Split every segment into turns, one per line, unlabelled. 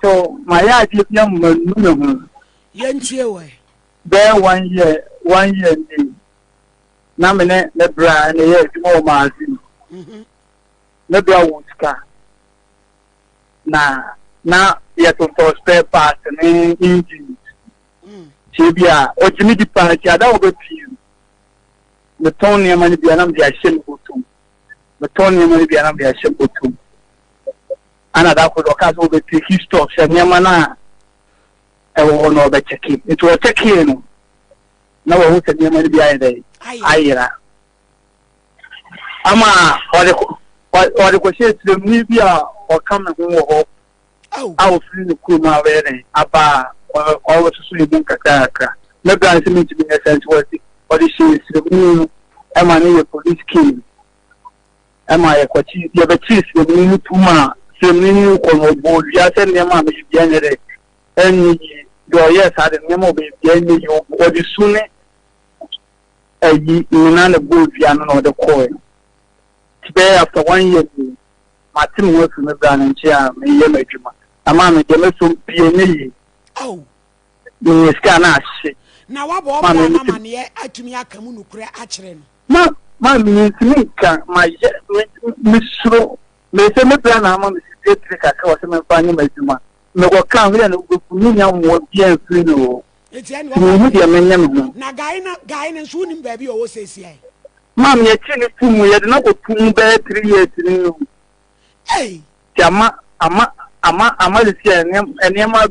so my idea young man, there 1 year, 1 year. Namine Nebra and a year more margin. Nebra Woodska. Now, yet for spare parts and engines. Chibia, or Jimmy Party, I don't go to you. The Tony money be an the Ashimbo too. The Tony money be an the Ashimbo too. And I could occur over the history of Yamana. I will know the check it. It was checking. No one who said money behind the Ira. Ama, or the question to the media or coming home. Oh, I will feel the Kuma wearing about or to sleep in Kakaka. No guys mean to be a sense worthy, or the she is the new Emma police king. Am I a quachi? You have a cheese, the new Puma, the new or board, yes, and your mamma is generate. And yes, I don't know, baby, or the sooner. You none of good piano or the coin. Today, after 1 year, my team works in the brand and chair, me, a mamma, the little peony. Oh, you cannot say. Now, what about my money? I to me, I come on, actually. Mammy, my Miss Shrew, may say, my plan, I'm on the secret, I was a finding my juma. No, come here and go for me, I won't be a free. It's any guy and soon baby always says, Mammy, a chin to me, I don't know 2 bad 3 years. Hey, Jama, Ama, and Emma,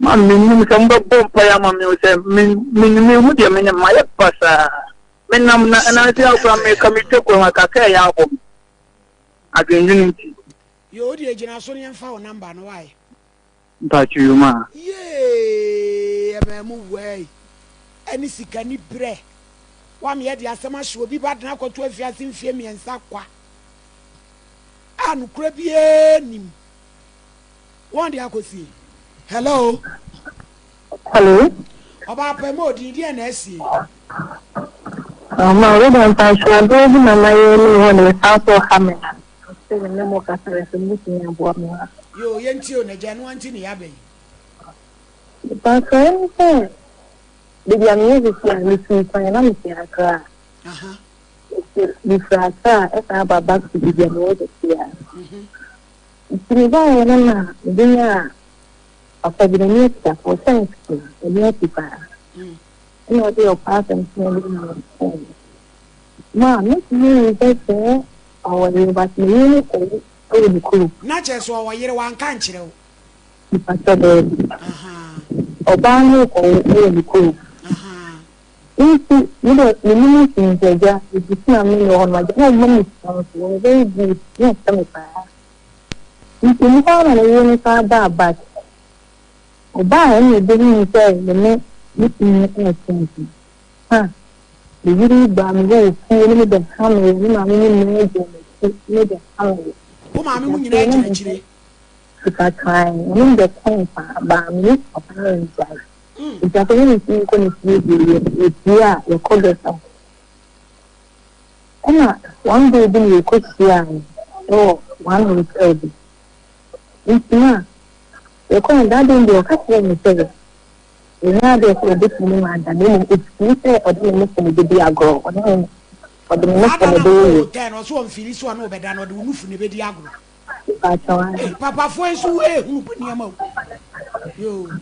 Mammy, some bomb player, Mammy, said, Minimum, my passa. Menam, and I tell from a committee for my cafe album. I can you the Genasonian phone number, why? But you, ma. Yea, a move way. Any sick any bread. 1 year, the Asama will be bad now for 12 years in Femi and Sakwa. And Crabby. One day I could see. Hello. Hello. About Pemo, the DNS. My little passion, I don't know my own one without your hammer. No more customers meeting about me. You ain't you, Najan, in the abbey. But anything. The young music here, listening to an amateur. If I saw about back to the young here. It's the dinner of a minister for thanks to the newspaper. You know, they are passing to ma, Miss Me, they say, or you but me, or the cool. Not just while you're 1 country. If I said, or Barney, or the cool. You know, the minister is the same on my minister, very good, yes, some you can find a unified bar, but buy any didn't say the next meeting. The really bam go, see the family, made the family. Oh, mammy, you know, if I try, in the point, but me of parents. If I can see you, yeah, you call yourself. And one day, you could see, oh, 1 week early. It's not. You're calling that in your customer service. You know, there's a bit more than it's neither or the minister of the Diagro or the minister of the day. Or so, Phyllis, one over than or the roof in the Diagro. Papa, for you, who put your mouth. You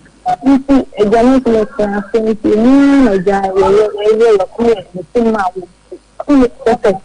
see, a gentleman saying to me, a guy will appear in the same mouth. Oh, the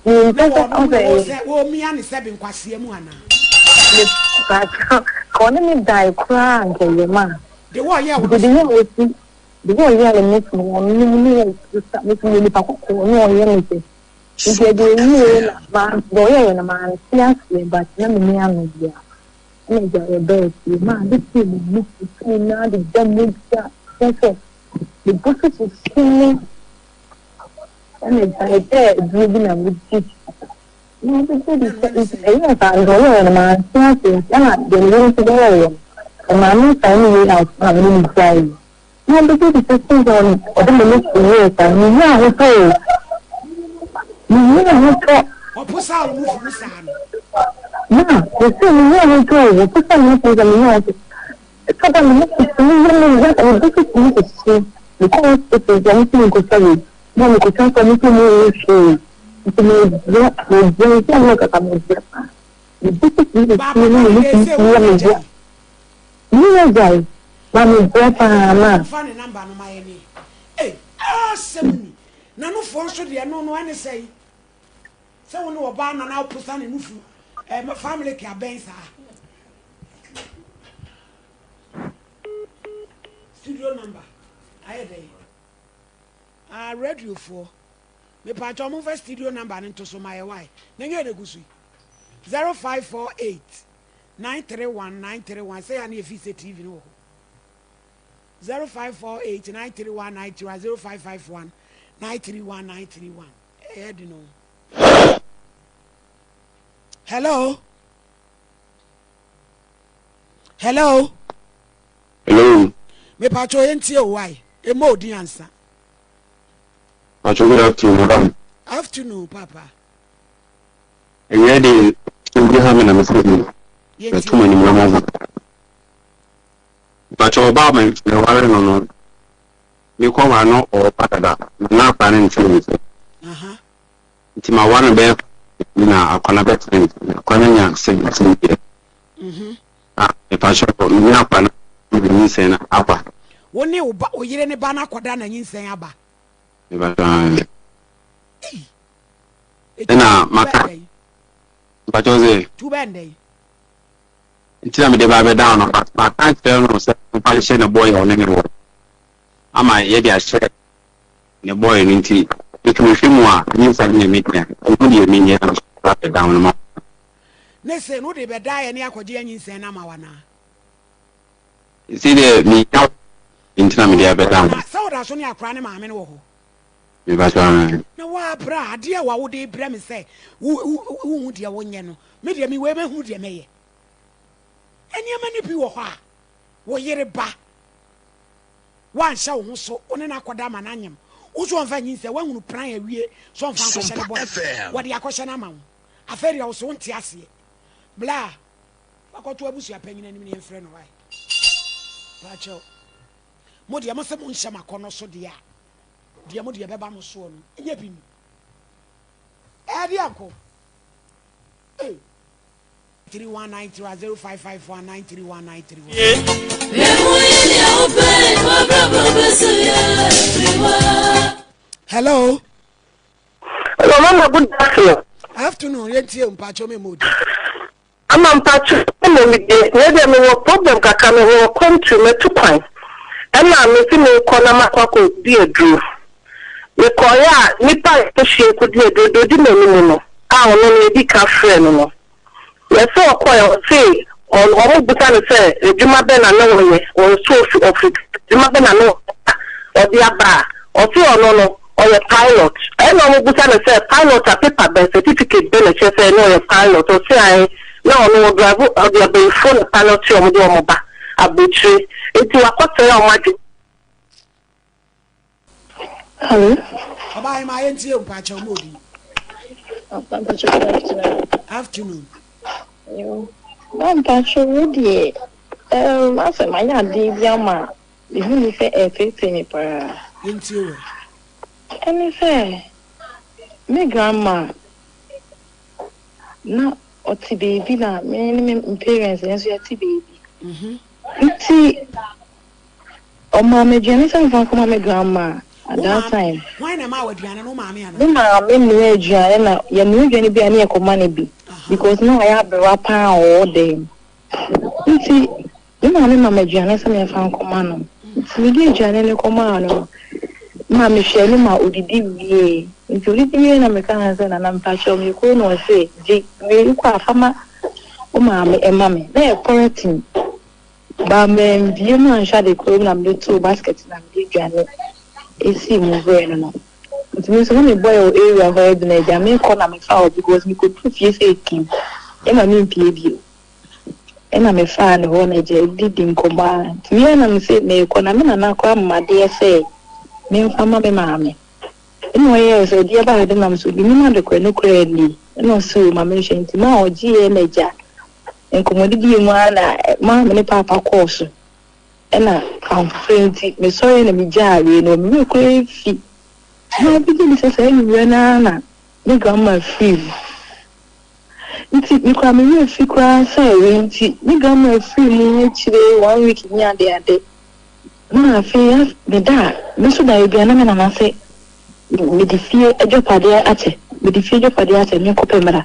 you me and 7 Quasiamuana. Calling me die crying to your man. The war, yeah, the war, yeah, makes me making me papa or anything. If you're doing man, boy, and a man, seriously, but let me know. enjoy your bed. Man, this thing look between now the jump the bucket is skinny and it's like there driven and with teeth. No, it's a yes, I go and man, something, and the room to go. And I'm not finding out, I'm really crying. No, because it's a thing on the minute to years, and you know, okay. You know, okay.
Or push out move from the sun.
Yeah, the thing you know, okay. You put some things on the note. It's about the next thing, and this is me to see. Because it is anything you could tell you. No, you could tell me to move you. It's a very look at me. This is me to see, you know, you guys, Mammy, Grandpa,
funny number no my any. Hey, awesome. Nano force should the no one say. So no ban and now put on in Mufu. My family can bench. Studio number. I read you for. Me patch on move studio number into so my why. Then you go 0548 931 931. Say I need a TV no. 0548 931 931 0551 931 931. I don't know. Hello. Hello.
Hello.
Me patch on NTO why? A more the answer.
Good afternoon, madam.
Afternoon, Papa.
Ready to be having a message. Yes, too many more. But your barman, no, I don't know. You come, I know, or Patada, not planning to. It's my one bear. Now, a conabet, Conania, saying, if I shall put me up and even saying, Abba.
One new, but we didn't ban a quadrant and you say, Abba.
But Jose,
too bad day.
Tell me the Bible down, but I can't tell no somebody send a boy on any road. Am I yet a check the boy in tea? You can feel more, you send me a meeting. I put you mean yet down.
Listen, would they be die any accordion in Sanamawana?
See the me out in Tramia down.
So that's only a cranny mammy.
No,
why, bra, dear, what would they bring me say? Who would you want you? Maybe me women who you may. And you many people are. What year ba? One shall so on an aquadam and onion. Who's one thing is the one who pray a week, some function. What the question amount? I feel you also want to see. Blah. I got to abuse your penny and friend. Why? Pacho. Modia must have shama corner so dear. Dear Modia Babam so. Yepin. Adiaco. 3190 0551 931 Hello.
Hello, Mama. Good afternoon.
Afternoon. Let's see Pacho me mood.
I'm on Pacho. Maybe I'm a problem. Kaka me will come to me 2 points. And I'm making me call Makwako be a drew. We call ya Nipa to could be a do no. I will be a friend no. Yes, so quite say on all the say, Juma Ben and no way, or so of it. Juma Ben and no, or the bar, or no, or a pilot. I know what say pilot a paper by certificate benefit, say no, a pilot, or say I no driver or the bay phone pilot to Moba, a butchery. It's a quarter of
Hello.
About my NTO Pacho Moody. Afternoon.
I'm Pacho. I said, my yard, the who say a 15 per
into
and say, my grandma. No, or T baby, many parents, and so T baby. See, oh, Mamma Jenison from my grandma at that time.
Why am I with Yana? No, Mammy, and
I'm in the age, and you're not going to be any money because now I have a rapper all day. You see, you know, Mamma Jenison from Commano. We did Janelle Commano. Mammy Shelima would be into living in American and I'm Pacho, you couldn't say, G, very quite farmer. kuma me mame na parenting ba me bi no ansha de ko na me to basket na me dwane esi mu go no it means when me boy area where the na me ko na me fa because me could prove you say kim e ma me pie bio e na me fa na ho na je didi nkoma me na me say me ko na me na ko amade say me fa ma me mame no yes e dia ba de na me so bi me na de ko no kra ni no so ma me hwenti ma oji e na ja enkomodi bi mu ana ma me papa course ena conference me sorry na me jare no me ko fi na bi ni say me na me grandma free nti me kwa me fi kwa say we nti me grandma free mu chire 1 week ni ade na fe me da me so da bia na me na say me di fie ejopade ate me di fie ejopade ate me ko pemra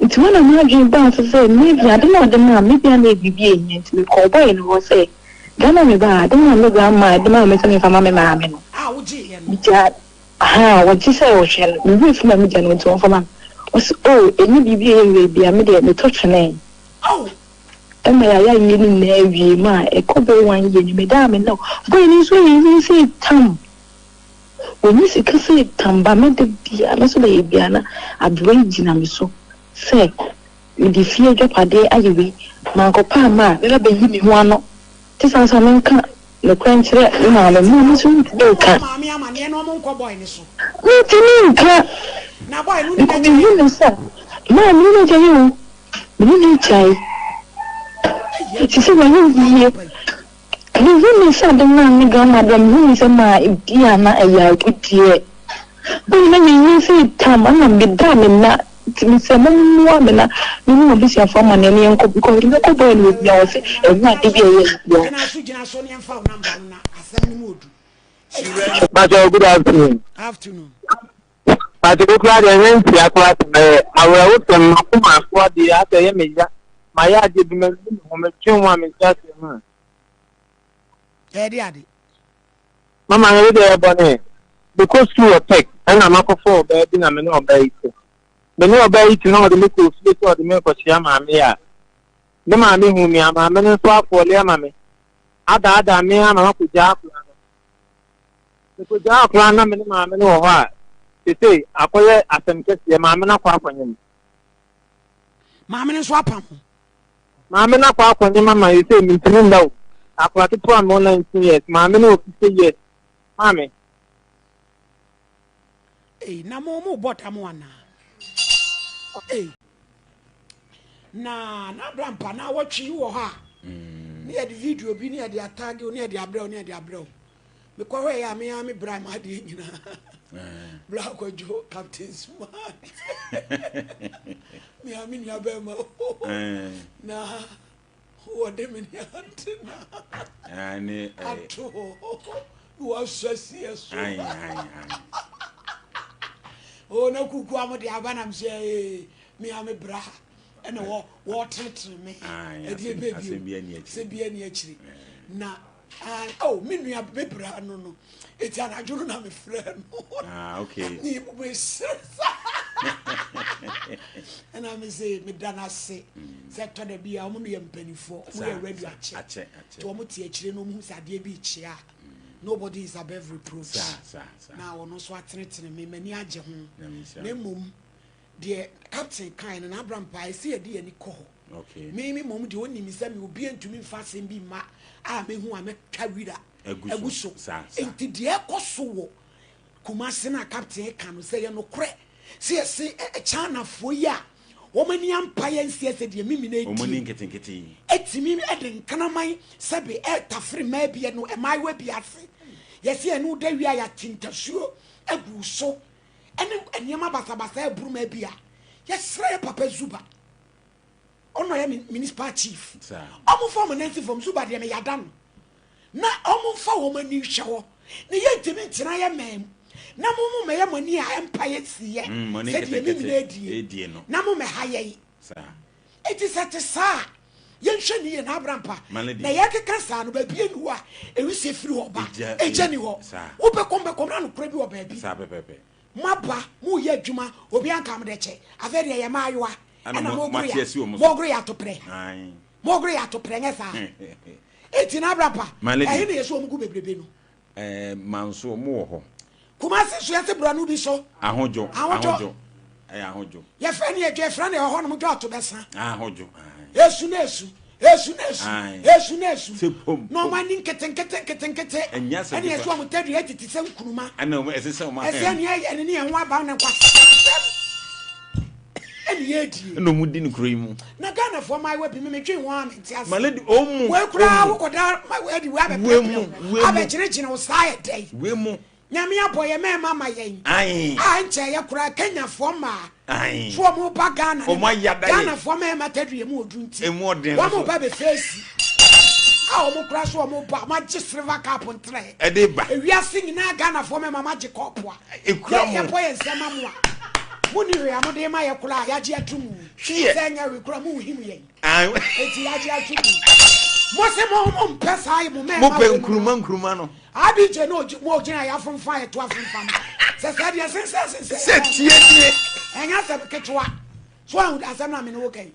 it's one of my dream bounce say maybe I don't know the man maybe I may be being to me call boy and was say Gana me ba I don't know grandma the man me say for mama no
would you
what you say was shell me with my median to for man was any bibi be a media me touch name and my ya yin na wi ma e ko be 1 year ni me da me no boy ni so yin say tam when you see say tamba me de bia na so le bia na abro gina me so say the fear jopade ayewe manko pa ma be be yi mi ho ano tisansa menka le kwanchire na ma mu so de ka
ma mi ama ne no mo nko boy ni so
ntini nka
na boy lu ni na
je yi sa ma mi na je yi ni chai ti se wa yi ni sa de na mi ga ma dam ni se ma dia na aya kutie bo na ni se tam na mi da me na me say mama me na me be sia for man ni enko because me ko boy ni bia o say e na de bia ye
na su gina so ni emfa number na asem ni modu
But good
afternoon
But the crowd and then I will look at my for the other media. My idea be me woman just
adi
Mama I dey bonnet because you attack and I'm not for baby na me no obey it. Me no obey it no the make you sleep or the make you ma me ya. The ma me hu me ama me no so for le ama me. Ada me ama ko ja akura no. Ko ja akura na me no ma me no ho a. Say akoye asem kese ma me na kwa akwanyem.
Ma me no so apam.
Ma me na kwa akwanyem mama you say me ntini ndaw. Akura to am 19 years ma me no 50 years. Mami.
Na mo bota mo ana. Na brampa na watchi wo ha. Ni e di video bi ni e di atag ni e di abrel. Me ko we ya me bra ma di nyina. Bra ko jo captain smart. Me ami ni abema. Na wo de me ni antina.
Ani
ato. Wo association. Oh na kuku amode abanam say me ame bra ene wo tretre me e die baby se bia ni akiri na oh me nua be bra no eti anadwo na me frɛ no
okay
ni bo be and I say me dana se sector de bia o mo me mpanifo mo ye ready ache to mo tie akiri no mo sade bi chia nobody is above reproach. Now, no so attention me many aje ho. Me mum, the captain kind and Abraham Pie see a dear ni ko.
Okay.
Me mum the only me say me obi antumi fast and be ma me hu a me twawira. Eguso. Enti de ekoso wo. Kumase na captain kan say ye no kre. See China fo ya. Womani empire nsia se de mimi na eti.
Omoni nketenkete.
Etimi eden kanaman sebe tafre ma bia no emaiwa bia ase. Yesi enu da wi aya tintasuo egu so. Ene enema basabasa eburu ma bia. Yesre papa Zuba. Ono ya municipal chief. Omo form nancy from Zuba de me yadan. Na omo fa womani hwewo. Ne yentimi ntina ya mem. Na mumu me yamani a empire siye. Said ye mimi no. Na mumu me haye. Sir. It is at a sa. Yenhwe ni na abrampa. Na yakeka sa no ba bie nu a ewi se firi ho ba. Ejani ho. Wo be kom na no kura bi wo ba bi.
Sa pepepe.
Maba mu ye adwuma obi anka me de che. Ave de ye maayoa. ana mogre ya to pre mogre ya to pre ngesa eti na brapa ehe na yeso omugu bebrebe no
manso mo ho
Kumasi so yete bra no bi so
ahojo ahojo
ye fe ne ye fe na ho no mo dwa to besa
ahojo
Yesu no mani nkete ene yesu amutadu yetiti se nkuruma
ana esese o ma
ese ne ye ne ho aba na kwa ene ye die
no mudi ne kuro mu
na Ghana for my we bi me twen ho am nti ase
maledi omu
we kura wo koda we di we abegire wo sai day
we mu
nyame aboye me mama yen
ai
nche ye kura Kenya for ma
ai
so mo ba Ghana Ghana for me matadu ye mu odunti
emu odin
wa mo ba be face o mo kura so mo ba ma ji silver cup ntre
e de ba
ewia sing na Ghana for me mama ji cup a
e kura mo
ye boye nsema mo a muni we amode ma ye kura ya ji atumu senya we kura mu him yen
ai
eti ya ji atumu mo se mo mpesa ye mo me
mo pe nkuruma no
abi je no mo gina ya fonfa e to afonfa se dia se
tie
enya se ketwa so an asem na me no okay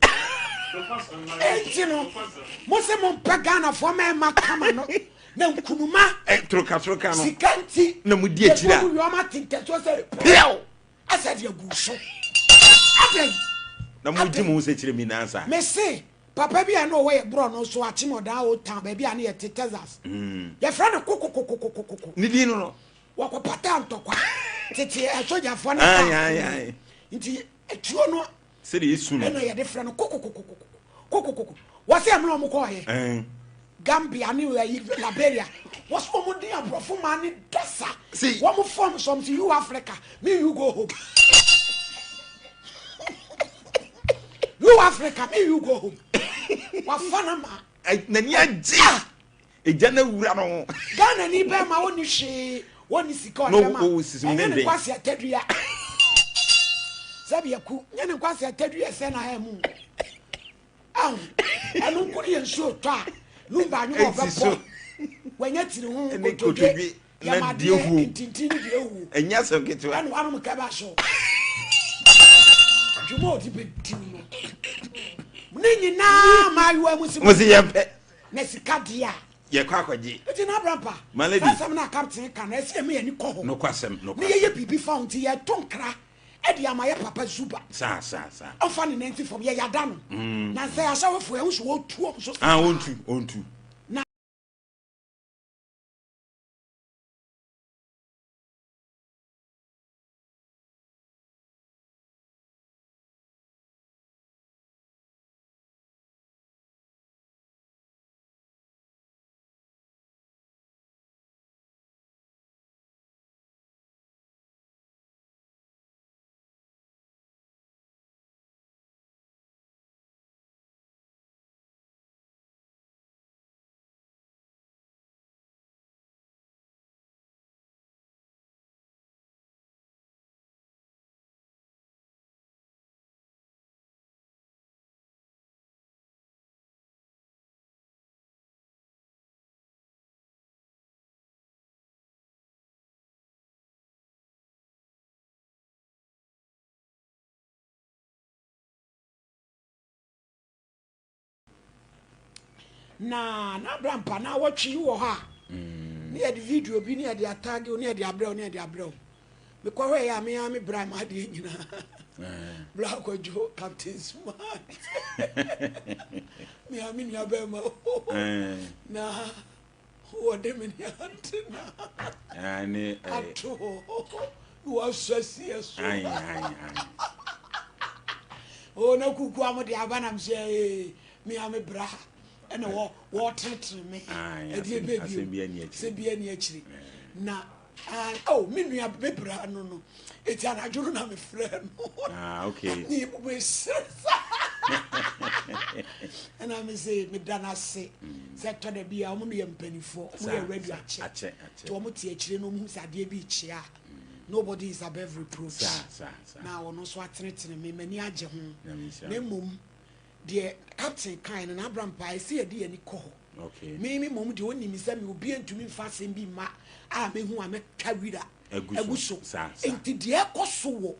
enti no mo se mo pagana for me ma kama no na nkunuma
troka no
sikanti
na mu die tira
yo ma tinke so se
pew
asa dia guso aben
na mu di mu se kire mi nansa
me se papa bia no we bro no so atimoda o tan ba bia na ye Texas ye fra no kokokokokoko
ni di no
wako patanto kwa tete soja fo na
ai
nti etuo no
se de yesu no
na ye de fra no kokokokoko wase am no mo ko ye Gambia ni Liberia was for mo dia brofo man ni dasa wo mo form something you Africa me you go home you Africa me you go home wa fana ma
na ni aji eja na wura no
Ghana ni be ma woni hwe woni sika
no
o ma
o sisi mo ndende
kwase atadua sabi yaku nyane kwase atadua se na ha mu awu anu kuri enso to a lumba nyu obepo wanya tiri hu
otoje na die hu
tintini die hu
enya so ketwa
anu anu ka ba so jumo di be dimu Nini na mayu
musi yempe
na sika dia
ye kwa kwaji
eti na brampa
maledi
asem na captain kan na ese me ani ko ho
no kwasem no
ni ye bibi found ye tonkra e dia ma ye papa zuba
sa
ofa ni 90 from ye yada no na say ashawo fo e so otu so
ontu
na brampa na watchi wo ha ni e video bi ni e de tag ni e de abrel me ko we ya me bra ma de nyina bra ko jo captain smart me ami ni abema na wo de me ni antina
ani
ato wo asasi eso
ai
o na kuku amode abana mse me ami bra ene wo tretre me e baby se bia ni akiri na me nua bebra no eti anadwo na me frɛ no
okay
ni we sesa and I'm say me dana se sector de bia o mo ye mpanifo mo ye ready ache to mo tie akiri no mu sade bi chia nobody is above reproach na wono so atretre me mani age ho na mum de captain kind na abrampa ese ye de ani ko
okay
me mom de oni mi se me obi antumi mfa sem bi ma a me hu a me twawira aguso enti de ekoso wo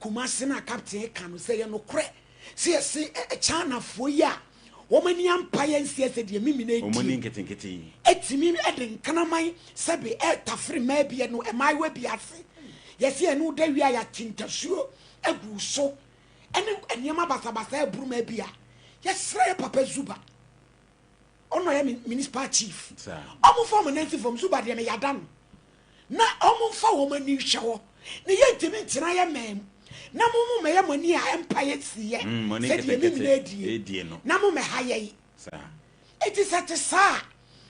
Kumasi na captain kan no se ye no kre see a chana for ya. Woman yam pians yes at the mimine.
Woman getting.
Etimi edin kanamai sabi tafri maybe no and my way be at. Yes, I know that we are at Tintasure, a so. And Yama Basabasa broom maybe. Yes, Papa Zuba. Ono ya municipal chief. Omo form nancy from Zuba de me yadan. Na omo fa woman ni hwewo. Ne yentimi ntina ya mem. Na mo me ya mani a empire siye. Se de me die no. Na mo me haye. Sa. It is at sa.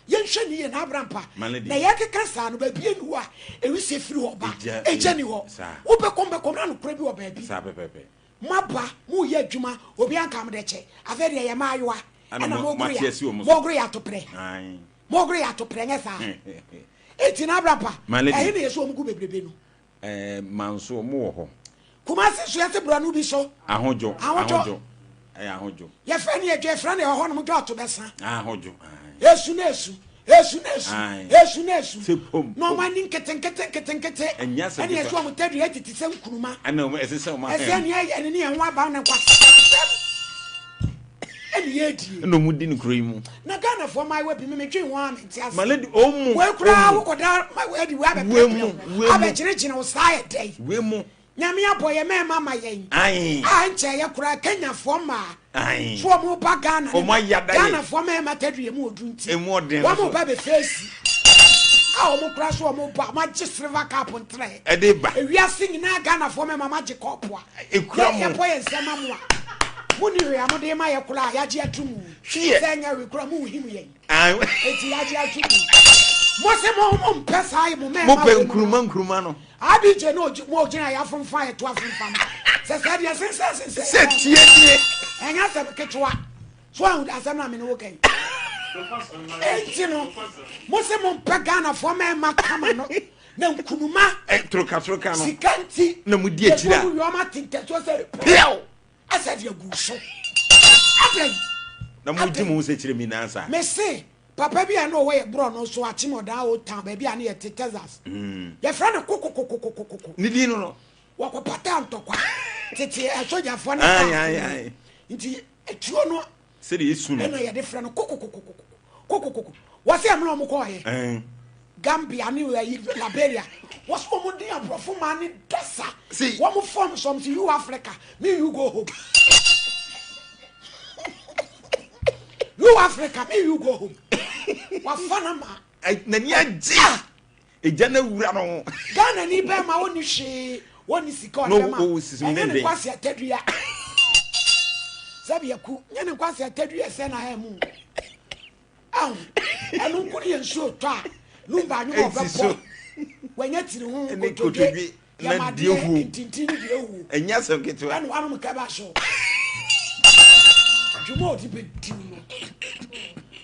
Yenhwe ni ye na abrampa. Na ye keka sa no ba bie nu a ewi se firi ho ba. Eje ni ho. Wo be kom na no kura bi wo ba bi. Sa pepepe. Maba mu ye adwuma obi ankam de che. Afa de ye maayoa. And Mogri to pray. Mogri to pray. It's in Abrapa. My lady is so good. Manso more. Kumasi Suete Branubi so. Ahojo. Ahojo. Your friend, your friend, your home got to Bessa. Ahojo. Yes, no man in Keten, and yes, and yes, one will tell you to sell Kuma. I know, as so much. And one bound and no mudin cream. Na Ghana for my weapon, me drink one. My lady, oh, well, crowd, my way, you have a original side day. Wimo, Yamia boy, a man, mamma, I say a crack Kenya for ma. Aye, for more bagana, oh, my Ghana for me, my teddy, more drink, and more than one more baby face. How more crash or more, my just river cap on tray. A day back. We are singing Ghana for me, my magic opera. A crumb boy and some. Muni we amode ma yakula yaji atumu senya we kura mu himu yen eti yaji atumu mo se mo mpesa ai mo me mo pe nkruma no abi je no mo gina ya from fire to afam se dia se tie enya se ketwa so an asem na me no kai enti no mo se mo mpega na fo me ma kama no na nkruma troka no sikanti na mu die tira yo ma tinta so se pio I said you go so. Na mu di mu se kire mi nansa. Me say papa bi an way bro no so atimo da o town ba bi an ye Texas. Your friend kokokokokokoko. Ni di no. Wa ko pata antokwa. Tete asoja fo na. Ai. Nti etuo no se de yesu no. Na ye de friend kokokokokoko. Wa se am no mo ko ye. Gambia ni Liberia was omudi abrofo mani dasa one form some to you Africa me you go home you Africa me you go home wa fana ma na ni aja ejana wura no Ghana ni be ma woni hwe woni sika o ma no kwase atadua sabi yaku nyane kwase atadua se na ha mu awu enu kuri enso twa lumba nyu obepo wanya tiri hu otoje na diehu tintini diehu enya so keto anu anu mkaba so jumo odi be dimu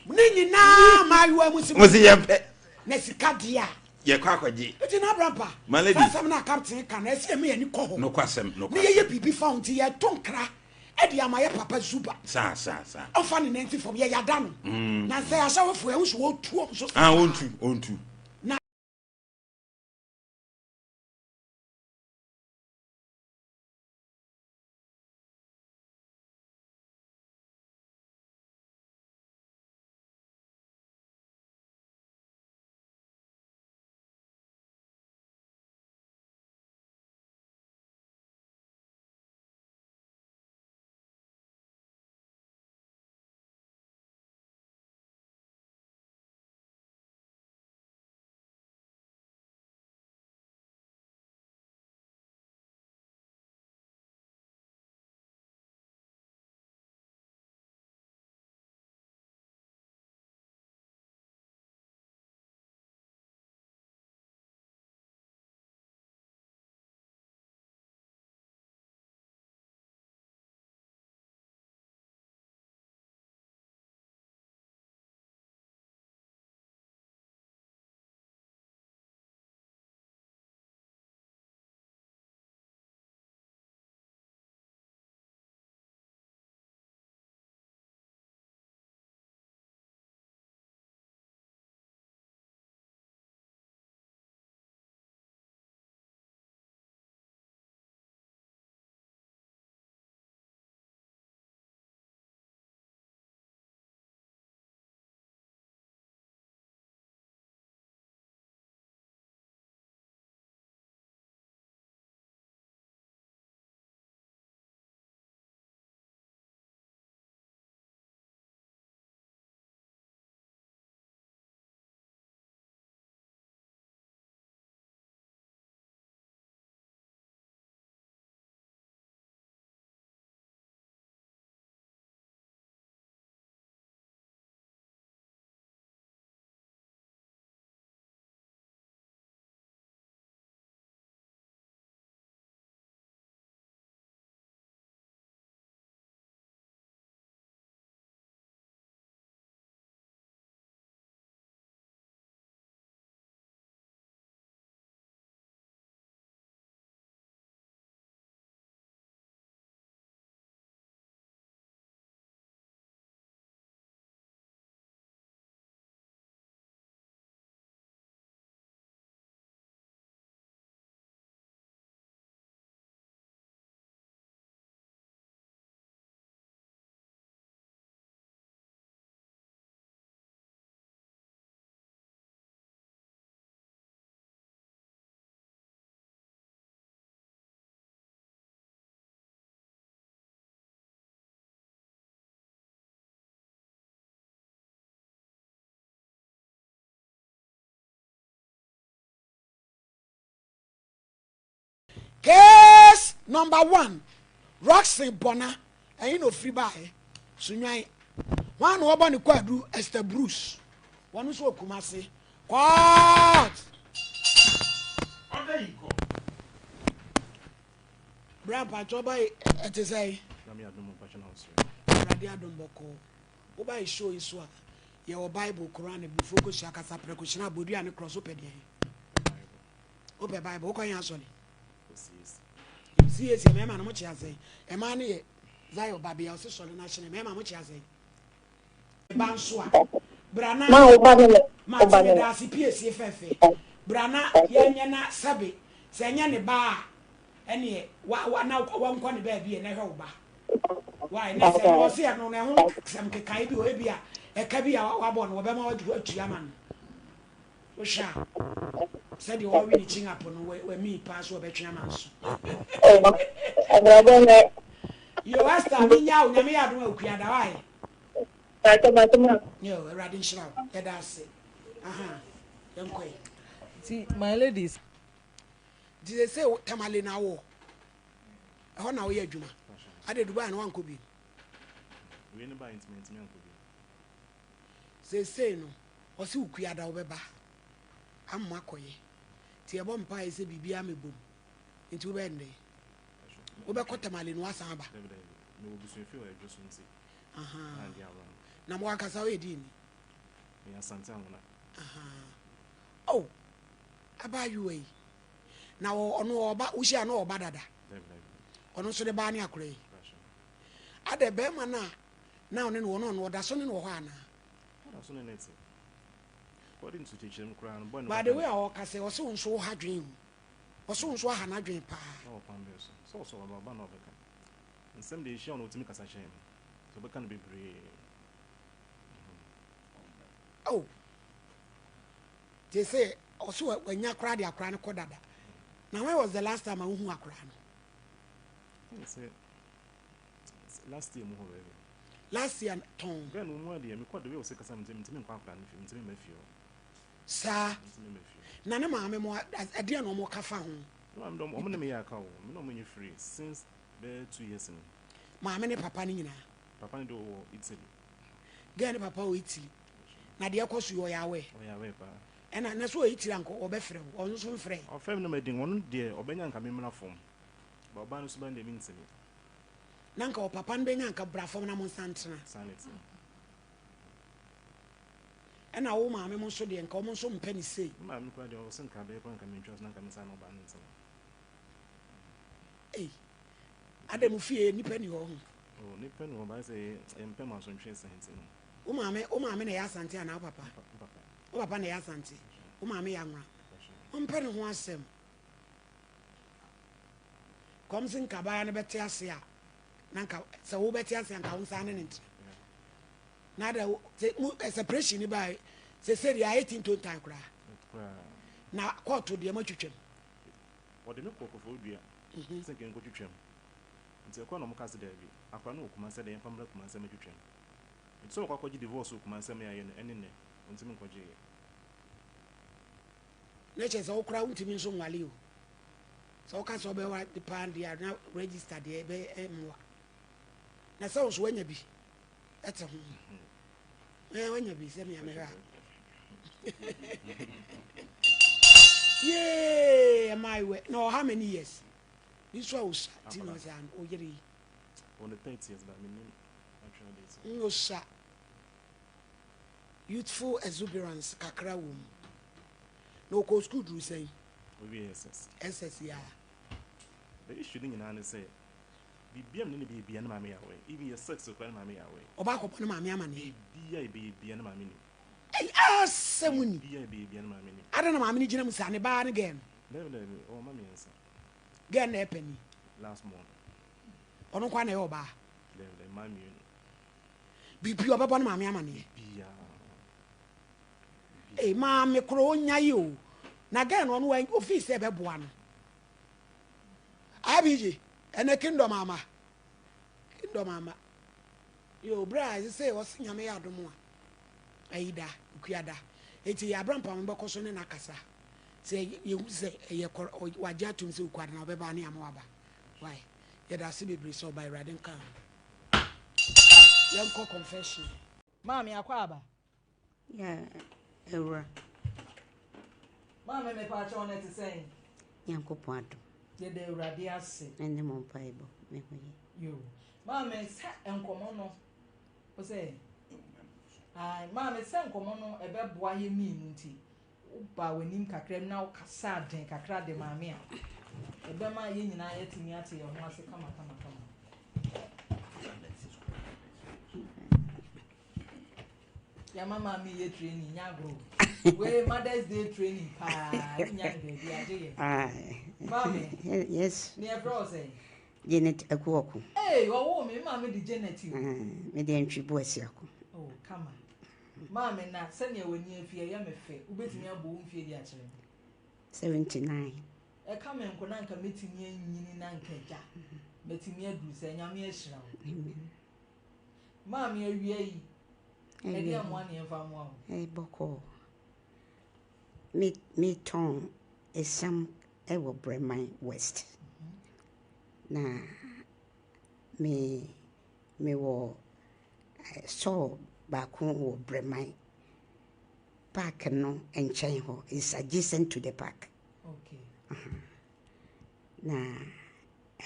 munenyi na mayo musi yempe na sikadia ye kwa kwaje eti na brampa fasam na captain kan na ese me yani ko ho no kwasem no kwasem ye bibi found ye tonkra edi amaye papa zuba sa ofa ni 90 from ye yada no na say asawofo e wo so wo tuo so ontu Case number 1. Roxy Bona. And you know free by. Sunyai. One woman kwadu Esther Bruce. One who's so Kumasi. Court.
There you go.
Grandpa Choba at his say. Radia Domboko. Oba show is what. Your Bible, Quran, and focus Yakasa Precushina, Budi and cross open. Open Bible, can you answer? See, it's a man, how much I say. A man here, Zayo Baby, also solid national, man, how much I say. Bansua, Brana, Martin, Darcy, PSFF, Brana, Yana, Sabi, Sanyani Bar, and yet, what now one corner baby and a hoba. Why, Nancy, I was here, no, some Kakaibi, Webia, a Kabia, Wabon, Wabama, Yaman. Osha said you already ching up on when me pass over Chamans. You asked me now, Namia, no, Kiadawai. No, a radin shroud, that's it. Don't quay.
See, my ladies.
Did they say Tamalina war? How now, Juma? I did buy one could be.
We never intimate me.
Say no, or so Kiada Weba. I'm Makoye. Tia Bompa is a BBM boom. Into Wendy. Oba Cotamalin was Aba.
No, we feel I just want to see.
Namwaka Sawedin.
Yes, Santana.
Oh, about you way. Now, on about we shall know about that. On also the Banya Cray. At the Bemana, now and one on what that's on in Ohana.
That's on the net. According to teach them crown,
by the way, our Casse was soon so hard dream. Or soon so hard dream pa.
Oh, Pambus. So about Banovica. And some days she to make us a shame. So we can be brave.
Oh, they say also when you cried your crown codada. Now, when was the last time I won a crown?
Last year,
last year, Tom.
Then, one day, I quite the real sick as I'm to me,
Sir, Nana, mamma, a dear no more cafa.
No, I'm not only me a cow, no money free since 2 years.
Mamma, Papa Nina.
Papa do Italy.
Get Papa Italy. Nadia cost you your way. And I saw it, uncle, or Befrem, or no friend.
Our family made one dear or Benyan Camina form. But Banus Band the means
Nanka or Papa Benyanka Brafona Monsantana.
Sanity.
And our mamma Monsodi and common some penny say.
Mamma cried your son can be upon coming to us, Nankamisano Bands.
Eh, I don't fear any penny or
oh, Nippon or by say, and Pemas on Chase.
O mamma, Yasanti and our papa. O Papa Yasanti. O mamma Yamra. Penny wants him. Comes in Cabana Betiasia. Nanka, so Betias and Count it. Neither a separation by, they said they are 18 to time cry. Now, caught to the emotion.
What the milk of Odia, thinking go to trim. It's a corner of Cassie Derby. I can know Commander and Pamela Commander Trim. It's so called divorce with Commander and any name on Simon Koji.
Nature's all crowd to me so value. So, Castle Bear, the pan, they are now registered the more. Now, sounds when you be. That's a home. When you be, send me a mirror. Yay, my way. No, how many years? This was Tino's and Oyeri.
On the 30 years, but I mean,
no, sir. Youthful exuberance, Kakra womb. No coast good, we say. SS, yeah.
The issue in an say. Be be an mammy away. Even your sex of mammy away.
Obaco upon mammy amani.
Be an mammy.
I ask someone.
Be an mammy. I
don't know how many gems and a barn again.
Never, oh, mammy,
Get a penny.
Last month.
On one oba.
Mammy.
Be pure upon mammy amani. Eh, mammy, cronya you. Now, again, on way office ever one. Abiji. And a kingdom mama. Kingdom mama. Yo, brother, say, what's in your meadow more? Aida, Ukiada. It's your Abraham Pambacoson and Akasa. say you say a wajatum so quite an obebani amwaba. Why? Yet I see be so by riding car. Young confession.
Mommy, akwaba.
Yeah, Eura.
Mommy, me patch on it to say.
Yanko Pato.
Yet the radiasi.
And the Mompaibo.
You. Mamma, sat and commono. O say. Ay, mamma, sent commono a bed boy mean tea. Upa when him cacrem now cassad and cacra de mamma. A bema yin and I ate me at your house. Come. Ya mama me training, Yagro. Where Mother's Day training, Mammy,
Yes.
near Brose.
Janet a walk.
Hey, oh, me, mammy, the Janet, you.
Me the entry boy circle.
Oh, come on. Mammy, not send you when you fear yam fair, who bet me a boom fear the actually.
79.
A come and conanka meeting ye in Nanka, meeting me a goose and yammy shroud. Mammy, a ye, a young one in farm one.
Hey, Boko. Me tongue is some ever bring my west. Na me wo so back wo bring my park no enchain ho is adjacent to the park.
Okay.
Na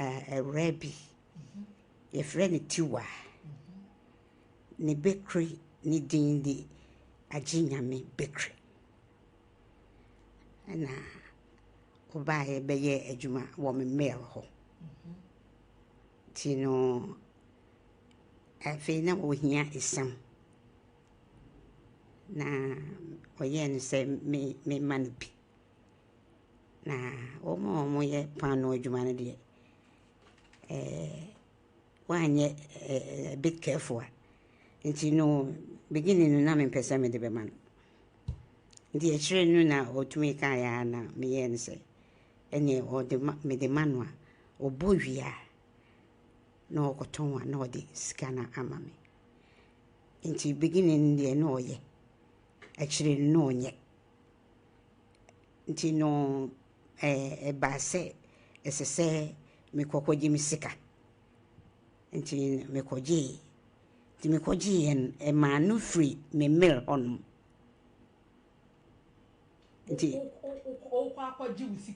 a rabbi a friend tiwa ni bakery ni dindi ajinyame bakery. Na obaye beye adwuma wo me mail ho. Tino afi na wo hia isam. Na oye ni se me manupi. Na omo ye pano adwuma na de wanye a bit careful. Tino beginning na me pesa me de be man. Ndi e chere nu na otumi ka ya na me ye ni se ene o de me de manwa obowia na okotonwa na odi scanner amame nti beginning de no ye e chere no nye nti no ba se esese me kokoji mi sika nti me koji en e manu free me mail on nti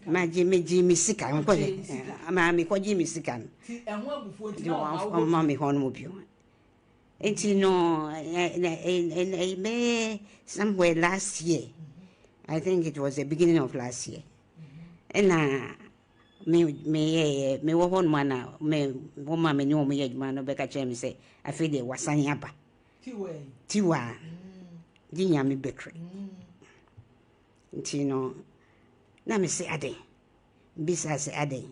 ma Jimmy sika nko ama me ko Jimmy sika
Ti ehun abufuo ti
na ma me hon mo bio nti no me somewhere last year. I think it was the beginning of last year. And me wo hon mana me wo ma me nyo me yaduma no be ka chem say afi de wasan aba tiwa ginya me bakery. Nti no na me say ade bisa say ade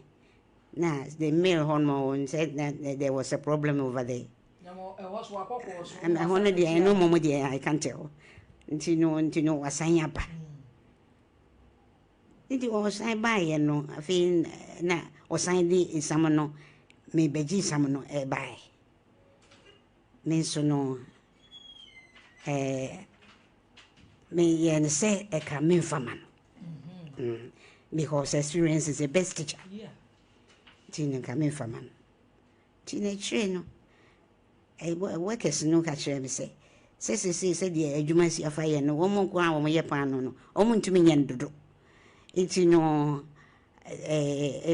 na the mail hormone said that there was a problem over there. And I wanted the no more there I can't tell. Nti no wasanya ba. Nti wasan ba ye no afi na wasan di isam no me beji isam no e ba. Me so no me yen say e ka me faman. Because experience is the best teacher.
Yeah.
Tina ka me faman. Tina chere no workers no ka chere me say the adwuma si afa ye no wo mo ko a wo ye pan no wo mo ntumi nya ndodo. Iti no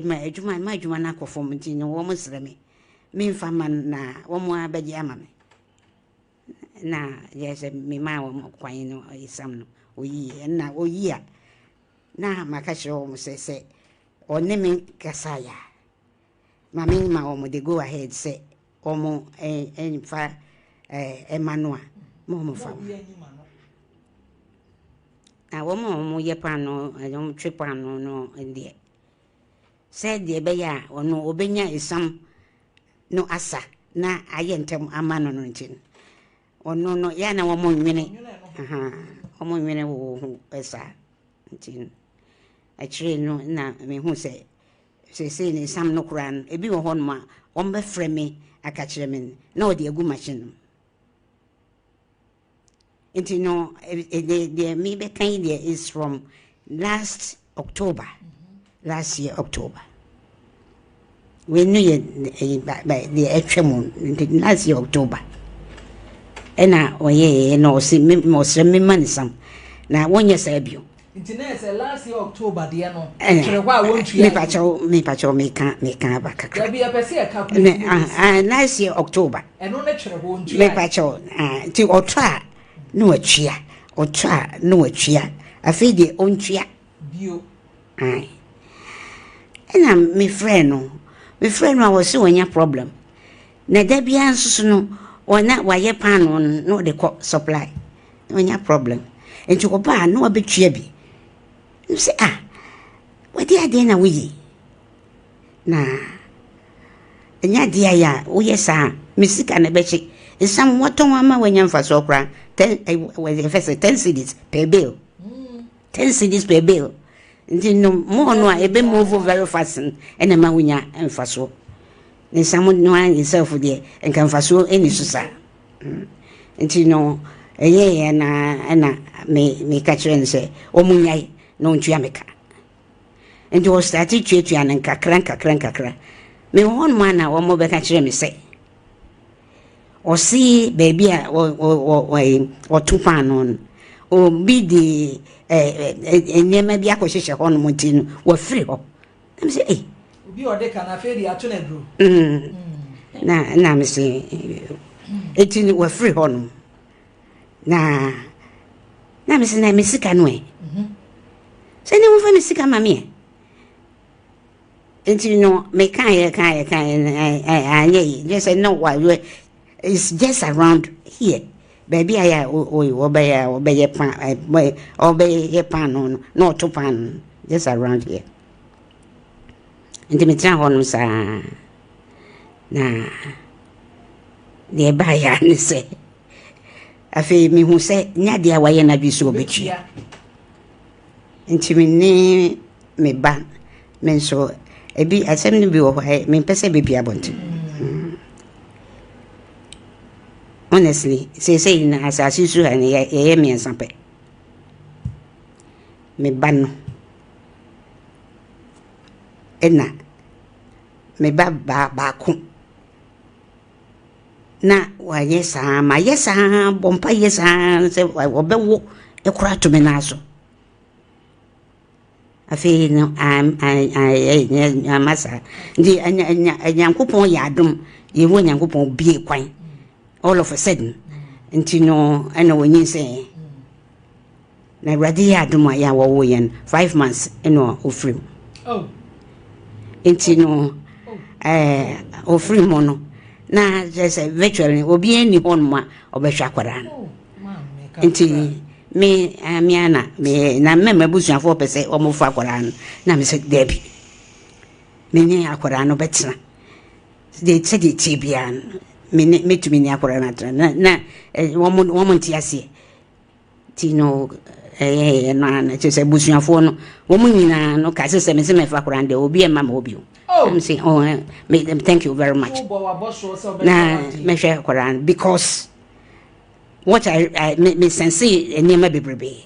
ma adwuma na akofo mo ntino wo mo sere me faman na wo mo abaji ama me. Na yes me ma wo mo kwan no isam no oyi na oyi a na maka show mo se one me kasaya ma me ma wo mo de go ahead say o mo fa Emmanuel mo fa na wo mo ye pano mo twe pano no ndie said de be ya ono obenya isam no asa na ayentem amano no ntin ono no ya na wo mo nwene wo nwene wo esa ntin achire no na me hu se ni sam no kuran ebi wo hon ma wo be frame aka kire me na o de agu machine nti no the me be kind there is from last October. Last year October. We knew by the HM last year October. And I no see me most money some. Now 1 year say you.
It's last year October, dear no. Me
pacho me can't back.
There be a person
last year October.
And no natural won't
me pacho to or try no cheer or try no cheer. I feel the own cheer.
View.
Aye. And I'm my friend I was so in your problem. Na there be answers no or not why your pan on no the supply. On your problem. And to go by no a bit cheery. You say, what the idea we? Nah. And ya dear, ya, oh yes, sir, Miss Can Betchy is somewhat to mamma when you're for so cry. 10 cities per bill. 10 cities per bill. And no more no, I be move very fast and a mawina and for so. Then someone know himself there and can for so any society. And you know, a year and me catch and say, oh, munyai. No Jamaica. And you was started to and crank. Me one man or more catch me say. Or see baby or 2 pound on. Or be the near maybe acquisition on Montino were free. I'm say, eh.
Be or they can affair the attorney.
Now, me say, 18 were free on. Now, me say, I miss Canway. So no one for me mammy. And you know, me can't just say no why it's just around here. Baby I obey your pan on no 2 pan just around here. And the metra honors nah the buyer and say I feel me who say Nadia why and I be so bitchy. Nti me ba men so ebi asem ni bi wo hɔ me pese bebi abonti honestly say na asasi su ha ne ye me nsampe me ba no ena me ba ko na wa yesa ma yesa bompa yesa se wo be wo e kura to me na so I feel no, I'm massa. The Yankupon Yadum, you won't Yankupon be a quine. All of a sudden, and you know, I know when you say, na Radia Duma Yawayan, 5 months, and no, free.
Oh,
and you know, free mono. Now, there's a veteran will be any one or be Shakwaran. And me amiana me na mema busu afọ pese o mo fa akwara no na me se debi me ni akwara no betra de se de tibia me tumi ni akwara na wo mo ntiase ti no na se busu afọ no wo mo nyina no ka se me fa akwara de obi e mama obi I'm saying me thank you very much na me share akwara because what I me sense enema bebrebe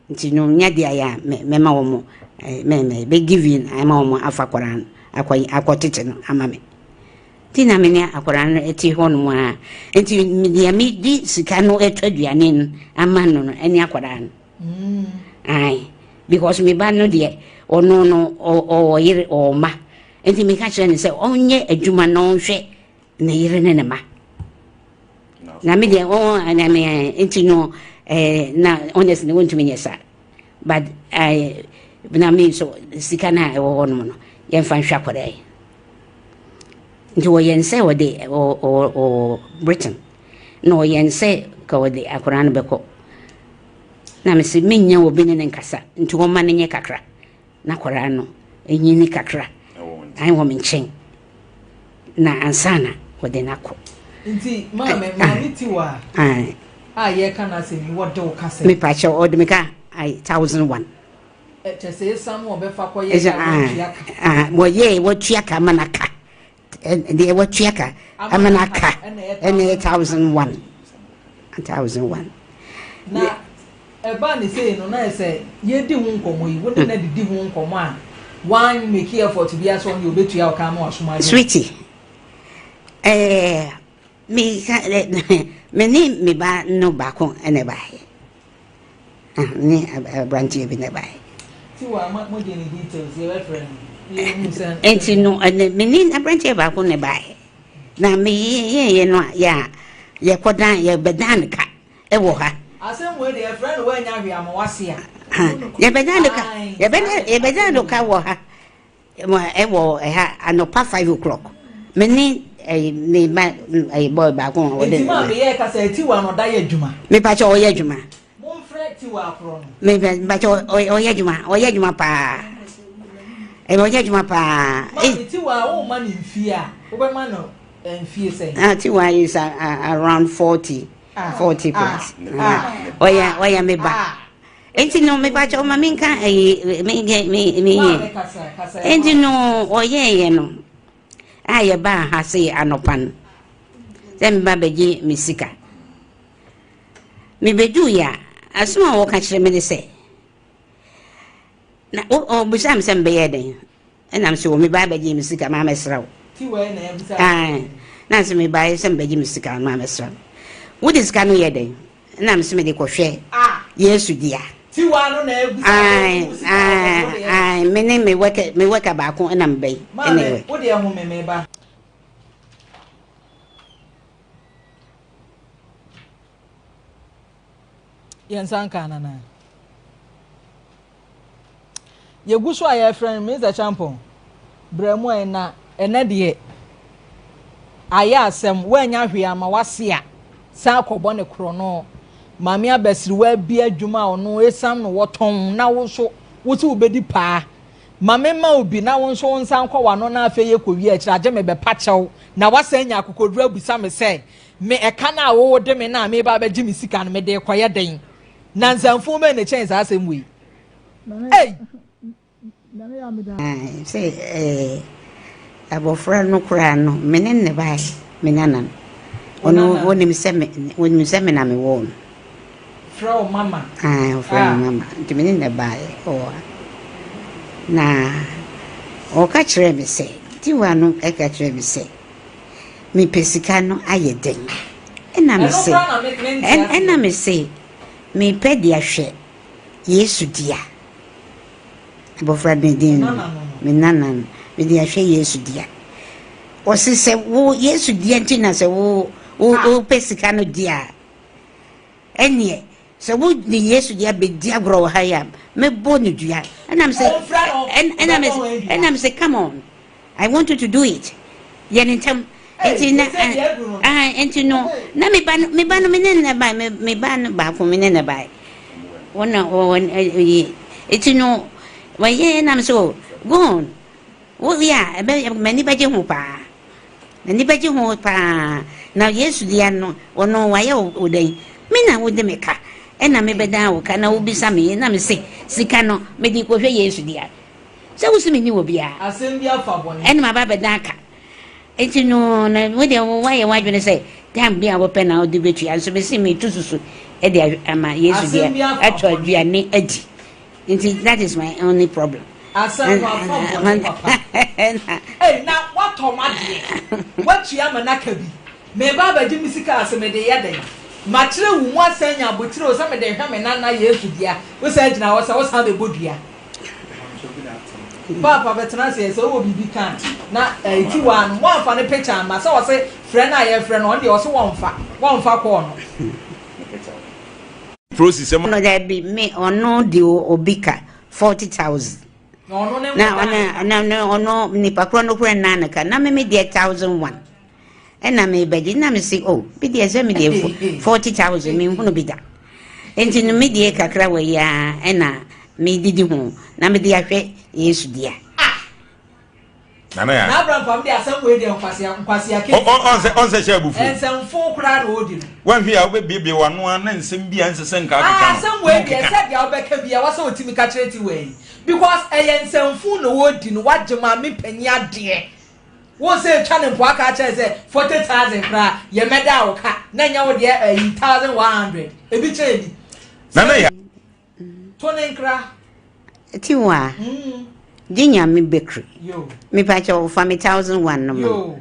nti no nya dia ya me ma wo mo me be giving I ma wo mo afa kwaran akotete no ama me ti na me ne akwaran eti ho no a nti me me di sika no etwaduane no ama no eni akwaran ai because me ba no de ono no o yire o ma nti me ka kire ne se onye adwuma no hwe ne yire ne ma na me de na me into no na honestly want to me yesa but I na me so sika na e wo no no ye mfa hwa kware nti wo yen se wo de o Britain no yen se ka wo de akora no beko na me se menya wo bi ne nkasa nti wo ma ne nye kakra na kwara no enyi ni kakra ai wo me nchen na ansana wo de nako
nti mama ti wa ye kana se mi wo de wo kase
me pa che o de me ka ai 1001
te se sam wo be fa ko ye
wo ye wo tuaka manaka de wo tuaka amanaka and 1001 na
eba ne say no na say ye di hu nkomo yi wode na di hu nkomo a one make effort to be as one you betu ya ka ma asoma
sweetie me ni me ba no ba ko ene ba ni branch bi ne ba
ti wa mo de ni details ye reference ye mu san
enti no me ni branch ba ko ne ba na me ye no ya ye kodan ye bedan ka e wo ha
asem we de friend we nya hwe am wase a
ye bedan ka ye bedan ka wo ha e wo ha anopa 5 o'clock me ni me ba boy ba ko wo de
ma me ye ka say ti wa no da ye adwuma
me pa cho o ye adwuma
mo mfre ti wa akro no
me ba cho o ye adwuma pa e wo ye adwuma pa
ti wa o ma ni mfie a wo be ma no mfie say
ti wa is around 40 plus oh yeah me ba enti no me ba cho ma minka me enti no o ye no aye ba ha se anopan dem ba beji misika me bedu ya asuma wo ka kire me ne se na o busam sem be ye den enam se wo me ba beji misika ma mesrawo
ti wa na ya busa
na se me ba sem beji misika ma mesrawo wo dis kanu ye den enam se me de ko hwe yesu dia
ti wa no na ya busa
ai me weka ba ko enam be anyway
wo de ya hu me ba yensan kana na yeguso a ye friend Mr. Champon bremu ena de aya asem wanya hwe ama wase a san akobọ ne krono mame abasiri wa bi adwuma ono esam no woton na wo so wotu obedi pa mame ma obi na wo so nsan kwa no na afa ye kowi a kira je me be pachew na wasanya akokodura busa me se me eka na wo de me na me ba ba gi me sika no me de koye den na nsanfu me ne chen sa asem wi hey
say abofra no kura no menen ne bai menanan ono wonim se me na me wo
Frau mama
frau mama ti menen ne bai o na o ka kire me se ti wa no e ka kire me se mi pesika no ayeden ena me se mi pedi ahwe yesu dia abofra me din me nanan me dia ahwe yesu dia o se wo yesu dia ntina se wo pesika no dia enie se wo ni yesu dia be dia gro ha ya me bonu dia enam say come on, I want you to do it yenintem entina entino na me ban me ban ba fu me ne ba wona etino wa ye enam so go on wo ya be mani ba je hu pa nani ba je hu pa na yesu dia no ono wa ye oden me na wo de me ka ena me beda wo ka na wo bisa me na me se sika no me di ko hwe yesu dia se wo se me ni wo bia
asem bia fa bone
ena ma ba beda ka enti no na wo de wo wa ye wa dwene se tam bia wo pe na wo de betu anso me se me tususu e de ama yesu dia atwa aduane adi enti that is my only problem
asem wa fa bone papa eh na what tomade what you am na ka bi me ba ba ji misika asem de ye den ma kire wu mu asanya abotire o se me de hwa me na yesu dia wo se agina wo se be bodua papa betena se wo bibi kan na ti wa no mo amfa ne picture ma se wo se frɛ na ye frɛ no on de wo se wo mfa ko no
process
no that be me ono de obika 40,000
no ne
na ono ni pakro no kure na ka na me de 1,001 ena me bedi na me say oh bi de ze me de 40,000 me hunu bi da enti no me de kakra wa ya ena me didi hu na me de ahwe yesu dia
nana ya
na abram fam de asem we de nkwase ake
on se she abufu
ensem fo kra na odi
wan hwe a wo be bie wano na nsem bia nsese nka aka
asem we de se dia obeka bia wa se otimi ka kire ti we because ensem fo na odi no wagema me panyi ade wo se twa ne mpo aka kire se 40,000 kra ye meda wo ka na nya wo de 1,100 ebi kire bi
nana ya
Tonenkra.
Tiwa. Dinya me bakery.
Yo.
Me pacho for me 1,001 no.
Yo.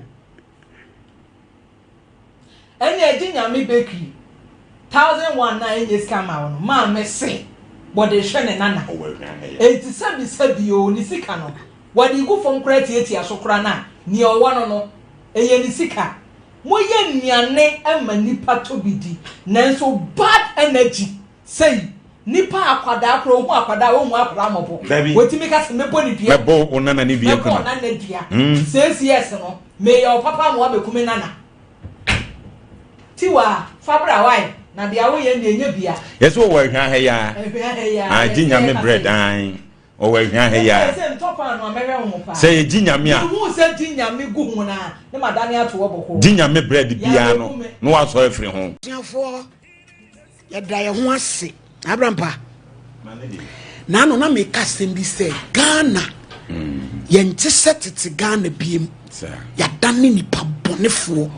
Ene dinya me bakery. 1,001 na enye scam awon. Ma me say. But they share nana. Enti sabi o ni sika no. What you go from credit eti asokra na. Ni owo no. Eye ni sika. Moye nnuane ema nipa to bidi. Nanso bad energy. Say nipa akwada akro hu akwada wo hu akwada mobo. Wetimi ka se mebo ni dua.
Mebo onana ni bia
kuna. Mebo na dua. 6 years no. Me your papa mo abekumi nana. Tiwa fabra why? Na dia wo ye enye bia.
Yes wo wa hwa he ya. Ah ginya me bread an. O wa hwa he ya.
Say ntopa no amere ho pa.
Say ginya me a.
Hu say ginya me gu hu na. Ne madane ato wo boko.
Ginya me bread bia no. No wa so afiri ho.
Tiafo ya da ye ho ase. Abrampa. Na no na me ka sem bi say Ghana. Ye nti setete Ghana biem. Ya dane nipa bonefo.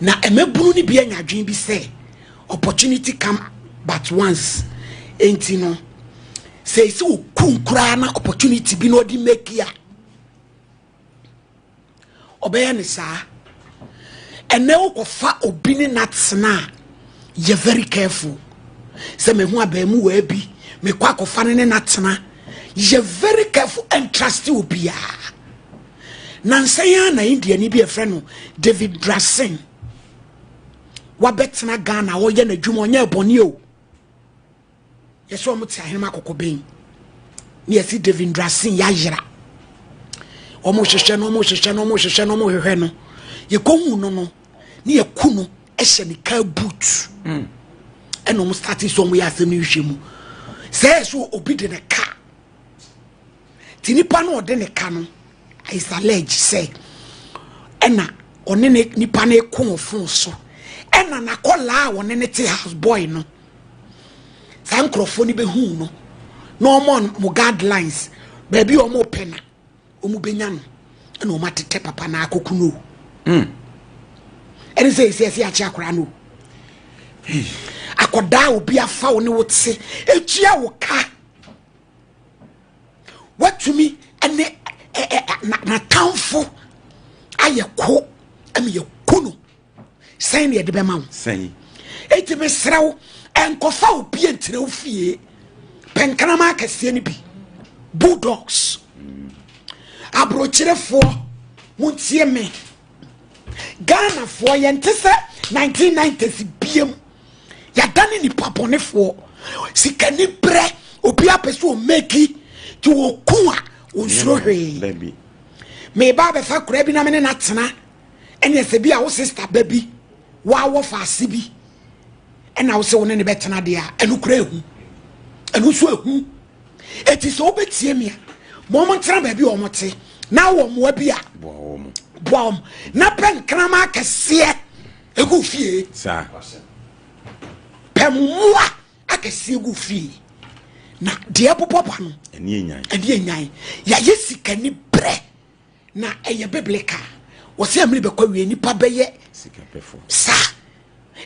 Na emebunu ni bia nyadwen bi say opportunity come but once. Enti no say so kunkura na opportunity bi no di make ya. Obeya ni saa. Ene ukofa obi ni natsena. You very careful. Say me hu abamu we bi me kwa kofa ne natsena. You very careful and trusty obi ya. Nansaya na India ni bi e friend David Drassen. Wabetna Ghana wo ye na dwuma onye boni o. Yeso mo ti ahema kokoben. Ni esi David Drassen ya yira. Omo hwehwe no mo hwehwe no. Ye kohu no ni ye ku no ehye ni ka boot. Eno mo start so mo ya asem ni hwehwe mu. Say so obi de ne ka. Tinipa no ode ne ka no. Is alleged say ena one ne nipa na ekun ofun so ena na kola one ne te house boy no san krofo ni behu no no mo guidelines baby o mo pena o mu benya no ena o matete papa na akoku no ene say achi akora no akoda obi afa wo ne wote etua wo ka watumi ene na townful aye ko ame ye kuno sen ye de be ma wo
sen
eti me srawo enkofa obi entire wo fie penkana ma kase ni bi bulldogs abrochirefo muntie me Ghana fo ye ntese 1990s biem ya dane ni paponefo sikani bre obi apeso meki ti wo kuwa unsuro hwe me ba be fa kura bi na me na tena ene se bi a wo sister baby wa wo fa ase bi ena wo se wo ne betena de a enu kura ehu enu so ehu eti so obetie me mo mo tena baby o mo te na wo mo abi a boom na pen krama akese egu fie
sa
pemwa akese egu fie na de popopa no
eni enyan
ya yesika ni bre na eye biblica wo se amri be kwa wie nipa beye
sika pefo
sa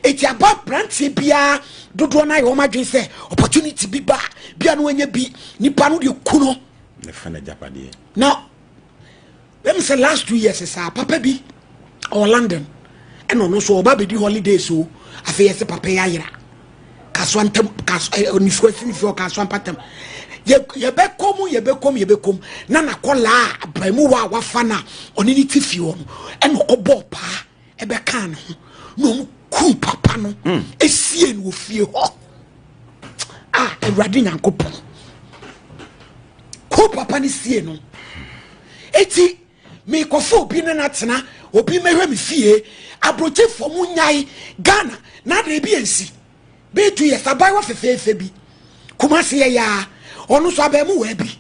eti aba brantie bia dodo na ye o madwen se opportunity bi ba bia no anya bi nipa no de kuno
le fana japade
now let me say last 2 years sa papa bi or London eno no so oba be di holiday so afi yesi papa ya yira kaswantem onifwesi ni fio kaswampatem ye bekom na nakola abramu wa wafana oni ni tifio no eno obo pa e be kan no ku papa no esie no fie ho ewrade nyankopon ku papa ni sie no eti me kofo obi na tena obi mehwe me fie abroche fo munyai Ghana na de bi ensi be 2 years abai wa fefefe bi kuma se ya onu so abamu wa bi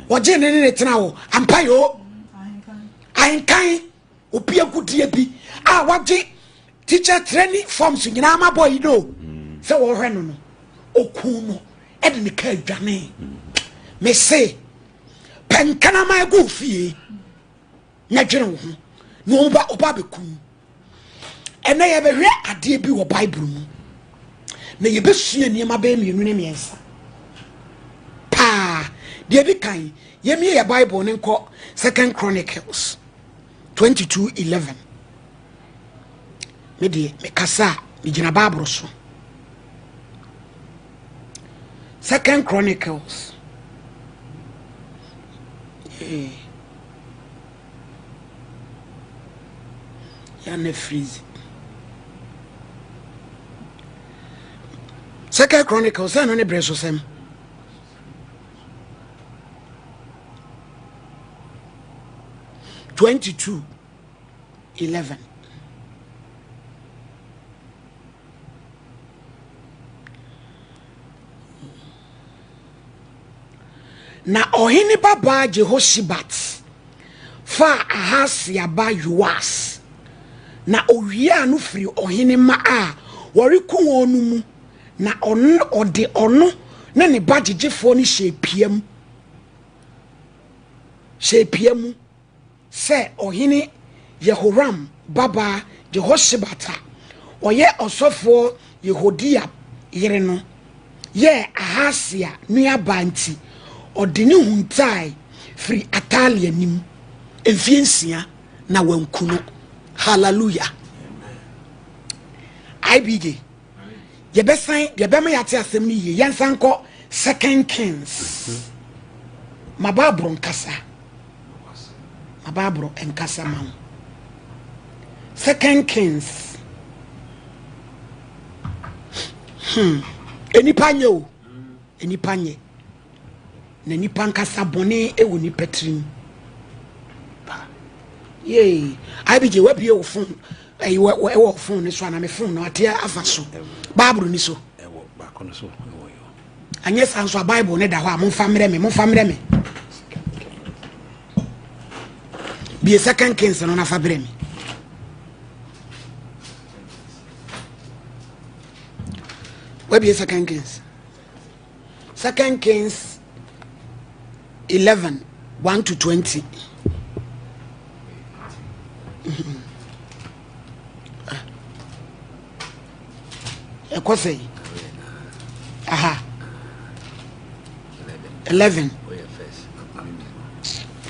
oje ne tena wo ampayo ainkan obi agudie bi waje teacher training forms nyina ma boy no se wo hwe no oku no e de ne ka adwane me se penkana ma go fie na dwene wo no oba beku ene ye behwe ade bi wo bible mu na ye besua niema be mienu ne miensa the other kind yemi a Bible nko 2 Chronicles 22:11 me de me kasa me gina Bible so 2 Chronicles yana freeze 2 Chronicles no ne breso sem (22:11) na ohini baba Jehoshibat fa Ahasia ba Yoas na owia no firi ohini ma a woriku wonu mu na ode ono na ne bagegefo ni hyepiam se ohini Yehoram baba Jehoshibata oye osofo Yehodia yere no ye Ahasia nua banti odini huntai free Atalia nim enfiensia na wankuno. Hallelujah. IBJ yebesan yebema yate asem ni ye yansanko 2 Kings mababro nkasa mababro enkasa man 2 Kings enipanye na nipa nkasa bone ewu ni petrim ye IBJ wabie wo phone wo phone ni so na me phone no atia afaso Bible ni so
ba kono so yo
anye sanso Bible ne da ho a mo famre me be 2 Kings no na fabre me wabie 2 Kings 2 Kings 11:1-20 ekose aha 11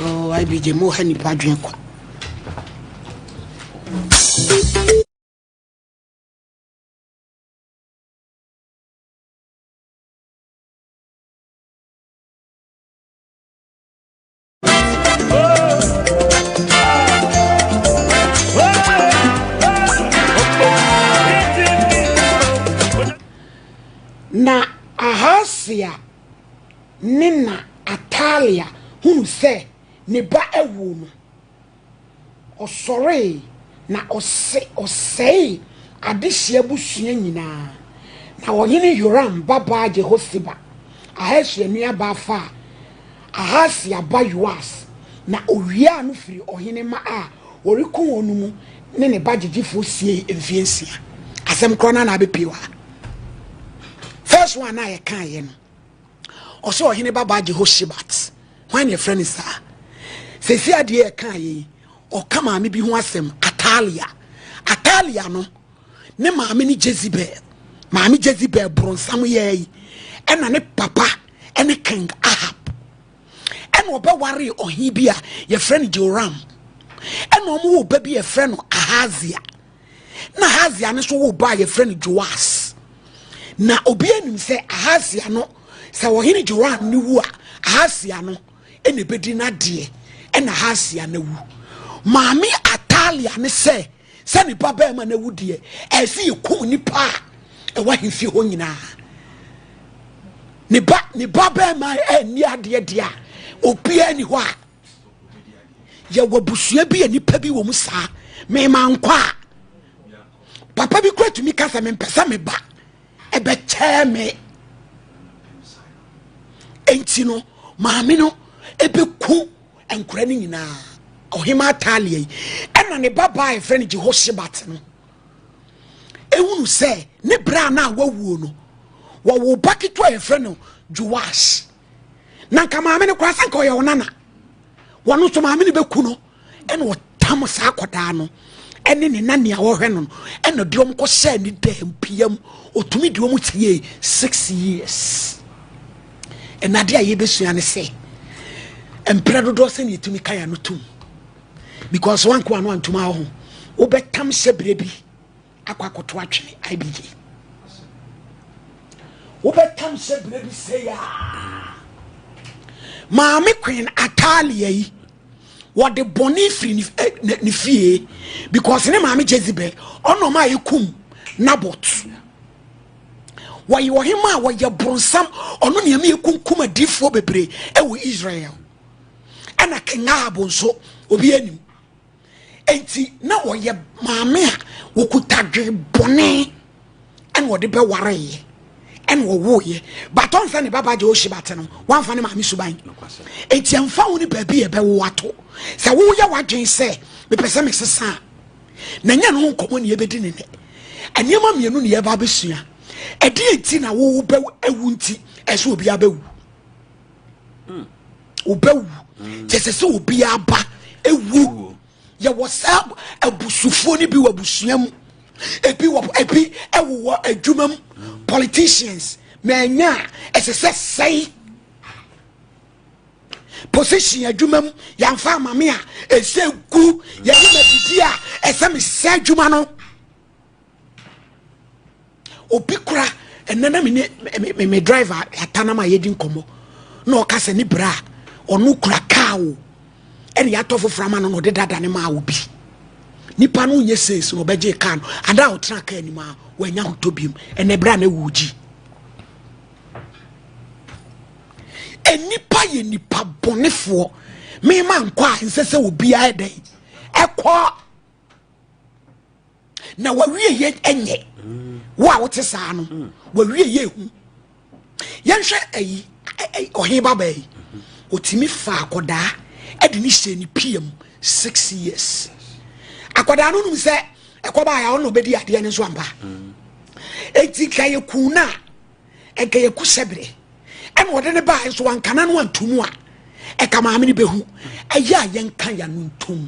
oh IBJ mo hani padwen kwa na Ahasia nina Atalia hunu se ne ba ewu no osore na osei adehia busua nyina na wohene Yoram baba Jehosiba Ahasia nua ba fa Ahasia ba Yoas na owia no firi ohene ma a oriku wonu mu ne bagegifo sie emfiensia asem krona na bepiwa. First one I can yen. Also, hini baba Jehoshibat. When your friend is sir. Say, see, dear can ye or come on, maybe who asem Atalia. Atalia no. Ne mammy Jezebel. Mammy Jezebel bron some ye. And a papa and a king Ahab. And oba worry or he be your friend Joram. And no more baby a friend of Ahazia. Na Ahazia no so buy your friend Joas. Na obianim se Ahasia no se wohene Joram ni wu a Ahasia no ene bedi na de ena Ahasia na wu maami Atalia ne se ni baba ma na wu de esi ku nipa e wa hemfi ho nyina ne baba ma ni ade de a obia ni ho a ya wabusua bi nipa bi wo mu saa me mankwa papa bi kura tumi kasa me mpesa me ba ebe cheme enti no maami no ebe ku enkura ni nyina ohima Atalia ena ne baba e friend Jehoshibat no ehunu se ne bra na wawuo no wo bakito e friend Joash na nka maami ne kwa sanka oye wonana wono so maami ne beku no ena wo tam sa akoda no ene ne nane a wo hwe no ena diom ko sha ni dampiam otumi diom tie 6 years enade a ye besua ne se empredo do se ne tumi kaya no tum because one kwa no antuma ho obetam sebre bi akwakoto atwe IBJ obetam sebre bi say ya maame queen Atalia yi what the boni free ni fie because ne maame Jezebel ono ma yekum Nabot why you him a why you bronsam ono ne me yekum adifo bebre e wo Israel ana king Ahab nso obi anim enti na wo ye maame a wo kutadwe boni en wo de be ware en wo wo ye but on fa ne baba je o shibate no wan fa ne maame suban enti amfa wo ne baabi e be wo ato se wo ye wadwen se me pese me sesa na nya no nkomo ne ye bedi ne ne anyema mienu ne ye ba besua edi enti na wo be ewu nti ese obi abewu obewu se obi aba ewu ye wosa abusufo ne bi wabusuam ebi ewo adwumam politicians menya esese sei position adwumam yamfa mame a ese gu ye ni medidi a ese me se adwuma no obi kura enana me driver atana ma yedi nkomo na okase ni bra onu kura kawo ene ya tofo frama no de dada ne ma obi nipa no nye sense no beje ka no ada o tra ka ni ma wanya hotobim ene bra na wuji enipa ye nipa bonefo me ma nkwa nsese obi a eden ekọ na wawie ye enye wa wote saa no wawie ye hu yenhwe ayi ohin baba yi otimi fa akoda edi ni se ni pm 6 years akoda no num se ekoba ya ono bedi ade ne so ampa eti kaye kuna ekaye kusebre en wode ne ba so wankana no antumu a eka maame ne behu aya yenka ya no ntum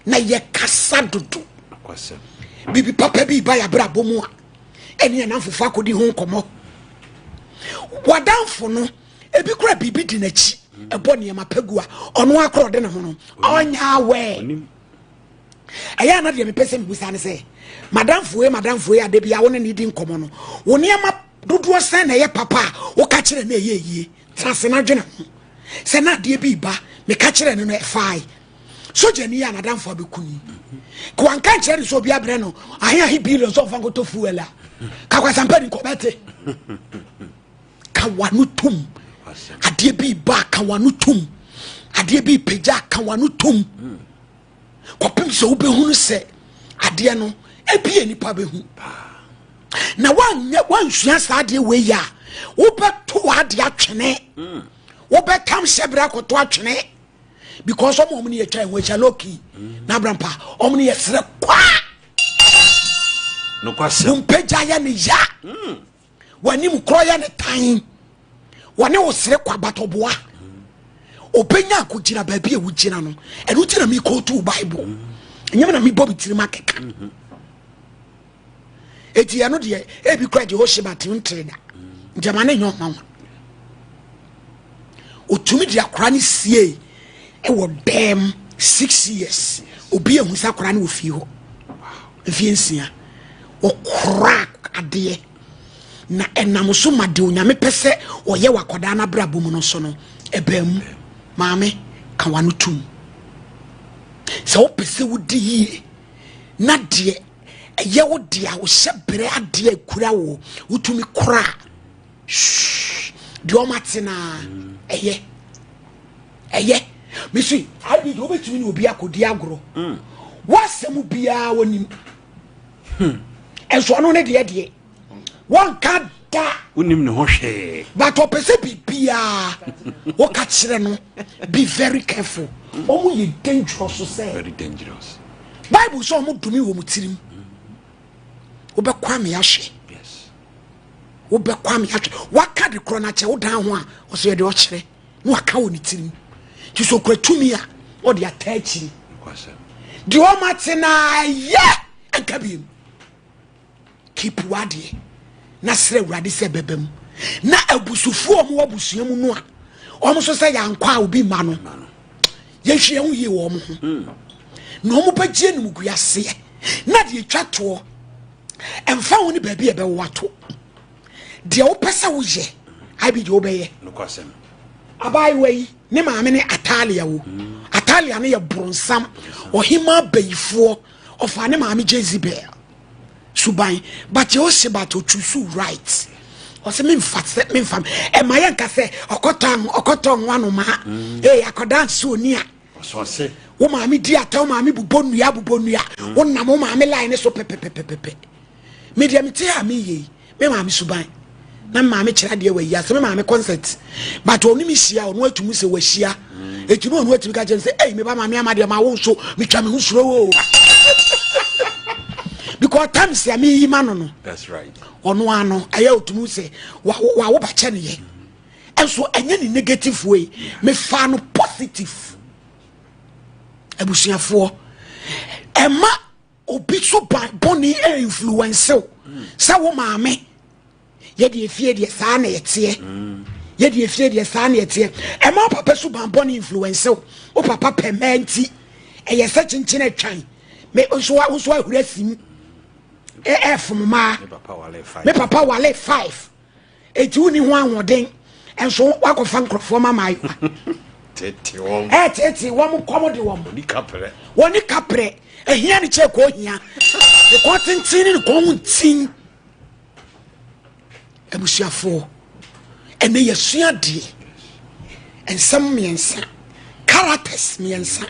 na ye kasa dodo akwase bibi papa bi ba ya bra bomu a eni na mfufa akodi ho nkomo wadanfo no ebi kura bibi di nachi ebo ne mapagua ono akro de ne ho no onya we aya na de me pese me busa ne se madamfo e ade bia wo ne di nkomo no wo ne ma dodo san na ye papa wo ka kire na ye yie trase na dwene ho se na de bi ba me ka kire ne no e fai soja ni ya na damfo abekuni ko an kan kire so bia bre no ahia hi billions of ango to fuela ka kwa sampani ko bete ka wanu tum ade bi ba ka wanu tum ade bi peja ka wanu tum ko pem so wo behunu se ade no ebie nipa behu na wan hua sa ade we ya wo beto ade atwene wo betam sebra ko to atwene because omo ni ye twa enwecha loki na brampa omo ni ye sere kwa no kwase mpeja ya ni ya wani mkro ya ni tan wani wo sere kwa batoboa obenya akojira ba bia wugina no enu tira mi ko to bible enyem na mi bobi tiri makeka eti ya no de ebi kwa de ho shibati ntreda njama ne nyo mama otumi de akora ne sie e wo dem 6 years obi ehun sa akora ne wo fi ho fi nsia o crack ade na enam so made onyame pese oye wakoda na brabo mu no so no ebam maame ka wano tum se o pese wudi yi na de eye wo de a wo hyebere ade akura wo wutumi kora de o matena eye misi abi do betumi ni obi akodi agro wasemu bia wonim enso no ne de one ka da
unim ne ho hwe
but opese bibia wo ka kire no be very careful omo ye dangerous so say
very dangerous
bible so omo dumi wo mutirim wo be kwame ahwe
yes
wo be kwame ahwe waka de kro na che wo dan ho a wo so ye de o kire no aka wo ni tirim ti so kwatumi a wo de atachiri
kwasa
de o matena ye akabiem keep wade na sere wurade se bebem na abusufu omo wabusuam no a omo so se yankwa obi ma no yehwe hu ye wo mo no mo bagye no guase na de twato emfa woni ba bi e be wato de wo pesa wo ye abi de wo be ye
no kwasem
abai wei ne maame ne Atalia wo Atalia ne ye bronsam ohima bayifo ofa ne maame Jezebel suban but you se ba to choose right o se me mfam e ma yanka se okoton wanu ma akodan so ni a
so se
wo maame di ata maame bubonua wo na mo maame line so pepepepepe me dia mete a me ye me maame suban na maame kira de we ya se me maame concert but oni mi hia onu atumu se wa hia etumu onu atumu ka je se me ba maame amade ma wo so me twa me hu suro wo because times ya me yima no
that's right
ono ano aya otumu se wa wo ba che ne ye enso enye ni negative way me fa no positive abusuafo ema obi so boni influence sa wo maame ye de efie de sa na yete ye de efie de sa na yete ema papa so boni influence o papa pementi eye sa chinchin atwan me so ahurasim mama me papa wale 5 etu ni ho anwoden enso wakofa nkrofo mama ayo
tete wom
tete wom komode wom woni kapre ehia ni che ko hia e ko tintin ni ko huntin ebusuafo ene yesua de ensam miensa characters miensa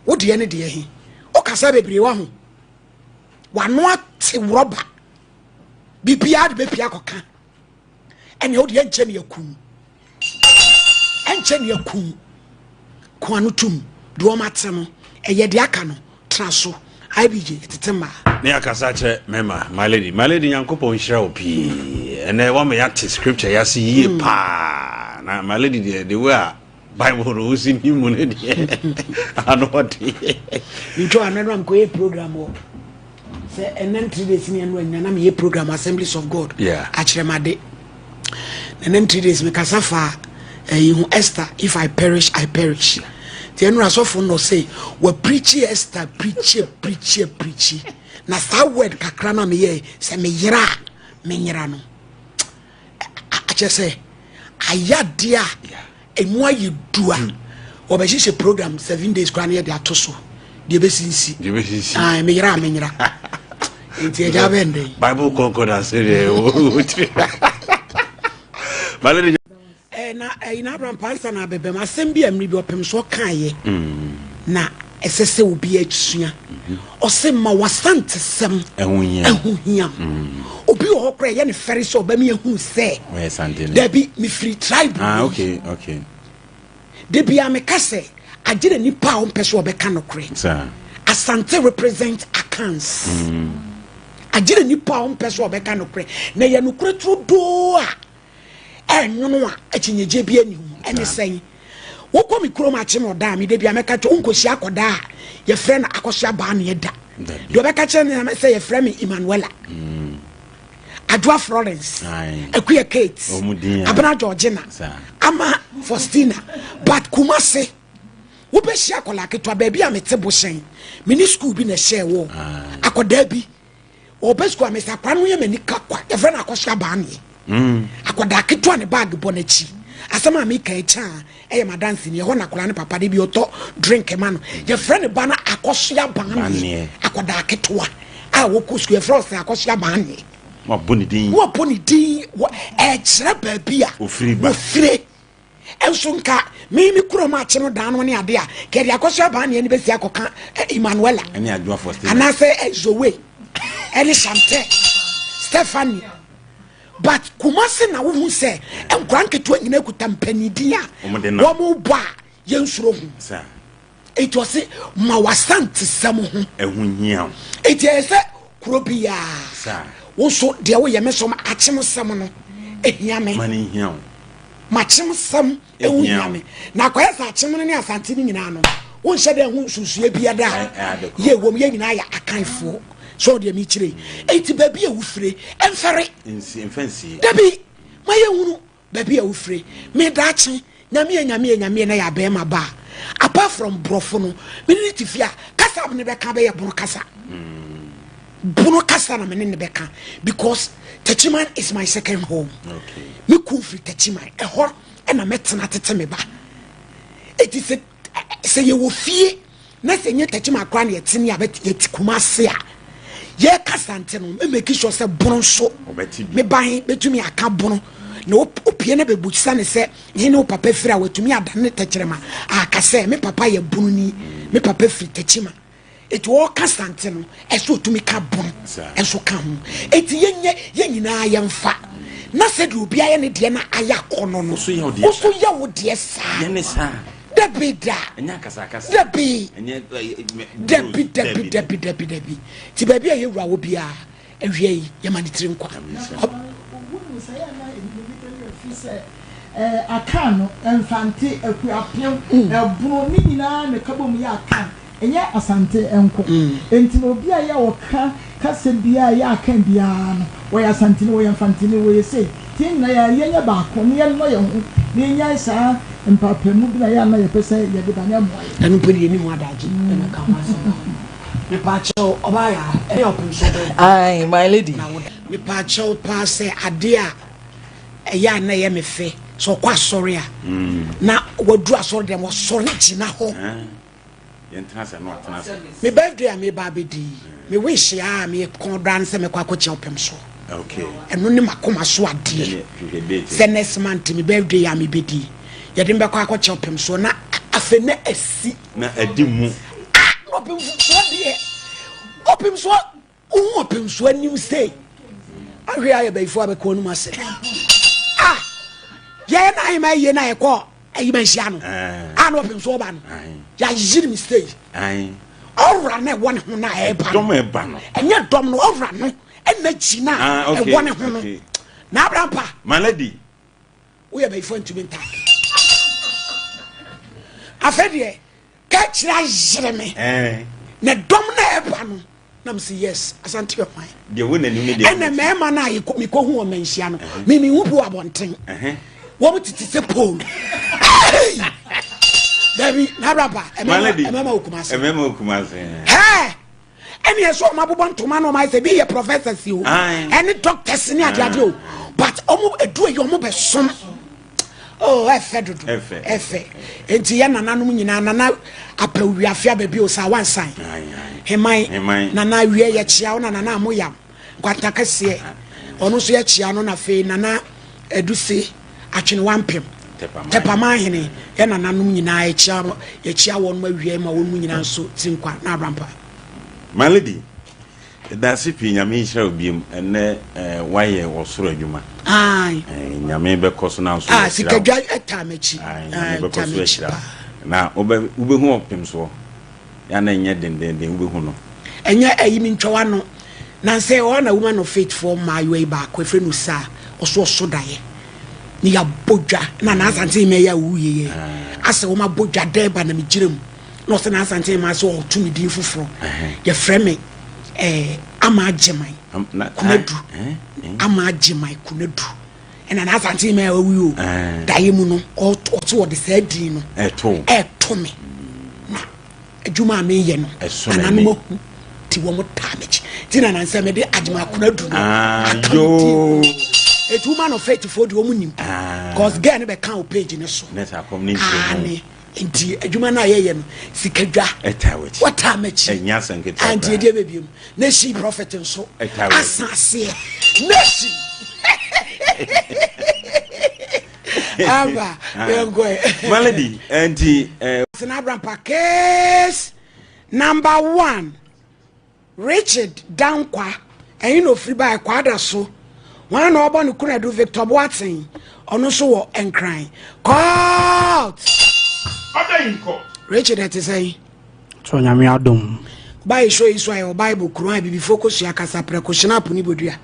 wo de ne de hi o kasa bebre wa ho wano ate roba bibia de bepia koka ene o de enche ne yakum ko anu tum do mate no eye de aka no traso ibj tetema
ne akasa che mema my lady yankopon hira opi ene wa me yate scripture ya se yie pa na my lady the way Bible rules in him ne de ano odi
you to another am ko e program o say enen 3 days ni anu anya na me program Assemblies of God akremade enen 3 days me kasafa Esther, if I perish the enra so for no say we preach Esther preach na sa word kakra na me ye say me yira no a che say ayadia emu ayedua obehye program 7 days kra na ye de atoso de besinsi me yira enti eja bende
Bible concordance Valerie
na ina Abraham pastor na bebem asem bi amri bi opem so kaye na esese obi atsua osema wasante sem ehuhia obi o hokra ye ne fere so ba me ehu se
we sante
there be me free tribe
okay
de bia me kase agire nipa o pese obeka no kre asante represent accounts agire nipa o pese obeka no kre na ye no kre tro do a enwono a akinyeje bia ni hu ene sen wo komi kroma achi no da me de bia meka to onkosi akoda ye frɛ na akosia ba na ye da de obeka che ne say ye frɛ me Emmanuela Adwa Florence Akuya Kate Abana Georgina Ama Faustina but Kumase wo be hia akola ketwa ba bia mete bo hyen mini school bi na share wo akoda bi obesku amesa kwanu ye mani kakwa ye frɛ na akosia ba na akoda ketwa ne bag bonachi asama mi kan cha eye madansi ne ho na kola ne papa de bi oto drink man ye friend ba na akosia ban ne akoda ketwa a wo ku school frost akosia ban ne
wo boni din e kire ba bia ofiri enso nka mi kuro ma che no dan no ne ade a ke de akosia ban ne be si akoka Emmanuela
ene Adwa Faustina
anase Zoe ene Chante Stephanie but Kumasi na wo say enkranke to nyina kuta mpanidi a wo mo bo a yensuro hu sa it was ma wasante sam hu
ehunhia
it is kurobia sa wo so de wo ye mesom achim sam no ehia me
mani hia
machim sam ehunhia me na kwaya sa achim no ne asante ni nyina no wo nhye de hu susue bia da ye wom ye nyina ya akanfo so de mi kire eti baby awufre emfere
enfansi
dabi maye hunu baby awufre me dachi nyame na ya be ma ba apart from brofono me need to fear kasa me be ka be bono kasa na me ne be ka because Techiman is my second home. Okay. Me kufi Techiman e ho e na metena tete me ba. It is say you will fear na say nye Techiman kwa na yetini abet yetikuma se a ye kasante no me make sure say bono so me ban betumi aka bono na opie na bebuchisa ne se ye ne papa fira watumi adane Techirema aka se me papa ye bono ni me papa firi Techima it wo kasante no eso tumi ka bono enso ka ho eti ye nyina yemfa na se de obi aye ne de na aya kono no so ye wo de sa ye ne sa Debbie enya kasakasa Debbie ti baby aye wura wo bia ahwie yi ye mani tiri nkwa
akano enfante akuapem eburo ni nyina ne kabom ya akan enya asante enko enti no bia ya woka kase bia ya akan bia no wo ya asante no wo ya enfante no wo ye say tin na ya yenya ba ko ne no ye ho ne nya sa empapemu bia ya na ye pese ye de ba ne mo
ya no pedi ni mu adaji na ka ho so me pacho obaya e open so
ai my lady
me pacho pass ade a eya na ye me fe so kwa sorry a na wadu asori dem sori gina ho me birthday a me ba bedi me wish ya me kon dance me kwa kochi opem so okay eno ni makoma so ade se next month me birthday ya me bedi ye dem be kwa kochi opem so na afe na asi
na adi mu
opem so de opem so opem so anim say ahwe aye be ifo abekọ nu ma se ye na ai mai ye na e ko ayi man hia no an opem so ba no ya yiri mistake ora na won ho na e ba
dom e ba no
enye dom no ora no ena gina e won ho no na abrampa
my lady
we be ifo ntumi nta afedie ka kira yire me na dom na e ba no na msi yes asante your fine
de won anu me de
ena me ma na mi ko hu o man hia no mi hu bu abonten wo titi se pole David Nabrapa emema
okumase
eni eso mabobo ntoma no mai se be ye professor si o eni doctors ni ade o but omo edu e omo be som oh efe enti ya nananom nyina nana apawi afia ba bi o sa wan sign hemai nana wie ye chia na nana amoyam kwanta kase ono so ye chia no na fe nana eduse atwene wampem tepama hene ya nananom nyina ye chia won ma wie ma won mu nyina nso tinkwa na abrampa
my lady that's if nyame hira obiem ene waye wosoro adwuma nyame be koso na nso
sikadwa etamachi
na ube hu opem so ya na nye dendende ube hu no
enya ayimi ntwa no na say one a woman of faith for my way back we no sa oso daye ni ya bodwa na asante me ya wuye ase wo ma bodwa deba na migirem no se na asante ma so otumi din fufuro ye frame ama agimai kunadu ama agimai kunadu ena na asante me ya wuyo daye mu no oto wo de sa din no eto me na adwuma me ye no ananmo ti wo mo damage ti na nanse me de agimai kunadu
yo
a woman of faith for the woman because girl be kan o page ne so
net community
nti adwuma na ye no sikadwa
etawet
what am echi
enya sanketa
anti de bebiem na she prophet nso asase na she aba bengo
malady anti
Abraham case number 1 Richard Dankwa and you know free by kwada so one no born kuna do Victor Boatin ono so wo enkran court
order in court
Richard that is say
so nyame adom
by show is why your Bible kuro bi focus ya kasa precaution up ni bodua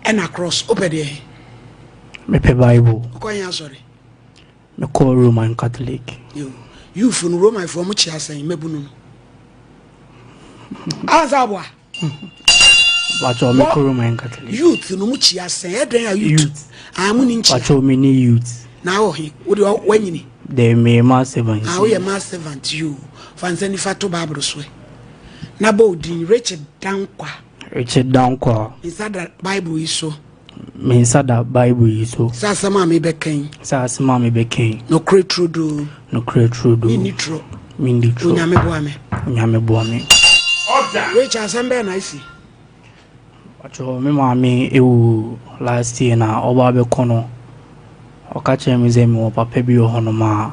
and across open there
me pe Bible
ko yan sorry
me call Roman Catholic
you from Roman from chi asan mebunu azabwa
Bacho me ko Roman Catholic
youth no mu chi asan e den ya youth amu ni nchi
bacho me ni youth
na o he wo de wanyini
They may my servant.
Ah, we are my servant you. Fanseni fatu Bible swe. Nabo di Richard Dankwa.
Richard Dankwa.
Inside that Bible is so.
Inside that Bible is so.
Sasa mami bekain.
Sasa mami bekain.
No create trudo.
No create trudo.
Minitro.
Minitro.
Unyame boame.
Unyame boame.
Richard Sambe na isi.
Pacho me mami ewu last year na oba be kono. Okache me ze me papa bi ho no ma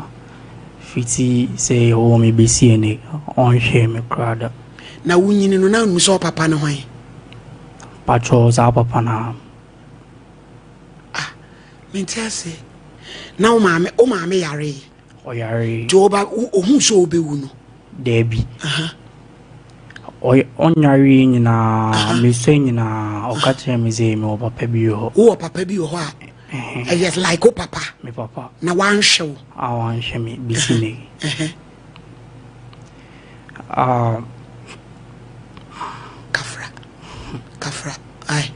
fiti say o me besi ene on hwe me krada.
Na wunyini no na nmuso papa no hwan.
Pacho za papa na.
Mentiase. Na o maame yare.
O yare.
Joba ohun so obewu no.
Debi. Onyari nyina meso nyina okache me ze me papa bi ho.
Wo papa bi ho a. Yes, like o papa.
Me papa.
Na wan hwe.
Ah wan hwe me bisine.
Kafra. Ai.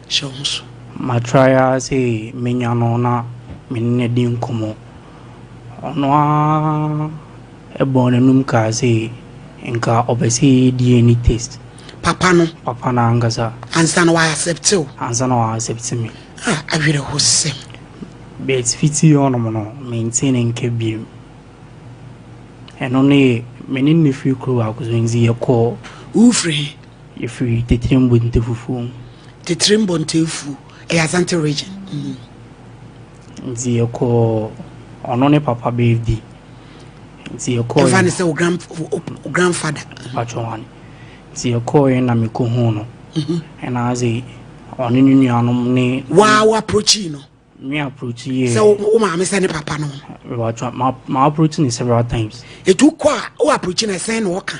Shonso.
Matraya say menyano na menne di nkomo. Ono a ebon enum ka say nka obesi di any taste.
Papa no
angasa
ansa no accept you.
Ansa no accept me.
I really hosem.
But fiti ono no maintaining kebim. And only menin if you crew akuzunzi yako
ufre
if you tetrimbo ntefufu.
Tetrimbo ntefu e Asante region.
Nzi yako ono ne papa birthday. Nzi yako
even say grandfather.
Bachowani. Nzi yako na mikohono. And azi oni nuanom ne
wa approach no.
Me approach ye.
So o ma me say ne papa no.
My approach ni several times.
E tu kwa o approach na say no ka.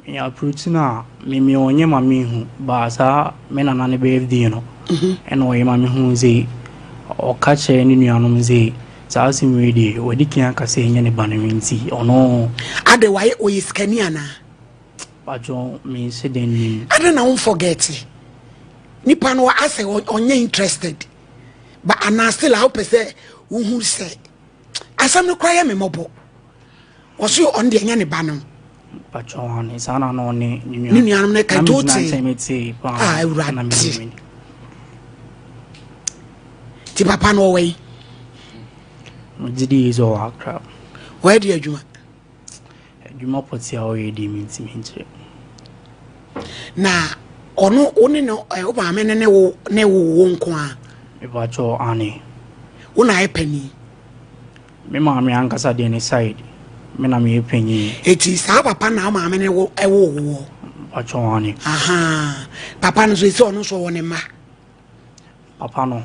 Me approach na me onye ma me hu ba sa me na ne birthday no. And o ye ma me hu ze o ka che ni nuanom ze sa asim ready wadi kian ka say nya ne ba ne nti ono
ade why o is kania na.
Bajo me say den ni.
Ade na won forget. Nipa no ase onye interested. But ana still how pe say who say asam no kwaya me mobo. Oso on de nya ne ba no.
Bajo han isana no ne
ni nuanum ne ka toti. Ah ewura. Ti papa no way.
Jidi is all akra.
Where do you adwuma?
Adwuma poti a o ye di minti minti.
Na ono oni no o ba me ne wo nko a.
Me ba cho ani.
Una epani.
Me ma me ankasa de ne side. Me na me epani.
Eti sa papa na ma me ne wo wo.
Ba cho ani.
Aha. Papa no so ono so woni ma.
Papa no.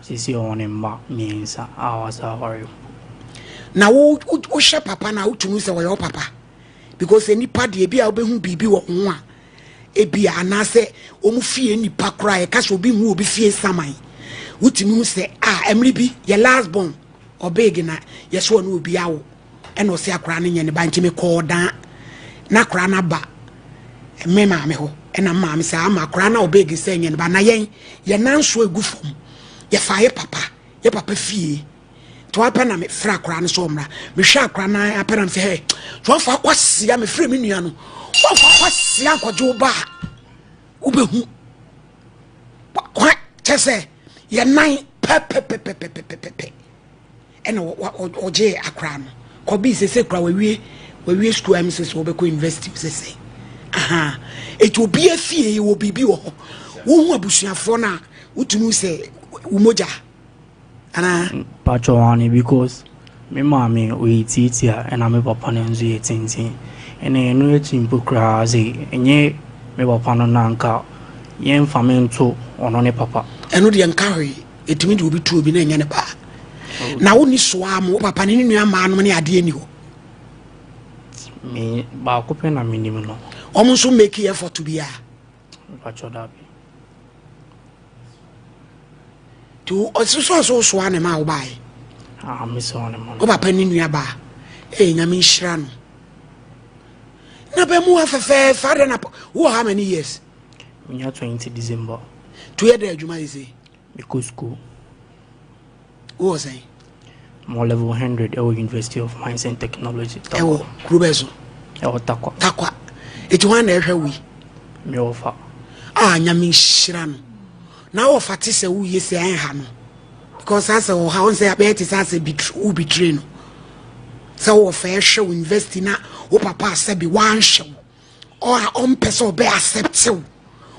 Sisi woni ma means hours are.
Na wo hye papa na utunu se wo yo papa. Because enipa de bia obehu bibi wo ho a. Ebia anase omu fie nipa kra e ka so bi hu obi fie saman wutimi se emri bi ye last born obeg na ye so no obi awo e no se akra ne nyane ba nchime ko dan na kra na ba me ma me ho e na ma me se ama kra na obeg se nyane ba na yen ye nanso egufom ye fa ye papa fie to apa na me fra kra ne so mra me hwa kra na apa na me se he to fa kwasia me fra me nua no kwasia kwajo ba ubehu kwa chese ye nan pe ena oje akra no ko bi sese kra we school am sese obeko university sese aha eto obi afie wo bibi wo wo hu abusuafo na utunu se umoja ana
pacho ani because me mama we titia ena me papa na nzu ye tintin ene no ye chimpo kra ze enye me papa no nanka ye mfamento ono ne papa
eno de nkawe etimi de obi tu obi na enye ne ba na woni so am papa ne nua ma no ne ade ani ho
me ba ko pe na minimum no
omo so make effort to be a
pacho da bi
tu so ane ma wo bai
me so ne mo
o papa ne nua ba nyame nhira no na be mu afefe father na wo how many years
me 20 December
to hear the adwuma is
because school
wo say
more level 100 at University of Mines and Technology.
Ewo Krubezo.
Ewo Takwa.
Takwa. It's one area we.
Me offer.
Ah, nyami shirano. Now of Fatisa who yes I am. Because as a how say I bet is as a betray no. So fair show invest in o papa say be one show. Or on person be accept you.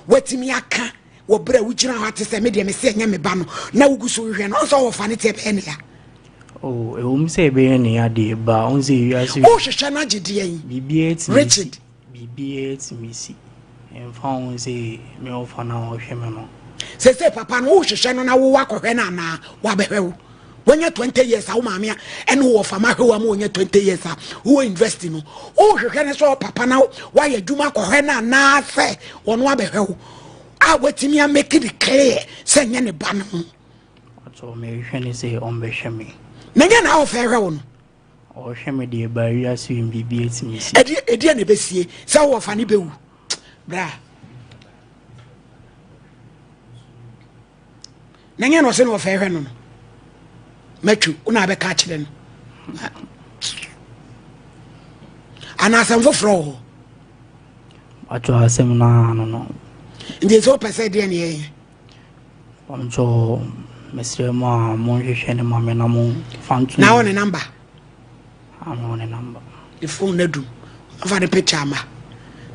Wait me aka. Wo bra wo gina hate say me de me say nya me ba no na wo guso hwe no so wo fa ne te be ne ya
o say be ne ya de ba on say you as
o hwehwe na gide yin
BB8
Richard
BB8 misi en fa on say me o fa na o hwe me no
say papa no wo hwehwe no na wo akọhwe na na wa behwe wo wonya 20 years a wo maame a ene wo fa ma hwe wa ma wonya 20 years a wo invest no o hwehwe ne so papa na wa ya dwuma akọhwe na fe wono abehwe wo wetimi a make it clear say nya ne ba no
so me hwene say on be hweme
na nya na o fe hwe wo no
o hweme de ba wi aso im BB8 misi
edi na besie say wo fa ne bewu bra na nya no se no fe hwe no matchu una be ka kire no ana sam foforo
ato asem na no
ndi so pese de ne ye
onjo mesre ma mon hwehwe ne ma me na mo fantu
na one number
on a number
the phone na du afa the picture ma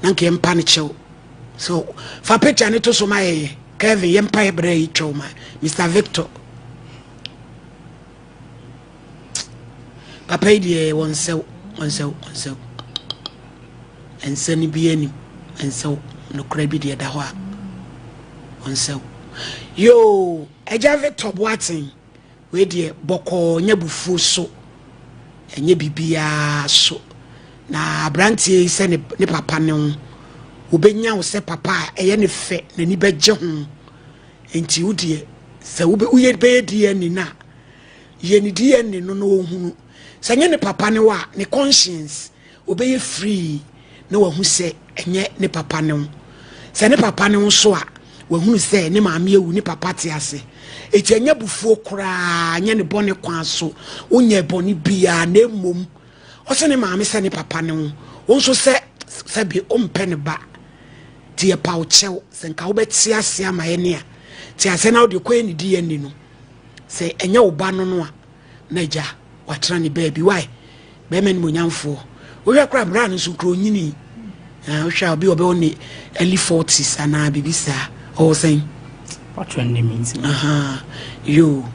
na nke mpa ne chew so fa picture ne to so ma ye Kevin ye mpa e bra yi chew ma Mr Victor papa die won sew ensani bi ani ensew no kra bi de da ho a onsew yo eja Victor Boatin we de boko nyabufu so enye bibia so na brantie se ne papa ne ho obenya wo se papa eye ne fe na ni beje ho enti wo de se wo be uye be de ni na ye ni de ni no ohunu se nye ne papa ne wa ne conscience obeye free na wa hu se enye ne papa ne ho se ne papa ne ho so a wa hu se ne maame ewu ne papa te ase eti enya bufuo kura anya ne bone kwan so onya bone bia na emom o se ne maame se ne papa ne ho o so se bi o mpe ne ba ti e pa o chew se nka wo beti ase ama ye ne a ti ase na o de kwen ni di ye ni no se enya wo ba no no a na ja watra ne baby why be men monyamfo wo hwe kra bra no so kro nyini o hwa obi oni early 40s ana bibisa o saying
what trend means
you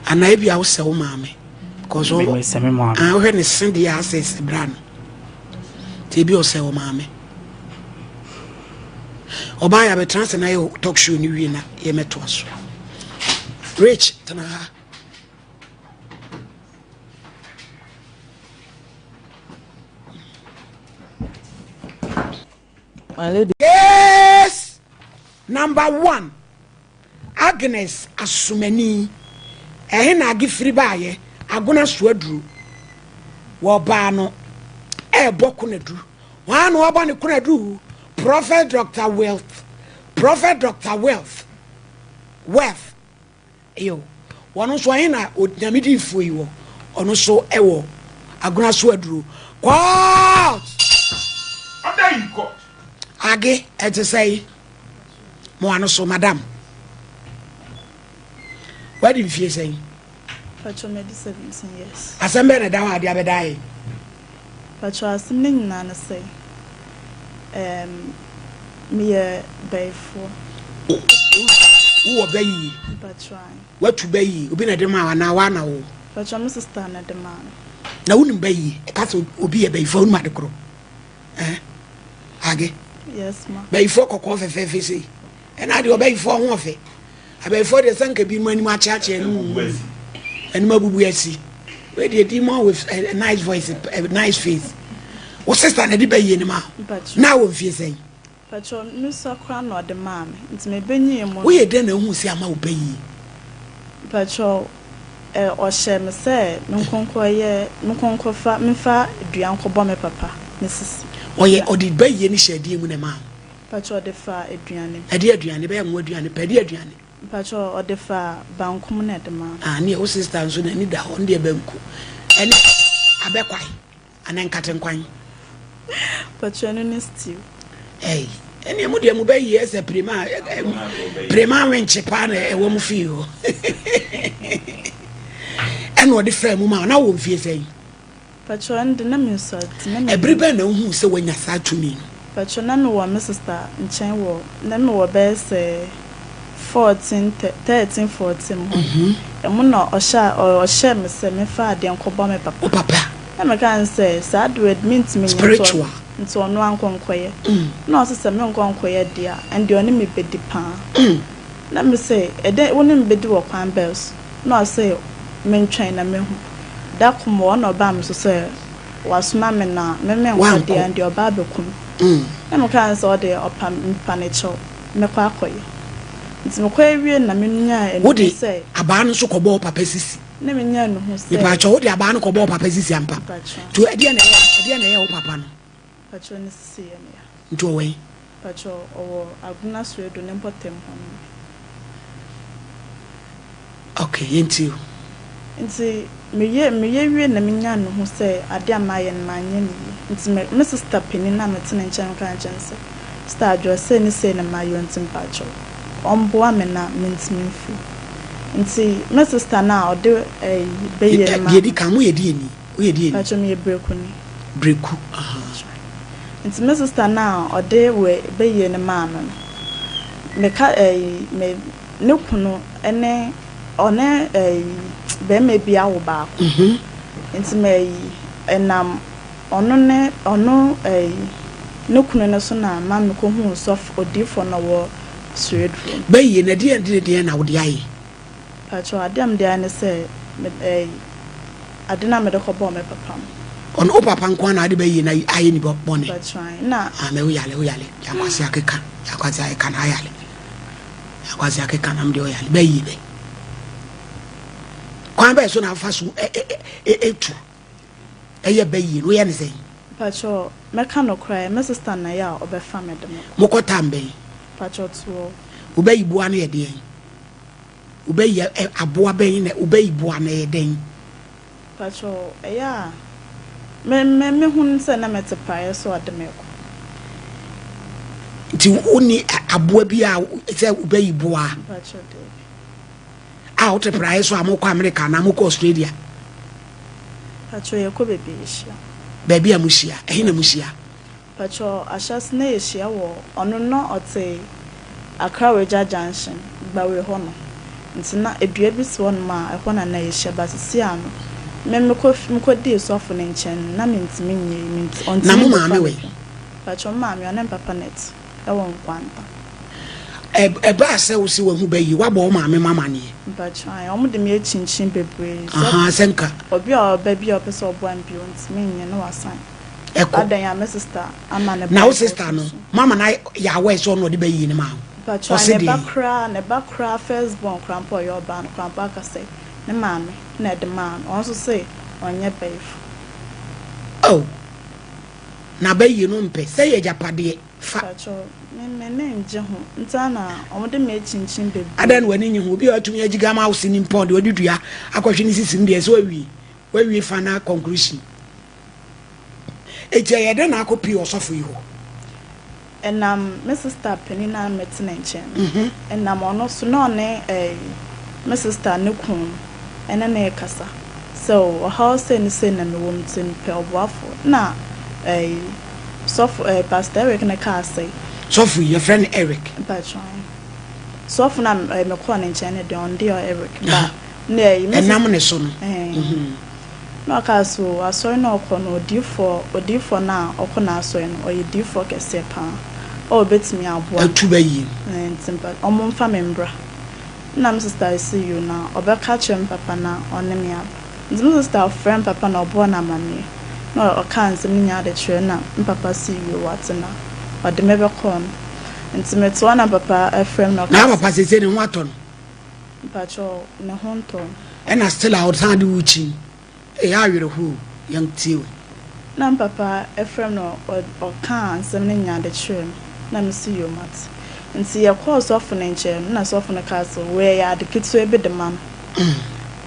ana ebi a wo se wo maame because o
me se me maame
a hwe ne send ya access bra no te bi o se wo maame oba ya be trans na yo talk show ni wi na ye meto aso rich tana ha
my lady.
Yes. Number 1. Agnes Asumeni. Na agi free baye. Aguna suadru. Wo ba no. Boku na dru. Wa no oba ne kuna dru. Prophet Dr. Wealth. Prophet Dr. Wealth. Wealth. Yo. Wono so na odnyamidi fo yi wo. Ono so ewo. Aguna suadru. What?
Under you got.
Age et say mo ano so madam what did you say
Pacho made 17 years
asembe na dawa dia bedai
Pacho asemne nyina na say me bayfo
wo bayi
Pacho
watu bayi obi na de ma na wa na wo
Pacho my sister na de ma
na wonim bayi ka so obi e bayfo ma de kro age
yes ma
bayfo kokko fefefe sei ena de bayfo ho ofe abayfo de sanka bi mani ma chiachi enu mabubu asi we de di mo with a nice voice a nice face o sister na de bayi ni ma na wo fie sei
Pacho no so kwa no de ma me nti me benyi mo
wo ye de na hu si ama wo bayi
Pacho o she me say nkonko fa me fa duan ko bo me papa ne sisi
oye odi bayi ni shedi mu na ma
Pacho de fa aduane
ade aduane be mo aduane pe de aduane
Pacho or the far bankum net man.
Ah, near your sister and so need that on the banku. And I bet quite. And then cut and quine.
Pacho no stew.
Hey, and you would obey yes a prima when Japan a woman feel. And what the friend woman now won't feel saying.
Pacho and the name is
every band who say when you start to me.
Pacho none one Mrs. Star in Chain War, none were best 14, 13, 14. And one or share me say me father and Cobame papa. And I can say, sad word means me
spiritual.
Into one conquer. No, sister, me conquer, dear, and the enemy bid the pan. Let me say, a day wouldn't be do upon bells. No, I say, men train a me. That come one or bam, so say, was mamma now, me one dear and your barbecue. And I can't saw the upon panicho, me quack. It's my query and I mean, what do you say? A ban so cobble papacy. Never knew who said, if I told you a ban cobble papacy and papa. To a dear papa. Patron is seeing me. To away. Patro or Agnes will do number 10.
Okay, into you.
Into me, and the minion who say, I dear my and my yen. It's Mrs. Tapping in Amaton and Chan Cancer. Star your saying, and my own temperature. On Boamena means me free. Into Mrs. Tana or do a baby. Come we did. Patron me a breaku. It's Mrs. Tana or they were baby in a man. Me cut me no puno and on a be may be our back. It's me and on no a no kunasona, mammy come soft or dear for no sweet. Bay in a dear now the eye. Patro, I damn dear say, I did not make a cobble my papa. On Opa Pankwan, I'd be in a any bonnet. That's right. Now, I'm a yally, Yakwasiaka can, Yakwasi can hire. Yakwasiaka can, I'm doing baby. Quambe soon have fast a baby, we anything. Patro, Mecano cry, Mrs. Tanaya or be family. Mokotambe. Patro, obey Buani a day. Obey a boa bain, obey Buane a day. Patro, yeah. Me who send them at a prior so at the milk. To only a boabia, it's a obey bois. Out a price so I'm America, I'm Australia. Patro, your could be baby, a musia, a hina musia. Patro, I shall snay a sheer war, or no, or say a courage junction, but we're honor. It's not a dreadless one ma, I want a nation, but a siano. Memco deals often in Chen, Namins means on Namma way. But your mammy and papa net, I won't want. A bass will see who bay you, what more mammy, mamma. But I almost the mere chin baby. Ah, Senka, or be our baby up as of one builds, meaning you know a sign. Echo, they are Mrs. Star, a man now, sister, no. Mamma and I, Yahweh, so no debate in the mouth. But you're a back cry, firstborn crampo your band, crampaka say. The mammy, Ned the man, also say, on your babe. Oh, now bay you know, say a japadi. Facho, my name, Jehu, Ntana, on the making chin baby. I don't when you will be to me a gam house in pond, what did you? A question is in there, so where we find our conclusion. It's a then I copy also for you. And Mrs. Tapping in our meeting, and I'm also known a Mrs. Tanukun. And a necassa. So, a house and sin and woman's in Pell Waffle. Now, a soft past Eric and a car say, Sophie, your friend Eric. But trying. So often I'm a McCon in China, dear Eric. But, nay, Miss Namonison. No castle, I saw no con or due for now, or conasoin, or you due for a sepa. Oh, bits me out, what to be in simple, or mon famembra. Nam sister, I see you now. Or back catch him, papa now, on the map. The sister, friend, papa, no born a mammy. No, or can't see me out the train now, and papa see you what's now. Or the never corn. Intimate one and papa, a friend, no. Now, papa is in what on? Patrol in a home tone. And I still outside the witching. A are who, young Tew. Nam papa, a friend, or can't send me out the train. Let me see you, Matt. nti ye call sofo ne nche na sofo ne castle we ya de kitso ebe de man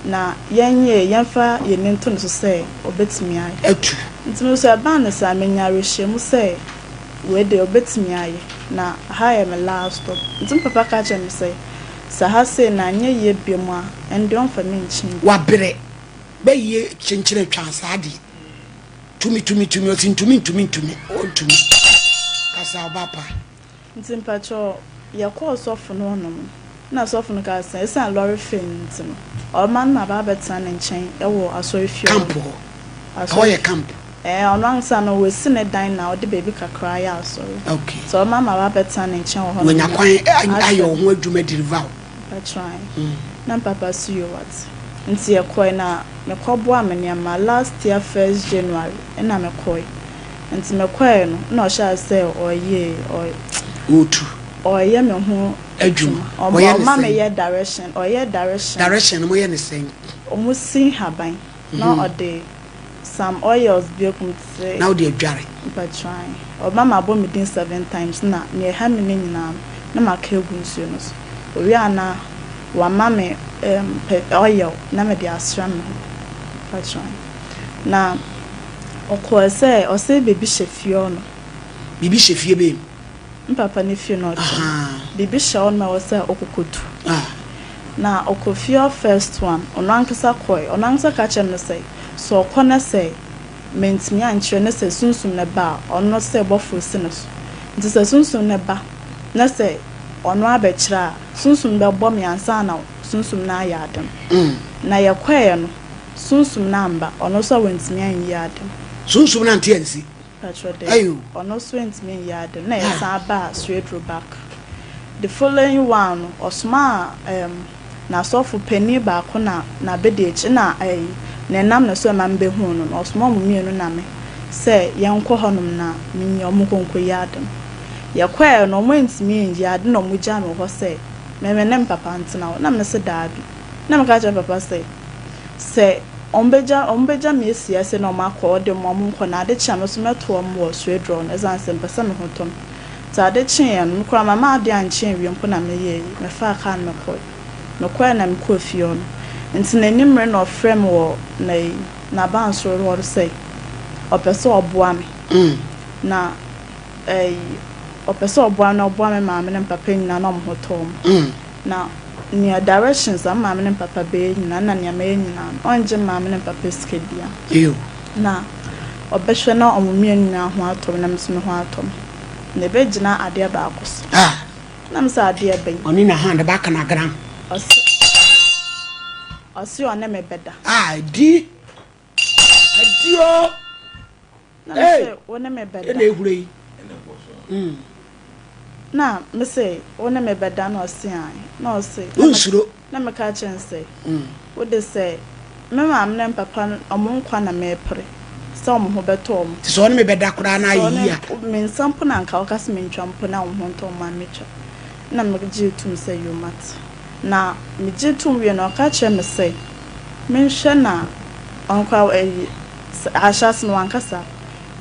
na yenye yemfa ye ne nto no so say obetimi aye
atu
nti no so aba na sa menya rehye say we de obetimi aye na ha ye me last stop nti papa ka che me say sa ha say na anye ye biemu a ende on fa me nchin
wa bere be ye chinchire twansa ade tumi otintumi ontumi kasa obapa
nti mpacho ye call sofo no no na sofo no ka say esa lorry fin nti no o man na ba betan nchin e wo asori fio
campo asoye camp
ono ansa no we sine dan na odi baby kakra ya asori
okay
so mama ba betan nchin wo ho
no nya kwan ayo ho adwuma dirival
I try na papa see you what nti ye koi na me kobo ameniama last year 1st January na me koi nti me koi no na o sha say oye
otu
oye me ho
adwuma
oye mama ye direction
mo ye ne sen
omo sin haban na ode some oils be come say
now dey adware
but try o mama bo me din 7 times na me ha me nyina na maka egu nsuo no so owi ana wa mama oil na me dey asram but try na okọ say o say baby chefio no
bibi chefie be
papa ne fie no baby shaw na o say okokotu na okofio first one ono ankasa koi ono ankasa ka chem no say so okona say mentimi anchire ne say sunsum ne ba ono say bofo sinos nti say sunsum ne ba na say ono abekira sunsum be bom yansa na sunsum na ya adam na ye kwae no sunsum na amba ono so wentimi an ya adam
sunsum na ntiansi
ayo ono so wentimi an ya adam na ye san ba straight road back the following one osma na sofu penny ba ko na bedechi na na nam na so ma mbe hu no osma mu mienu na me se yenko honum na minye omukonko yadam ya kwa no mwentimi yade no mugya no ho se memenem papa ntena na me se daabi na me ka cha papa se ombeja me sia se no makọ de mom nko na ade cha me so meto mo so draw na ezan se mpesa me hotom ta ade chen no kra mama ade anchen wi mpo na me ye me fa ka me kwa na me ko fio no nti na nimre no frem wo na banso ro say opeso oboa me na opeso oboa na oboa me ma me ne papa nyina na mo hotom na near directions am ma me ne papa be nyina na ne ma nyina onje ma me ne papa skedia na obehwe na omumie nyina ho atom na me so me ho atom na be gina ade ba akos na me sa ade ben
oni na hand back na gram
Osi one me beda.
Di. Adio.
Na say one me beda.
Na ehurei.
Na me say one me beda na osi an. Na osi.
Unsuro.
Na me ka chen say. Wo de say me ma amne papa omo nkwa na me pre. Say omo ho beto omo.
Ti so one me beda kura na yi a.
Me nsampo na nka okase me ntwampo na omo ho nto ma mecha. Na me gye tum say you mat. Na me jitum we no ka che me say menhwe na onkwa ashas no ankasa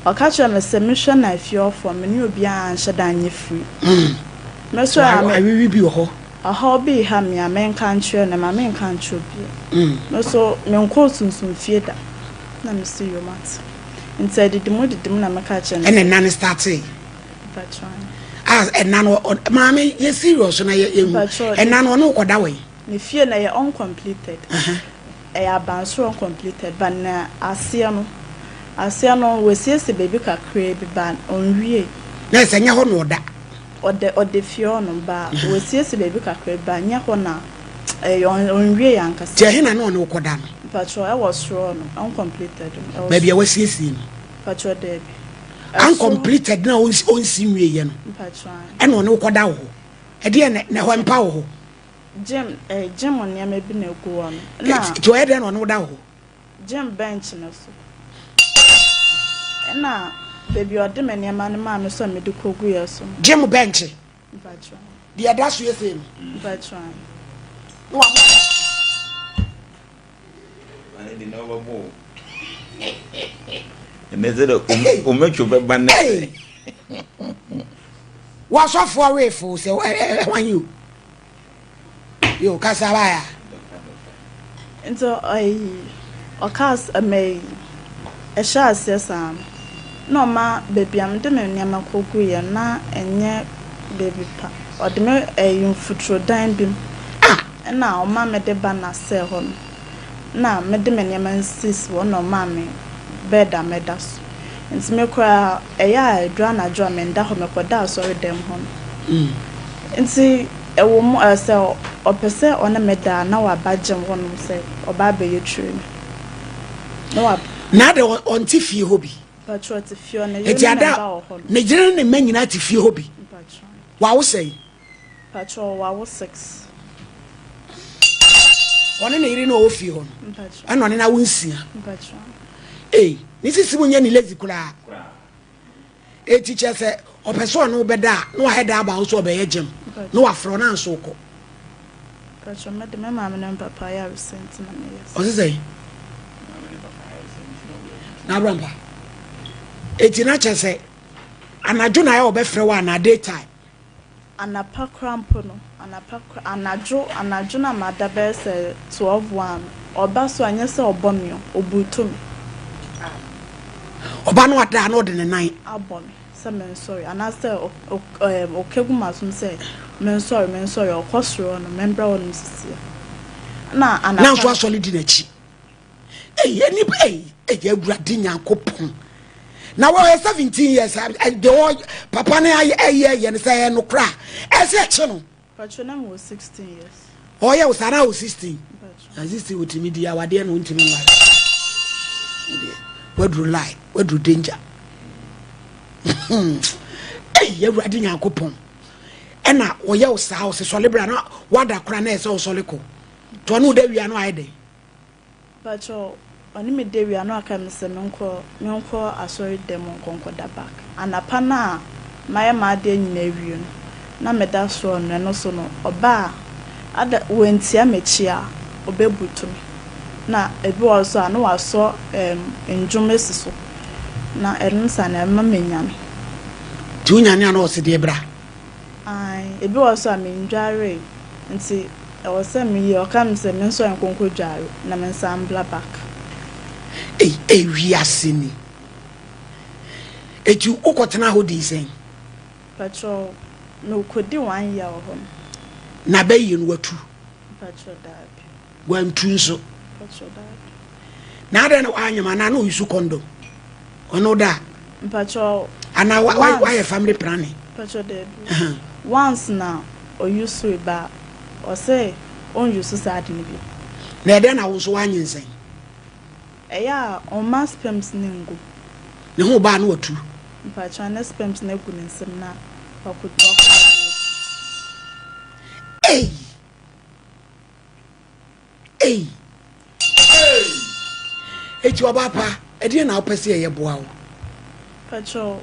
o ka che me say menhwe na afio for me ne obi a nhye dan nye free me so a
me bi ho
aha bi ha me a men kan chwe na ma men kan chwe bi me so me nko sunsun fie da na me see you mat inside the didim na me ka che
na nan starting
but try
enano mama ye serious na ye enano no koda we
ne fie na ye uncompleted abansoro uncompleted but na asia no we see baby kakra bi ban onwie
na se nya ho no
ode fie no ba we see baby kakra ba nya ho na onwie yankasa
je he na no koda no
patro I was sure no uncompleted
baby we see no
patro there
uncompleted na on simwe ye no e no no koda wo e de na ho mpa wo
gym on yama bi na gu on
na to e de no da wo
gym bench na so na baby ode me ne ma me so me de kogu ye so
gym bench the other so say no
I didn't know about and they said, "Umechu be banne."
What's off for away for so when you Casabaya.
And so I cast a may a shas yes no ma baby I'm demon yama cookui and na and yet baby pa or the me a futuro dime beam and now mamma de banner sell home now medemon yaman sis one or mammy bed a medas and me cry a ya drana drum and that home a sorry them home and see a woman sell or per se on a meda now a badger one say or baby you true no
Nada on Tiffy hobby.
Patrol to Fiona,
it's Yada, Nigerian and men united Tiffy hobby. Wow, say
Patrol, I was 6.
One in a no Fion, and one in a winsia. Eh, this is when you lazy cry. A teacher said, or person no better, no head about so be gem, no afro so called.
Patrol, Madame Mamma and Papa, I was sent to my
What is it? Now, Rampa. It's in a say, and I do not obey for one a daytime.
And a pack crampono, and a pack, and a draw, and a juna madabes 12-1, or basso and yes or bomio, or butum.
Or ban what they are not in the night.
I'll bomb some men sorry, and I say, okay, woman say, men sorry, or horse run, a member on Mrs. Now, and now so
solid in a cheek. Eh, any pay, a gradina coupon. Now we're 17 years, and the old Papa a year and say no cry. As a channel.
But your name was 16 years.
Oh, yeah, was I was 16. As this with media, I didn't want to know. Where do lie? Where do danger? Hey, you're riding a coupon. And now, or your house is Solibrana, what a cranes or solico. To know that we are no idea.
But your Oni me de we ano aka me se me nko asori dem nkonko da back anapa na maye ma de nyina awie no na me da so no so no oba ada wentia mechia obebutu na ebi also anu waso enjumesi so na ensa na ma menyan
tunya ni ana o se de bra
ai ebi also amenjare nti e wo se me ye o kam se me nso nkonko dware na me nsambla back.
We are sinning. It you okotena ho di sen.
Patrol no could do 1 year of home.
Na be yin watu.
Patrol dad.
Wan tunso.
Patrol dad.
Na da na anyama na no isu kondo. Ono da.
Patrol.
And now why family planning?
Patrol dad. Once now or you so ba or say on you society ni bi.
Na da na wo so wanyin sen.
Eya on mass pimps ningo.
Ne ho ba na watu.
Patrol na pimps na gu nsem na pakuto.
Hey. Eti obapa, edi na opese ye boa wo.
Patrol,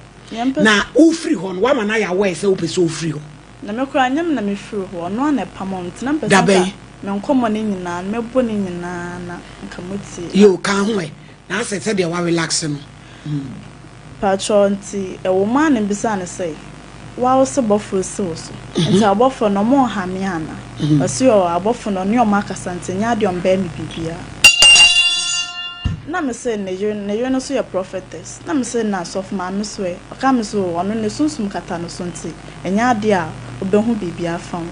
na u free ho no wa ma na ya we se opese o free ho.
Na me kura nyam na me free ho no na pamont na pese ka. Me nkomo ne nyina, me bo ne nyina na nkamuti.
Yo kan ho e. Na se de wa relax no.
Patrol nti e wo ma ne bisa ne sei. Wa wo se bofo so. Nti abofo no mo ha me ana. Osi o abofo no ne o makasa ntenya de on ba mi bibia. Na me say ne yo no so your prophetess. Na me say na sof ma me so e. O ka me so ono ne sunsum kata no so nti. Enya de a obehu bibia fa.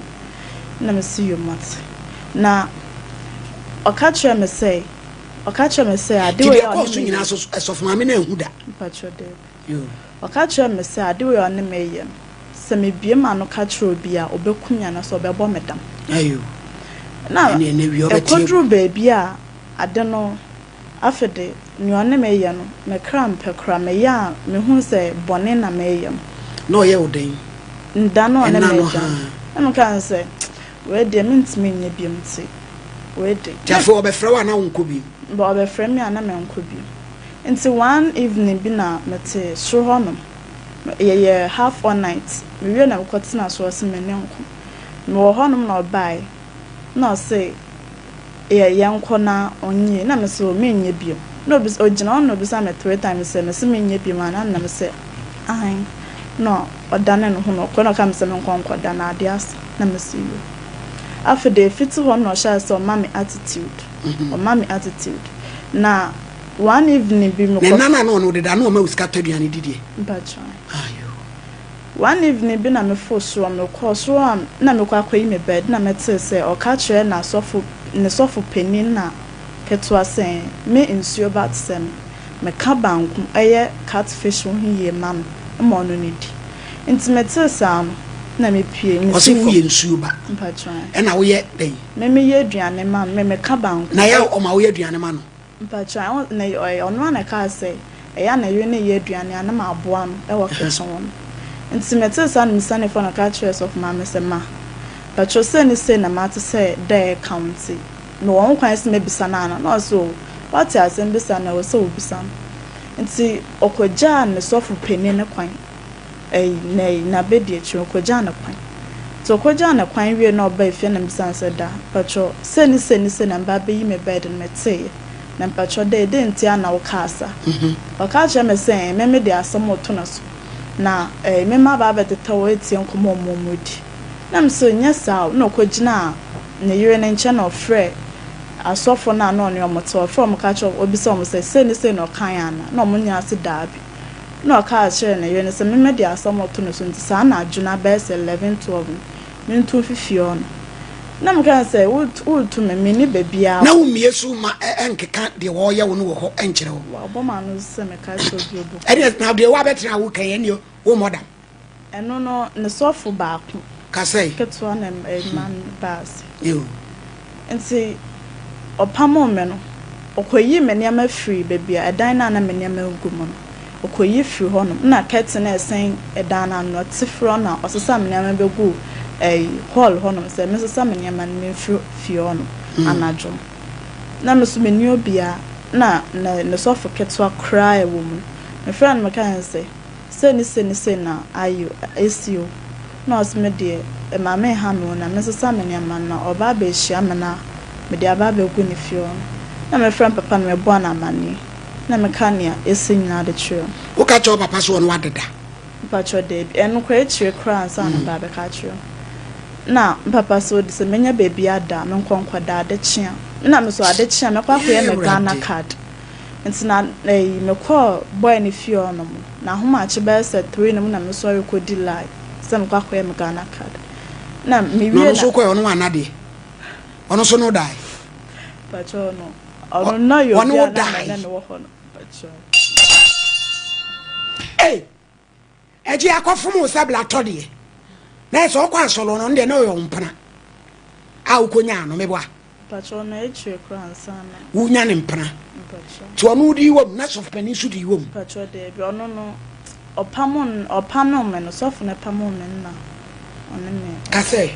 Na me see you mat. Na o ka chere me say ade we
o so nyina sof ma me na ehu da.
Patrol de. Yo. O ka chere me say ade we on me yem. Se me bie ma no ka chere obi a obekunya na so obebo medam.
Ayo.
Na e kodru baby a ade no afede ni one me ye no me kram pekra me ya me hu se bone na me yem
no ye oden
nda no one me ja em kan se we de mintimi nya biem ti we de
jafo obefra wa na wonko bi
ba obefra mi ana me nko bi nti one evening bi na mete so honom ye half one night me we na kotina so se me ne nko me wo honom na obai na say yanko na onye na me so menye bio no bi ogina no bi sa me 3 times say me se menye bio na me say ai no odane no ho no kono kam se me nkonko da na ade as na mesi yo after the fit ho no sha so mama attitude o mama attitude na one evening bi me
ko na no de da no ma usika taduane didie
mpacha ayo one evening bi na me fo so me ko so am na me kwa akoyi me bed na me tell say o ka kire na sofo ne sofo penin na ketwa sen me nsuo bat sem me ka banku eye catfish ho hiye mam mo no nidi intimate sam na me pie
me so wo ye nsuo ba
mpacha
e na wo ye den
me ye aduane ma me ka banku
na ye o ma wo ye aduane ma no
mpacha na ono na ka say e ya na ye na ye aduane ana ma aboa no e wo kitchen won intimate sam misane for na catch of mama se ma pacho se ni se na ma to say there county no one kwan se me bisa na no so what ya se bisa na wo so bisa nti okoja ne sofu peni ne kwan na bedi echi okoja na kwan so okoja na kwan wie na oba efie na bisa se da pacho se ni na mba be yi me bed me te na pacho de nti ana wo kasa okaje me se me de asamo to na so na me ma ba be tetawo etie nkomo omomodi na mso nyesa na okogina ne yire ne nche na ofre asofo na no ne omoto from catch up obi so mo say ni no kan ana na mo nya ase daabi na o ka kire ne yire ne se me de asomo to no so nti sa na adwuna best 11 12 me ntu fifi on na mo kan say wo to me ni babia
na wo miesu ma enkeka de wo ye wo no wo ho enkire wo
bo ma no se me ka so bi obo
e na de wo betra wo kan ye ni wo modam
eno no ne sofo baako
kasai
ketwa na man bas
yo
nti opamo me no okoyi me niam free babia edan na me niam gumo no okoyi free ho no na curtain esen edan na no tifro na osesa me niam begu hall ho no se me sesa me niam me free ho no anajo na me so me ni obia na ne sofo ketwa cry wo mu me friend me kan se ni na ayo esio na osme de mama ha me na me sesa me niam na oba ba hia me na me de aba be gu ni fio na me friend papa no me bo na mani na me kania esi nyina de chiro
wo ka cho papa so no wadeda
papa cho de eno kwa chiro kra ansa na ba be ka chiro na papa so de se menya baby ada me nkonkwa da de chia na me so ade chia me kwa kwa me Ghana card nti na me kwa boy ni fio no na homa ache be se 3 no na me so rekodi live se me kwa kwa me Ghana card na me wie
no so kwa ono anade ono so no die
pacho no ono na yo
ono die
na no ho no pacho
eji akofum usabla todie na so kwa solo no nde na yo mpana a ukonya no meboa
pacho na echi kra ansana
wunya ne mpana
pacho
to ono di wom na sof pani su di wom
pacho de bi ono no opamo me no sof na pamo me na ono me
kase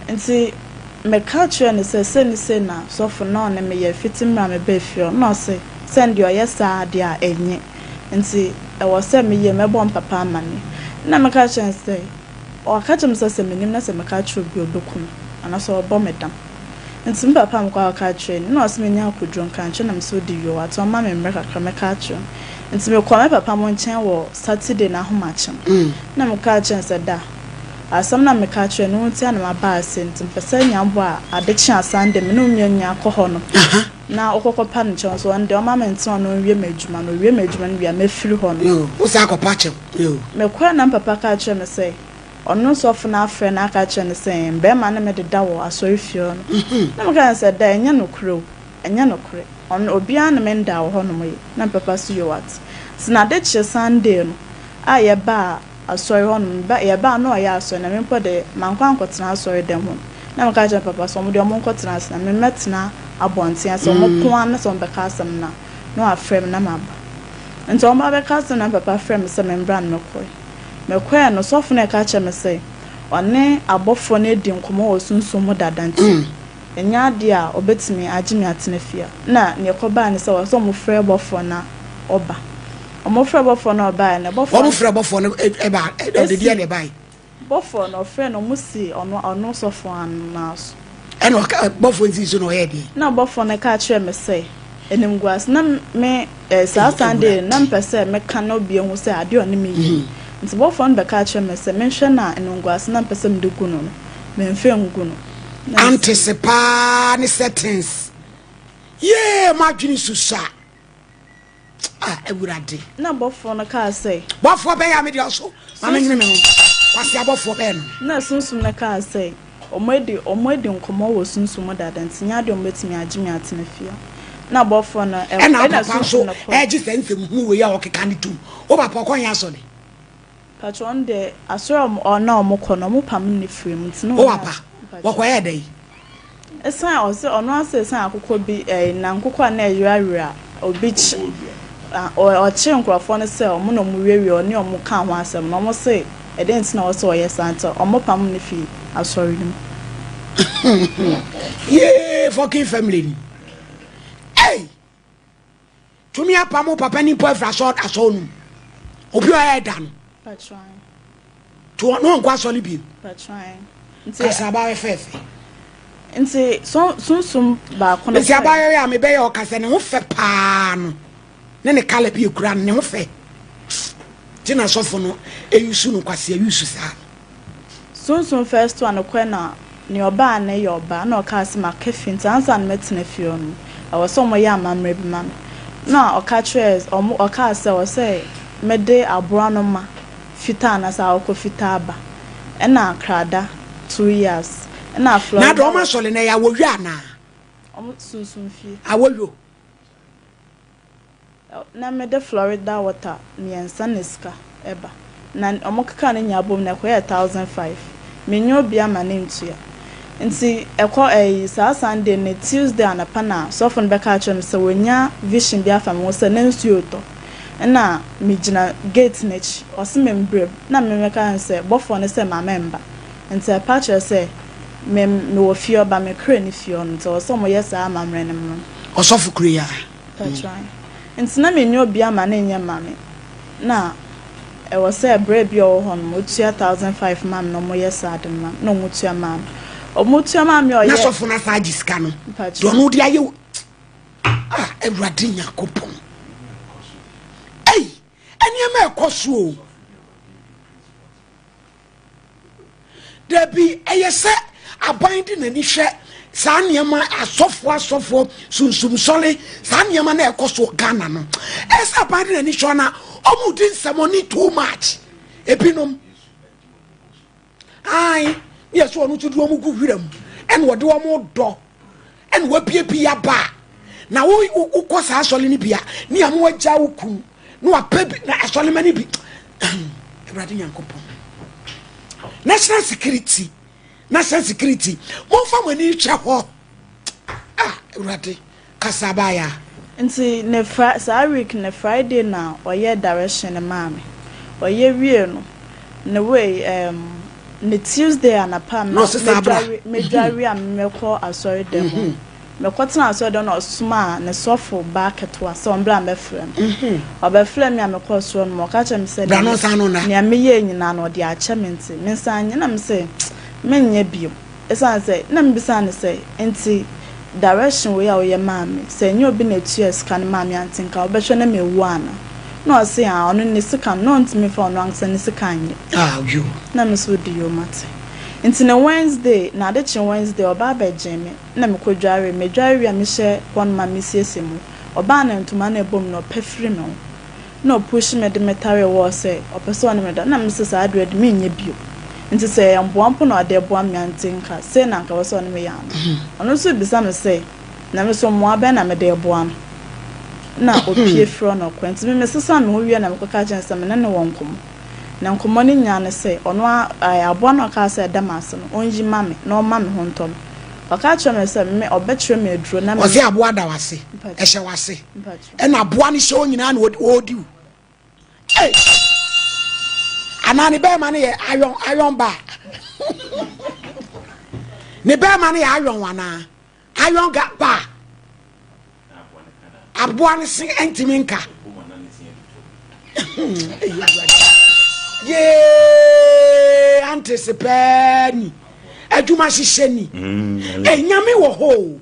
nti me culture and say na so for no na me ye fitim ra me be fio no say send your yesa dia enye nti e wo say me ye me bom papa amane na me culture say o culture me say me nim na say me culture bi odokum ana so bom medam nti me papa am kwa culture no say me nya akodron kanche na me so di yo ato ma me mreka ka me culture nti me kwa me papa mo nchen wo Saturday na homachem na me culture say da asam na me ka kire no nti ana ma ba asent mpesa nyambo a adechi asande me no nyanya akọ no na okokopa no chon so ande o ma mente no wie madwuma no wie madwuma no bia mefiri ho no
o sa akopa che
me kwa na papa ka kire me say ono so fo na afre na ka kire ne say mbe ma na me deda wo asori fio no na me ka say da enya no kuro ono obia na me nda wo ho no mo na papa so yo what sina de chi Sunday no aye ba asori hon ba ye ba no ya asori na me mpo de mankwa nkotena asori dem ho na me ka je papa so mo de mo nkotena asna me metena abontia so mo kwa na so be ka asem na no afrem na maba nti o ma be ka asem na papa frem se me mbran me koy no so fo na ka che me se one abofo na di nkomo osunsun dadanti enya de a obetimi agimi atenafia na ne koba ne se so mo frɛ bofo na oba omo frɛ bofo na oba na bofo
omo frɛ bofo na eba de dia ne bai
bofo na frɛ no musi ono so fo anaso
eno bofo nti so no ye di
na bofo na ka kyerɛ me se enim guas na me sa Sunday na mpɛsɛ me ka na obi ehu sɛ ade one me yi nti bofo no beka akyerɛ me sɛ menhwɛ na enongwase na mpɛ sɛ mede gu no memfe ngu no
anticipa ne settings yeah madwini susa ewurade
na bofo no ka sɛ
bofo be ya me dia so ma me nyine me ho kwase abofo be no
na sunsum no ka sɛ omedi nkomo wo sunsum dada ntinya de ombetimi agye me atena fia na bofo no
na sunsum no eji sensem hu we ya okeka ne tum wo papa konya so ne
patron de asoro na omokọ no mo pam ne frame ntino
wo papa wokoye dai
esan ose ono ase esan akokọ bi na nkokọ na eyuawura obi o chi nkrofo no se omo no mo wiawie oni omo ka ho asem no mo se e dey ntina wo se oye santa omo pam ne fi asori nim
yeah fucking family hey tumi apamo papa ni po afra short asonu obi o ya dan
patron
to no nkwa soli bi
patron
nti asaba we fefe
nti sunsum ba kono
nti abayo ya me be ya okase ne ho fe pa no ne kala bi ekura ne ho fe tina sofo no eyusu no kwase eyusu sa
sunsum first one ko na ne oba na ye oba na okase ma kafin tansa na metena fio no awoso mo ya amamre bi ma na okatres okase o say mede aboano ma fita na sa okọ fita aba na krada 2 years na Florida
na do ma sole na ya wowi ana
sunsum fie
awoyo
na mede Florida water miensa neska eba na omokaka na nya bom na ko 1005 menyo bia ma ne ntua nti ekọ saa Sunday na Tuesday anapa na sofon beka achom se wonya vision bia fa me se na nsuo to na mijina gate nechi osimembrem na memeka nse bofo ne se ma memba nti apache se me wo fio ba me kre ni fio nti so mo yesa amamre ne mo
osofu kre ya
patron nti na menyo bia ma ne nya mame na e wo se bre bia wo hon mo 2005 mam no mo yesa adem mam no mo tua mam o mo tua mam yo ye
na sofu na sa jiska no do no dia ye ewrade nya kopon eniema ekoso debi eyese abandi na ni hwe saa niema asofo sunsum sole saa niema na ekoso Ghana no esa abandi na ni hwe na omudi nsemo too much ebinom ai yeso onu tudu omugu hwiram en wode omu do en wapiepia ba na wo kosa sole ni bia ni amu agya ukun no apebi na asole mani bi Ebrade Nyankopon national security mo fa mani twa ho Ebrade kasabaya
nti ne saa week ne Friday na oye direction mame oye wie no ne way ne Tuesday anapa medwari amekọ asori dem mekotena asori na osuma ne sofo ba ketwa so mbra mefrem obefrem ya mekọ so no ka chem se ne ameye nyina na odi achementi mensanye na mse menye bio esan se na mbisa ne se enti direction we ya oye mame se nyo bi na ts kan mame antinka obehwe na mewu ana no se a ono ne sika no ntimi fa ono ansa ne sika anye
you
na meso di yo mate nti na Wednesday na de chen Wednesday oba ba jeme na mekodware medware a mehye won ma mesiese mu oba na ntuma na ebom no pefiri me no push me de metare wo se opeso na me da na mesesa adred me nye bio nti se amboampo na ade boa me antinka se na nka wo so na me ya ono so bisa me se na me so mo aba na me de boa na opie fro no kwenti me mesesa me wo wie na me koka chense me ne wonkom na nkomo ni nya ne se ono aboa no ka se damas no onji mame na o mame ho ntom oka chere me se me obetire me aduro na me
o se aboa da wase ehye wase e na aboa ni hye onyina na odi anani be ma ne ye ayon ba ne be ma ne ye ayon wana ayon ga ba aboa ni se entiminka ye anticipate adwuma hyehyɛ ni nyame wɔ ho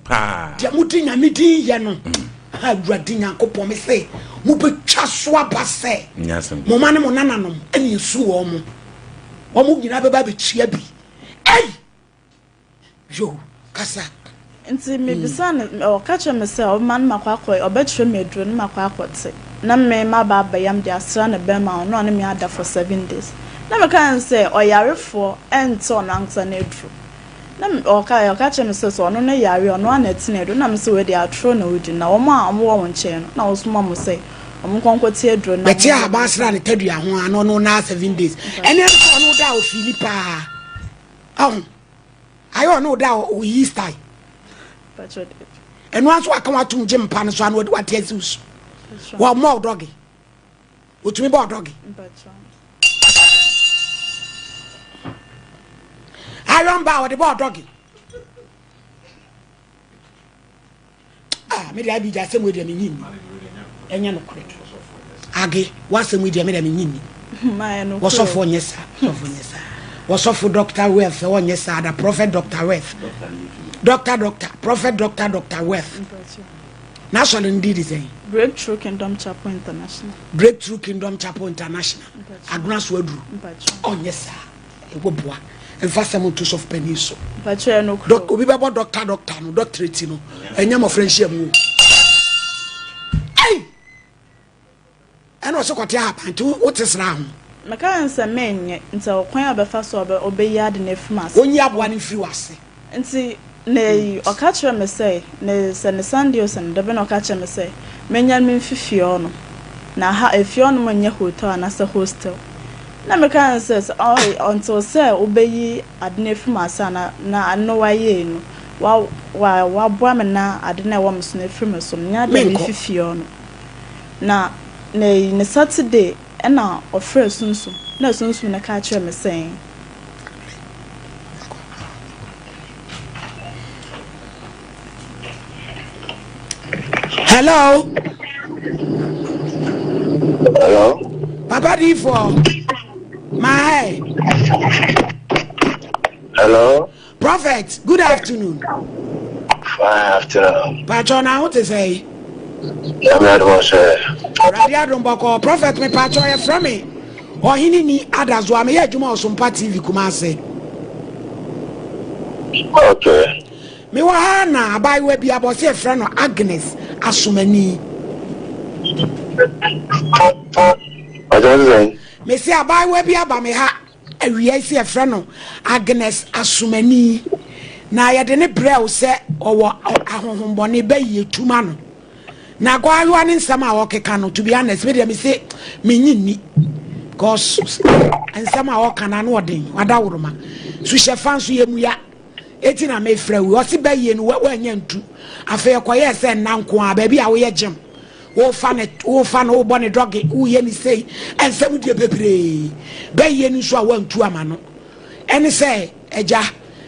dia mudi nyame din ye no Awurade Nyankopɔn me se mu betwa so aba se mo ma ne mo nananom ene yesu wo mo nyina beba betua bi ei yo kasa
nti me bisa o ka che me se o man makwa obetwe me duro ne makwa akote na me ma ba yam de asra ne be ma no ne me ada for 7 days na me kan say oyarefo ento na ansa na duro na o ka che me se so no ne yare ono na tine do na me se we de atro na odi na wo ma wo wo nche no na wo so ma mo say omunkonkwoti edro na
beti abasra ne tadua ho ano no na 7 days ene so no da o Philippa ayo no da o yi style eno aso aka watum je mpa no so ano wati azus wa mo dogi otumi ba dogi ayo mba o de ba dogi me dia bi ja se mo de me nyini enya no kure age wasem dia me de me nyini wasofo nyesa wasofo Dr. Wealth onyesa da prophet Dr. Wealth Dr. Wealth national indeed is
Breakthrough Kingdom Chapel International
agnas wadru onyesa eboboa enfasem to of peniso obi bebo doctor no doctorate no enya mo friendship mu eno so kwate happen to what is now
maka nsa menye nta okwan abefa so obeyi ade na efuma
onyi aboa ne firi wase
nti ne okache me say ne Sunday osan de be no okache me say menya me mfifie ono na ha efie ono manya hotel na se hostel na meka nsa until say obeyi ade na efuma asa na ano waye no wa boa me na ade na wo mso na efuma so nya de me mfifie ono na ne Saturday ena ofre sunsun na sunsun na ka kire me sen
hello Papa Difo my
hello
Prophet, good afternoon.
Fine afternoon.
Patrona, what to say?
I'm not going to say.
Radiadon Boko, Prophet, me patron from me. Or he need others who are me at Juma Sompa TV Kumase.
Okay.
Me wahana, by we be about say friend of Agnes Asumani.
What are you saying?
Me say, by we be about me ha. We see a friend Agnes Asumani. Na ya de ne brɛ se owo ahohombone bayi tuma no na gwa yo ne nsɛm a wɔkeka no to be honest me dem say me nyinni cause nsɛm a wɔkana no ɔden wadawroma so hye fan so yemu ya eti na me frɛ wo ɔse bayi no wanya ntu afa yɛkɔyɛ sɛ nanko a baabi a woyɛ gem wo fa no wo bɔ ne doge wo yɛ ni sei nsɛm die bebree bayi no so a wantu ama no ɛne sɛ agya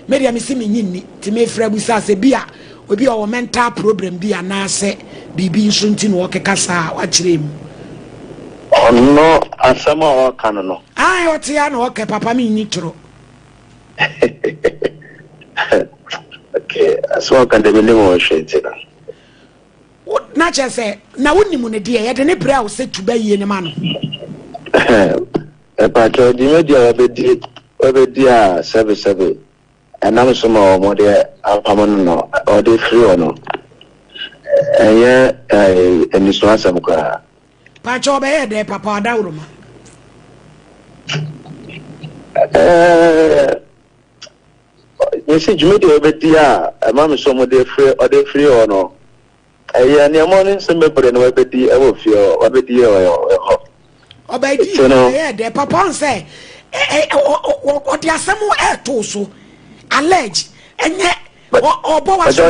media me see me nyinni ti me fra busa se bia obi o mental problem bia na se bibi nso nti no okekasa wa kire mu
no asama o kan no
ai o ti ya no okay papa me ni tro
okay aso kan de me mo hwete na
na che se na wonimu ne de ye de ne bra o se tuba yie ne ma no
e pa to di media obedi a 77 and I'm some more there. I'm no or the free or no. And this one some car.
Pacho be there, Papa Dauruma.
You see, you made over there. A mamma some of the free or no. And your morning some member and over the ever feel over the
obey there, Papa say, what ya some air to allege enye obo wa so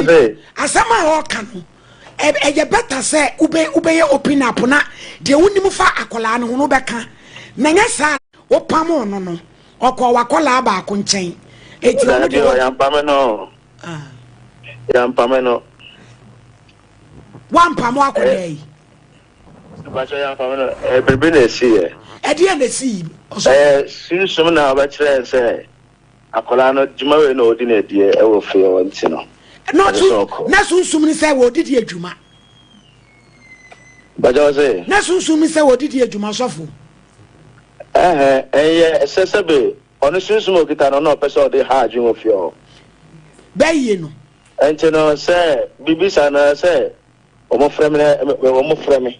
asama ho ka no e better say ube open up na de wonim fa akola no ho beka na nya sa opam no okọ wakola ba ko nchen eti no de
yampame no
wampam akola yi
ba so yampame no e bebe na si e
de na si
sinusum na ba kire say akola no jumawe no odi na die e wo fe wonti no
na sunsum ni say wo odi adwuma
But I say,
Nasu me say what did you suffer?
Sessabe, on a smoke it and no person of the hard you of your
Bayino.
And you know, say, Bibisana say, Omo Freme.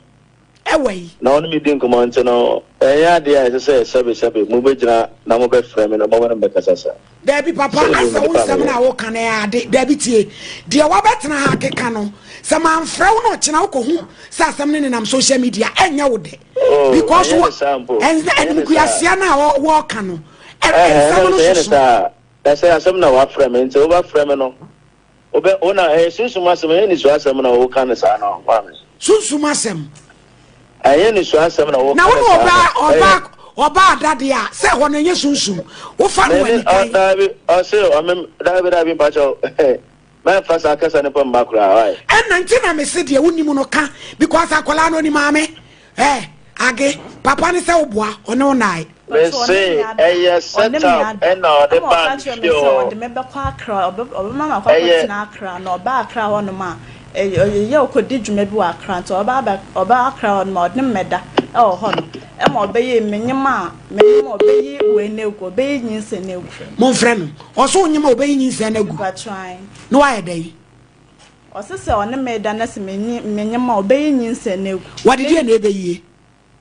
Away.
No one meeting command to know. Idea as I say, Mubijana, Namobe Frame and a moment of Becassa.
There be papa, as a woman, I walk on air, Debbie, dear Wabatna Hake Cano. Some man frown or Chinako, says something in social media, and you would. Because and we are Siana or Walkano.
That's why some now are Frame and over Fremeno. Obe ona Susumasam is Wasam or Canasano.
Susumasam.
I ain't sure some now.
Now, or bad daddy, say one in your sunsu. What fun
I say, I mean, David, I've been patcho. Man, first I can upon Bacra.
And 19 I may say, you wouldn't monoca because I call on him, mammy. Eh, Age, Papa is so bois or no night.
Let's say, yes, set up and now the bunch
of member Quackra or Mamma Quackra, nor Bacra on the man. You could did you maybe walk crant or bar crowd modern meda. Oh, honor. And obey me, ma, may obey when you obey you, say no.
Mon friend, or so you obey you, say no good
trying.
No idea.
Or sister on the maid, and that's me, obeying you, say no.
What did you neighbor ye?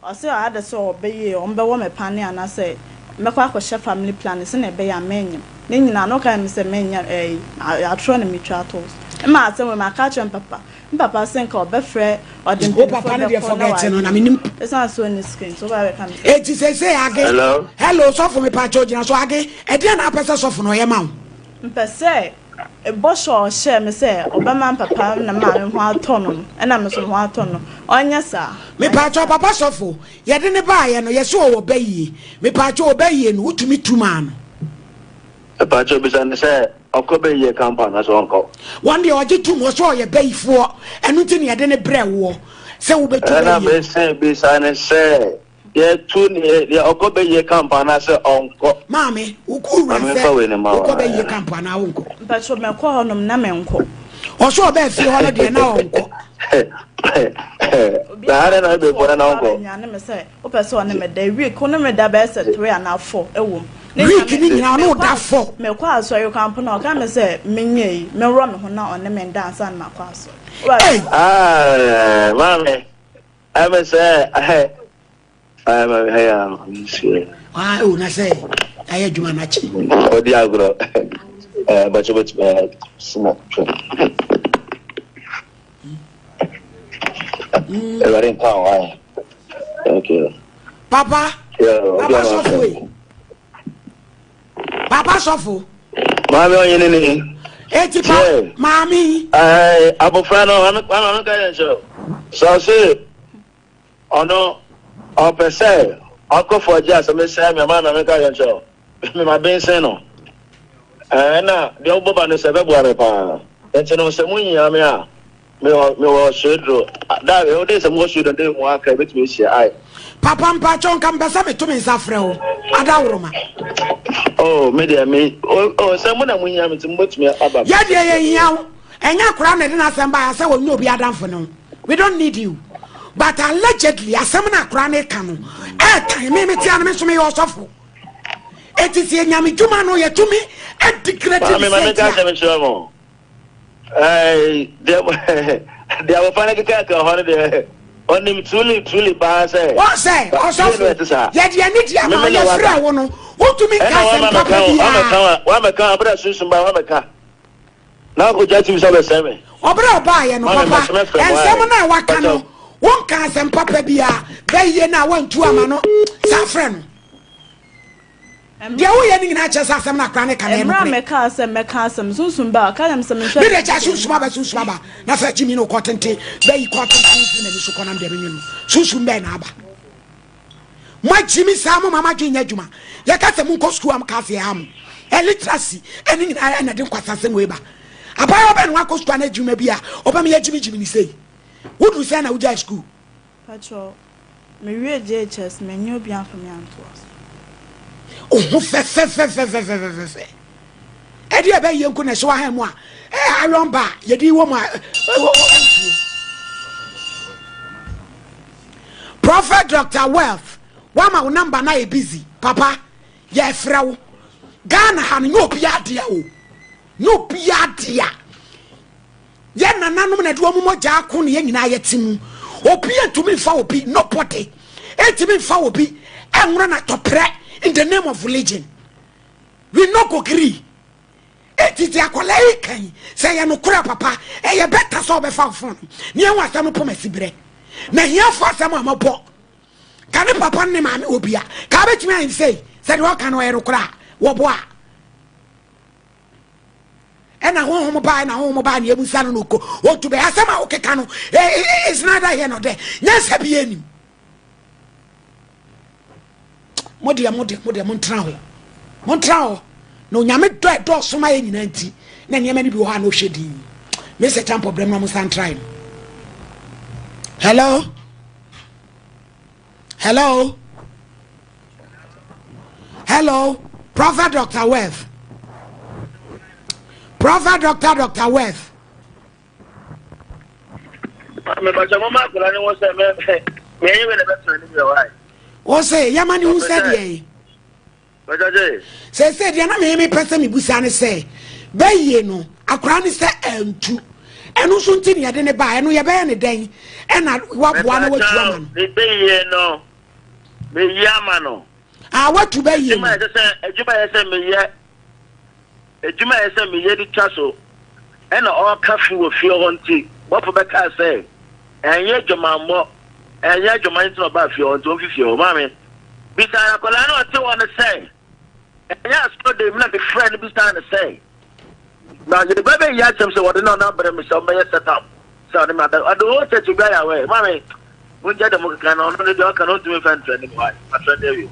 Or say I had so obey on the woman panny, and I say, Macquaco chef family plan is in a bay a menu. Then I know can Mr. Mania a astronomy chattels. Ma say when my catch and papa sink or befre or the
papa they forgetting. I mean,
it's not so in the screen. So I can.
It is say again. Hello, so for me patcho so again. E dey na pesa so for no ye ma.
Mpe say e boss or share me say Obama papa na ma me ho atono. E na me so ho atono. Onya sa.
Me patcho papa so for. Ye de ne ba ye no ye so wo bayi. Me patcho obayi no utumi tuma no.
E patcho bisan say Okobe ye campaign as uncle.
One day I did two more so ye bay for and nothing ye didn't bread war. So we better.
And I may say, beside say, ye two near the Okobe ye campaign as uncle.
Mammy, who could run Okobe ye campaign, uncle.
But so me call him Namenko.
Or so bad for holiday now, uncle.
I don't know before an uncle.
I say, Opa me day week, me da best at 3 and now 4 a woman.
Weekly now, no that for
me quite so you can't put no come say, me run who now on the men dance and my class.
Mammy, I may say, I'm a hair.
I own, I say, I had you manachi.
Oh, Diagro, but you would smoke. Ever in town, thank you.
Papa, Papa Sofo.
Mammy,
Mammy,
Abu Frano, I'm not sure. So, see, oh no, or per se, I'll go for just a miss Sam, your man, I'm not sure. My being seno. And now, the old Boban is a February. And you know, some winning, I mean, me was should do that. All days, I'm more should than they walk with me. I
Papa Pachon come back to me, Safro. Adoroma.
Oh, media me. Oh, someone I'm winning to much me about.
Yeah, and your crown and nothing by us. I will no be a damn for no. We don't need you. But allegedly, a seminar crown a canon. I may tell me or suffer. It is a yammy to man or yet to me and declared to me. They
were finding a cat on holiday. Only truly pass.
What say? Yet you need your friend. What to me?
One car, Susan by one car. Now go judge himself a semi.
Or buy and papa. And someone I want to know. One car and papa be a they now went to a mano. Safran. Dia wo ye ni na chesa asem na kra ne ka na
no me ka asem sunsun ba ka yam sem hwe
me cha sunsun ba na fa chimi no kotente be yi kotente na ni so konam de benyu sunsun be na aba ma chimi sa mo mama dwenya dwuma ye ka se mun ko school am ka se am illiteracy eni ni na de kwasa se we ba abayo be no ko school na dwuma bia oba me ye jimi ni sei wodu say na uja school
pacho me wie JHS me nyu bia for me anto
oh fe e dia be yenku na so ha mu a ayon ba ye di wo ma Prophet Dr. Wealth wama wo number na e busy papa ye frɛ wo Ghana han no bia dia o no bia dia ye nananom na de wo mogya ko ne nyina yetimu obi antumi fa obi no pode etimi fa obi enwura na topre in the name of religion we no go agree etiti akolai kan say ya no kura papa e ye better so be fa phone ne en wasam po masibre na hia fo asam amabo kan papa ne ma me obia ka betimi an say de wo kan wo e kura wo bo a ena ho ba na ho ba na ebusa no ko o to be asam a wo keka no is not that here no there nyasa bi enim modia montra ho no nyame do so ma ye nyina nti na nyame ni bi ho ha no hwedi me se tam problem no mo san try hello Prophet Dr. Wealth
me ba mama kula ni won say me yin we le beto ni be why
o say yamani who said ye say dia na me pese me busa ne say baye no akra ni say antu enu so nti ne de ne ba enu ye be ne den e na wa boa na watu ama no
baye no me yama no
watu baye
no ejuma ye say me ye di twaso e na o kafu wo fie ho nti wo fo be ka say enye joma mo enye joma nti no ba fie ho nti o fie ho ma me bisa akola na o te won say enye so de me na be friend bisa na say na je bebe ya chem say what no number me so me set up so ne ma da do che tu ga ya we ma me mo je de mo ka na no de o ka no tu me fan trend ni why ma trend dey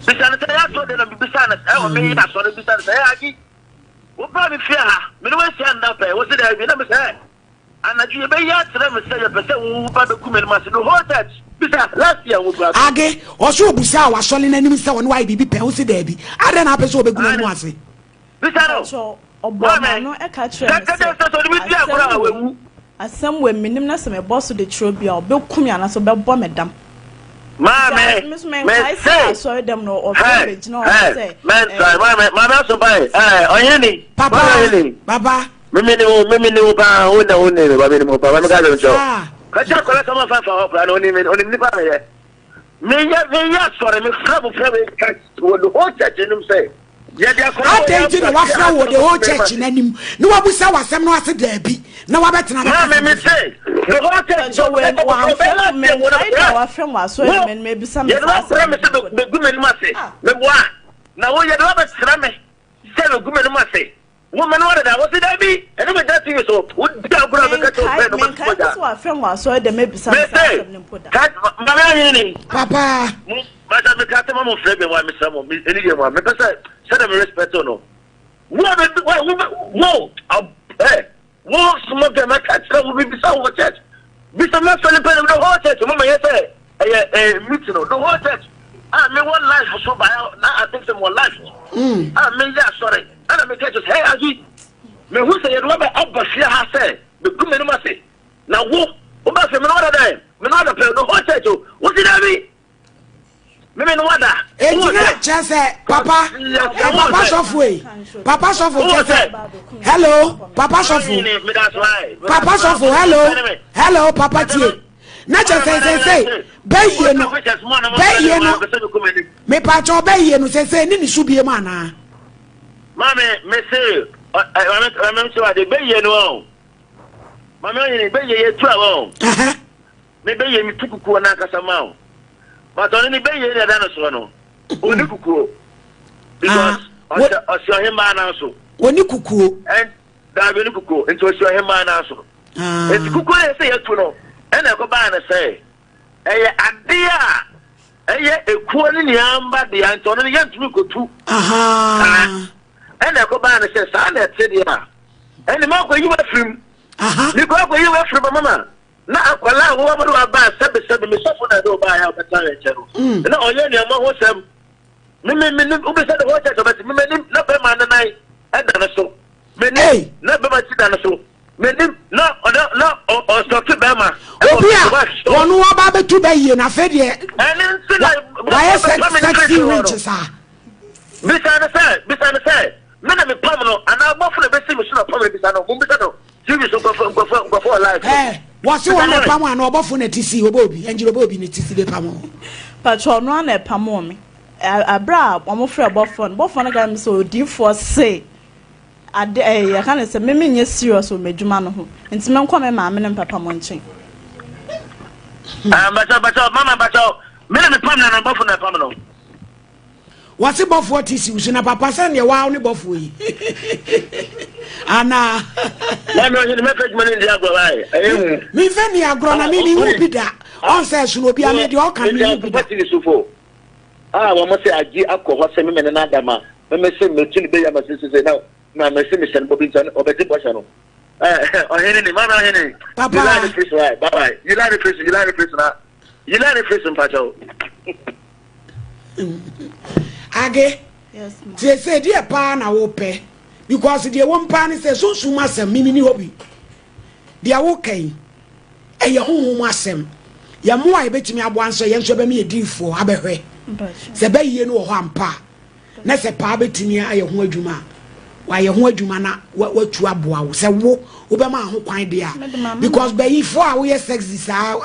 bisa na say ya so de na bisa na o me ya so de bisa na say agi wo ba mi fie ha me no we say na pe wo say da bi na me say anaju be ya tre me say ya pe say wo ba be kumel ma say no whole church bisa last year wo ba
age o so busa wa so le nanim say won why bibi pe wo say da bi ade na pe so obegu na mu ase bisa
no obama no e ka tre me asem we minim na se me boss de trobia obekum ya na so be bo medam
Mame,
me say them no of original say.
Man, mama so buy. Oyeni.
Baba.
Me ni ba o na o ne ba me ni mo ba me ga lo jo. Ka cha ko la sama fa fa plan oni ni ba me ye. Me ya sore me fra me ka wo do ho church nim say. Ya dia ko.
Attention wa fra wo the whole church nanim. No wa busa wasem no ase da bi. Na wa betena na.
Me say. The whole church
so when one friend me wa friend wa so men me bisa me.
Ya do me say be gumen ma say. Me boa. Na wo ya do be sra me. Say be gumen ma say. Woman what that was it be and me that thing so would be a brother get to bed no matter
what so friend wa so de me bisa me
papa but me cat mama friend me wa me some me any game me person say them respect no wo wo some of them cat will be bisa wo church bisa me feel pen the whole church mama yes meeting no the whole church me one life so by now I think some one life me yeah sorry and me catch hey aji me who say you remember abafia ha say me gume no ma say na wo ba say me no order me no order the whole church what did I be me no order
engineer just papa papa sofu just hello papa sofu hello papa tie na just say baye no me pa cho baye no say ni subie ma na
Mame, me say, I'm sure they be ye no. Mama, you be ye 12. Maybe you took kuku na kasama. But only be ye na dinosaur no. Oni kuku. Because osio him man also.
Oni kuku.
And da be ni kuku into osio him man also. Enti kuku say ye tu no. And e ko ba na say. Eye ade a eye ekuo ni niamba de anto no ye ntumi kotu. And I go by and say, son, that's it, yeah. And the more you were from, you go you were from mamma. Now, I will have about 7 me suffer that go by out the time. No, your mom was them. Me, who said the water about me, not by man and I, and done so. Me, not by my done so. Me, no, or stop to Bama.
Onu aba betu be ye na fe de. Why sexy riches ah.
Bisa say. Me na me pam no ana bo fo be si me so na pam bisa no. Mo bisa no. TV so go life.
Eh, what's you want pam ana obofo na tisi obobi. Enjiro obobi na tisi de pam.
Patro no na pam me. Abra omofre obofo no ga me so di for say. Ade ya kan say me nye serious o medwuma no ho. Nti me nkɔ me ma me ne papa mo nchen.
Bacho mama bacho. Me na me pam na obofo na pam no.
What's it bofo tisi usina papa say ne wa oni bofo yi. Ana.
Na me me fetch money ndi agro bai.
Me fe ni agro na me ni hu bi da. On say so obi ame de o kan ni hu bi da.
Wo mo say agi akọ ho se me me na adama. Me say me tuni be ya ma say na me say me sen bobi tan obeti bo no. Ohene ni mama ohene.
Papa.
You like the fish right? Bye. You like the fish na. You like the fish pacho.
Age.
Yes, ma'am.
Say dear pa na wo pe. Because the one pan is so masem mimi ni obi. Dia wo kan. E ye honhom asem. Ya mo a betimi aboanso ye nso be me edifo abehwe. Se be yie no ho ampa. Na se pa betimi aye ho adwuma. Wa ye ho adwuma na watu aboa wo. Se wo be ma ho kwan dia. Because be yifo a wo ye sexy sa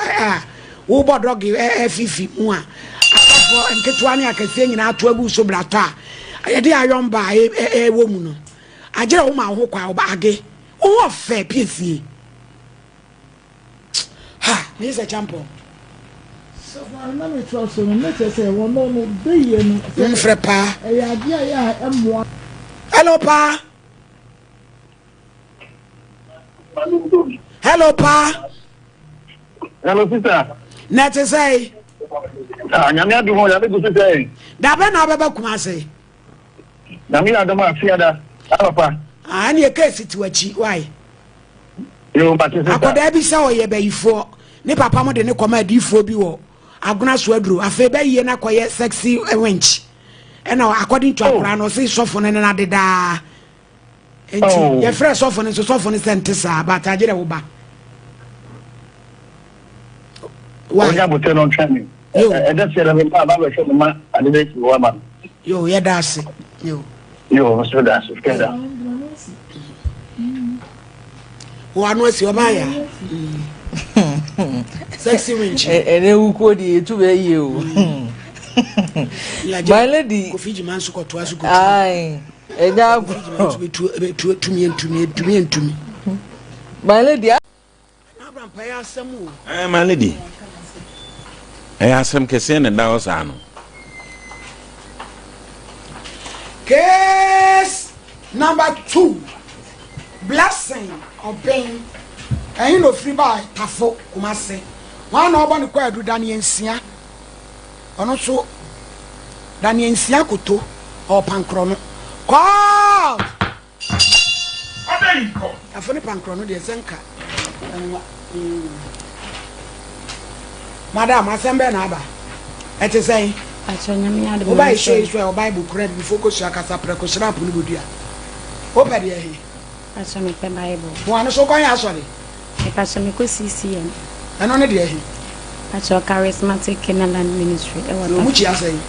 wo bodog fifi mu a. Akafo nketwa ne akase nyina ato agu so brato a. Aye de ayomba wo mu no. Ajere wo ma ho kwa oba age wo fe piesie ha ni se champion
so na me trust no me say won no be ye no
mfrepa
e ade ya emwa
hello pa
Hello sister
na te say
nyame adu ho ya be go say
da be na baba kuma say
na mi adu ma fiada papa
ani e case tiwachi why
yo patisa
akoda bi sa oye bayifo ni papa mo de ne koma adifo bi wo agona so aduro afa be ye na koye sexy wench and according to akora no say sofo ne na deda enti ye frɛ sofo ne sente sa but agere wo ba
why ya bote no training e da se la me ba be so ma ade be wo ma
yo ye da se
yo so da so keda
wano asi obaya sexy winch
ene wuko di etu be ye o my lady
kofiji manso ko to asu ko
ai eja
tumi
my lady
abram pa ya samu
my lady asem kese ne da osa no
case number 2 blessing obeying and no free by tafo kumase one no obo ne kwa adu dan yensia ono so dan yensia koto o pankro no kwa obey ko afoni pankro no de senka madam asembe na aba ete say
achonya mi adu
oba ise o bible correct before ko shaka sapre ko shira pu ni bodua oba de ehe
aso me pe bible
wano so kwan ya sorry
e ka so me ko CCM
eno ne de ehe
acho charismatic Kenaland ministry e
no mu chi asai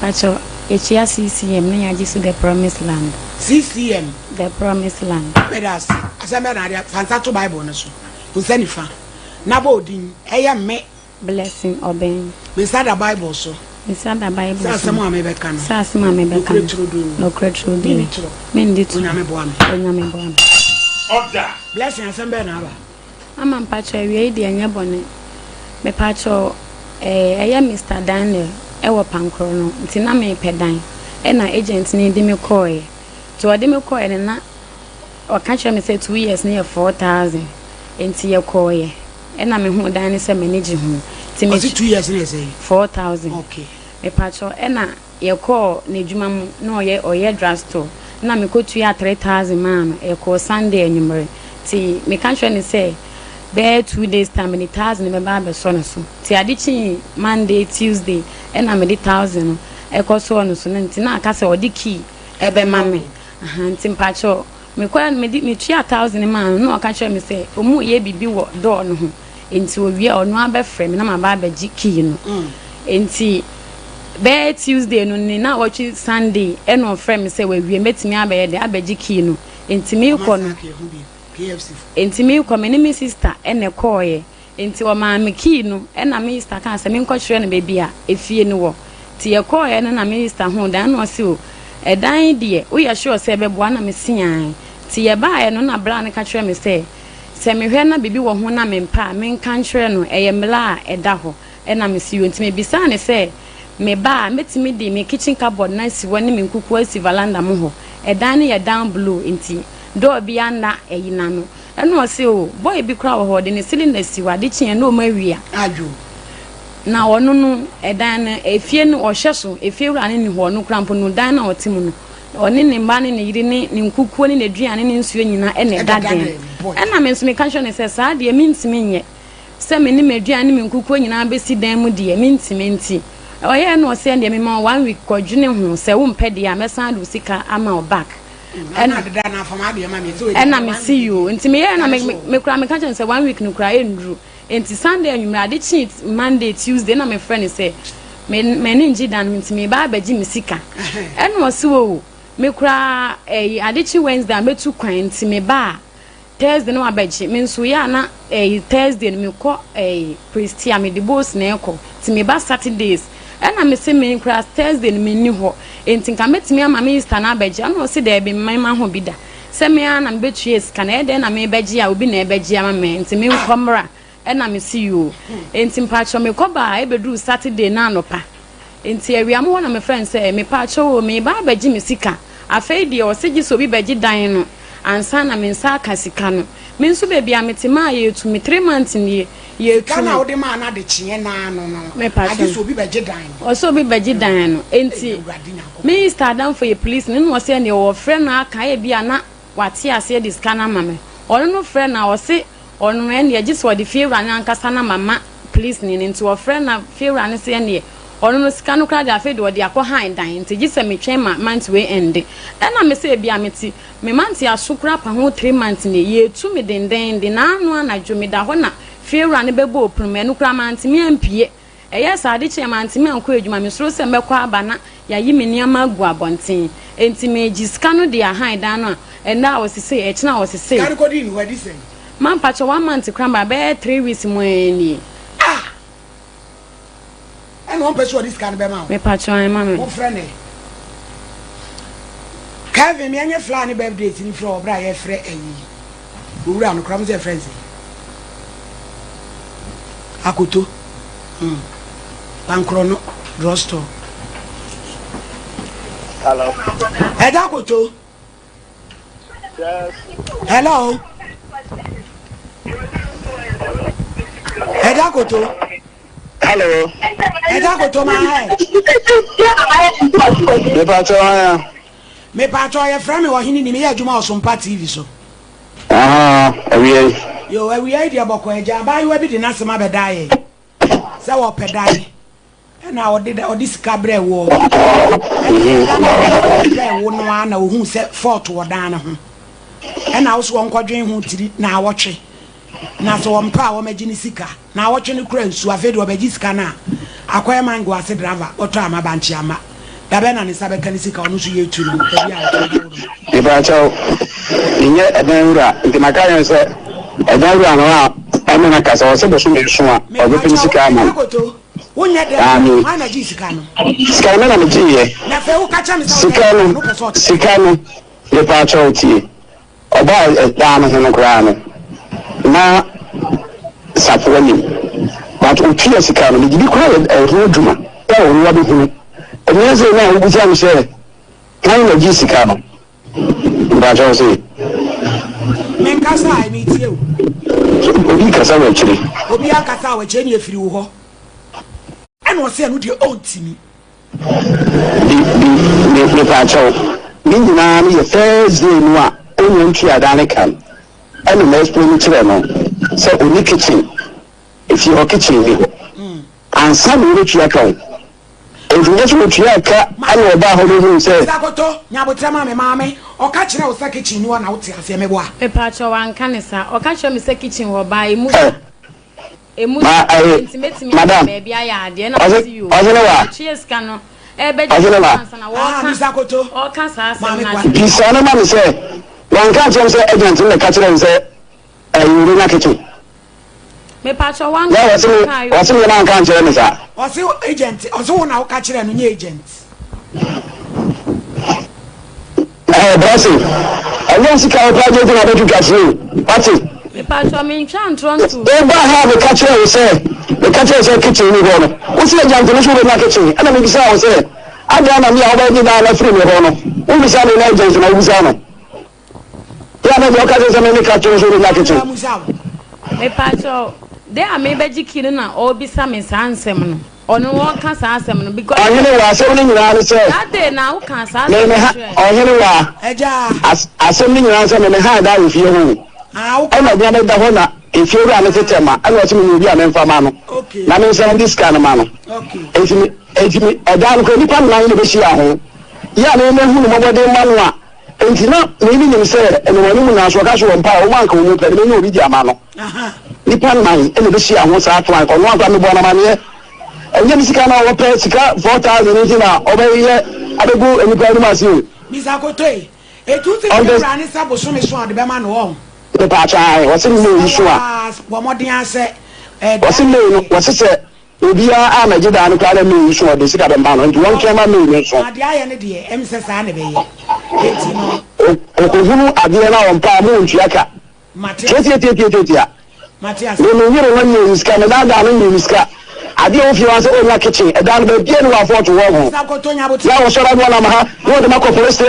acho echia CCM ne ya jisu the promised land
CCM
the promised land
pedas asembe na dia fantato bible no so usanifa na ba odin eya me
blessing obeying
me start the bible so
inside the bible
sa asema me be kan
sa asema me be kan no credo me ndito
onyame bo am
order
blessing asembe na aba
ama mpacho ewie di anya bone me pacho eya Mr Daniel ewo pankro no nti na me pedan e na agent ni di me call to odi me call na o ka che me say 2 years na 4,000 enti ye call ye e na me hu dan ni se manage hu ti me
2 years na say
4,000
okay
me pacho e na ye call na edwuma mu na oye drugstore na me ko tu ya 3,000 man e call Sunday enyumre ti me ka che ni say be 2 days time ni 1,000 me ba be so no so ti adichi Monday Tuesday e na me di 1,000 e ko so no so nti na aka se odi key e be ma me nti mpacho me kwa me tu ya 1,000 man no aka che me say omu ye bibi wo door no ho enti owie ono abɛfrɛ me na ma ba abɛgye key no enti be Tuesday no ni na watch Sunday e no frɛ me sɛ wawie metimi abɛyɛ de abɛgye key no enti me kɔ no enti me kɔ me ne me sister ene kɔɔyɛ enti o ma me key no e na me sister kan sɛ me nkɔ kyerɛ no baby a efie no wɔ ti ye kɔɔyɛ no na me sister ho dan no se o edan de o yɛ sure sɛ bɛboa na me sian ti ye bae no na bra ne ka kyerɛ me sɛ me hwɛ na bibi wɔ ho na me mpa me nka kyerɛ no ɛyɛ mla a ɛda hɔ e na me si o enti me bisa ne sɛ me ba metimi di me kitchen cupboard na si woni me nkuku asi valanda mo ho edan ne ye down blue enti do bia na eyina no eno se o boy bi kra wo ho de ne cylinder si wa de kien no mawia adwo na ono no edan na efie no ohye so efie wura ne ni ho no krampo no dan na otim no oni ne mba ne yiri ne nkuku ne aduane ne nsuo nyina e ne daden na me nso me kanhwe ne se saa de me ntimi nye se me ne aduane me nkuku nyina besi dan mu de me ntimi nti oye no se ndie me ma 1 week kwadwune ho se wo mpede a mesan do sika ama o back
na de na fama de ma me so
na me see you nti me na me kura me ka chen se 1 week no kura endru nti Sunday anwumra de chi Monday Tuesday na me friend se me ne ngi dan nti me ba baji me sika eno se wo me kura ade chi Wednesday metu kwan nti me ba Thursday no abaji me nso ya na Thursday no me ko Christian me de boss na eko nti me ba Saturdays ena me se me kura Thursday no me ni ho enti nka metimi ama me Easter na abaji ana o se de be mema ho bi da se me ana me betue sika na ede na me baji a obi na ebaji ama me enti me nkomra ena me see you enti mpacho me koba e bedu Saturday na anopa enti awia mo na me friend say me pacho me ba abaji me sika afei de o se gi so bi baji dan no ansa na me nsa aka sika no me nso be bia metima ye tu me 3 months ni ye tu
kana odi ma na de chie na no
me pacho
agi so bi baji dan
o so bi baji dan no enti me start down for your police no no say ne o friend na aka e bia na wate ase de sika na mama ono no friend na o se ono en ye gise odi fiewra na ankasa na mama police ni nti o friend na fiewra ne se ne ono no sika no kra de afi de odi akọ han dan nti gise me twen ma month we end e na me se bia meti me month asukra pa ho 3 months ne ye tu me denden de na anu anadwo me da ho na fiewra ne bebo oprume no kra month me ampie eye sa de che month me anko edwuma me soro se mbekọ aba na ya yi me niama agu abonten enti me gisika no de han dan no na o sese e kina o sese
kan ko di ni wadi sen
man pacho 1 month kramba be 3 weeks mo eni
and one person this can be ma
me pacho ai mama
mo friend Kevin me anya fly ni birthday ni fro bra ye frɛ ayi owura no kram ze friends akoto bankro no drugstore
hello
eda koto
yes
hello eda koto
hello
eda koto ma hai me pacho ya from me wa hini ni me ya juma Sompa TV so
awie
yo awie dia boko eja ba yi wa bi di na sema be dai se wo pedai na odi sikabre wo wo no ana ohun se fort wo dan ho na wo so nkodwen ho tiri na awotwe na so wo mpa wo magini sika na awotwe ne kura nsu afede wo bagi sika na akoya mango ase driver oto amaba nchi ama dabe na ni sabe kanisika onu so yetu no tabi a
iba chao inye edanura nke makayo se edanura no a ame na kasa o se bo so me so a o be kanisika ama
wonya de ana ji sika no
sika na me ji ye
na fe wo kacha mi
sika no iba chao ti oba edan no kra no na saponi but o tia sika no bi kwa roduma e o ruwa bi hu Onyeze na ubuja mse kan na ji sika no ba jo se
men kasa ai mi tie o
obi kasa wa chiri
obi akasa wa chiri efiri wo ho eno o se no de ontimi
ni pa cho ni na ni Thursday no a onye ntwi adane kan eno na explain chire no so oni kitchen if you kitchen bi and some we twi aka if you just twi aka alo ba ho no say
sakoto nyabotra ma me maame o ka kire o sa kitchen ni wa na wo te ase me bo a
me pa cho wan kanisa o ka cho me sa kitchen wo ba emu madam baby ayade na see you cheers kano
Misakoto
o kan sa na
bisa na ma say wan kan chem say agent na ka kire say you na kitchen
me pacho wan
wasi me na kan chere me sa
wasi agent oso na ka kire no nye agent
blessing I want to call project na do kitchen party
me pacho me try tron to
e ba ha me ka kire say the kitchen say kitchen ni go no wasi agent no so na kitchen ana me bisa o say ada na mi awo ni na free me ho no wo bisa me na agent na bisa no ya na do ka say me ka kire so na kitchen
me pacho they are maybe jikiri na o bisa me sansem no ono wo ka sansem no because
ohene wa asem ni nyina no say
that day na wo ka sansem
me ohene wa
eja
asem ni nyina say me ha da ifie ho o ma bia da ho na ifie ru ane tetema ana wati me bi a me mfa ma no na me say this kind ma no etimi odan ko nipa na ni be hia ho ya na me hu no mobode ma no a entina me ni nim say ene wani mu na so ka so mpa o man ka o mu pe me ni obi di ama no nipa nine ene be hia ho sa atwan ko no aka me bo na ma ne enye mi sika na wo pe sika 4000 ni na obeye adegu enipa ni ma si
Misakoto etu ti kura ni sabo so me so ade be ma no ho
pe pa cha wo se mo yi so a
wo modin ase
wo se me no wo se se obi a amaji da no kala me yi so de sika be ma no nti won kema me ni so
ade aye ne de em se sa ne be ye eti no
o hunu ade na won pa mo ntua ka tie
Matias
no nyere won ni sika me da no ni sika ade o fi wa se o na kitchen e da no be bia no wa for to wo ho
Misakoto nya bote
ya wo so ra no na ma ha wo de mako police ni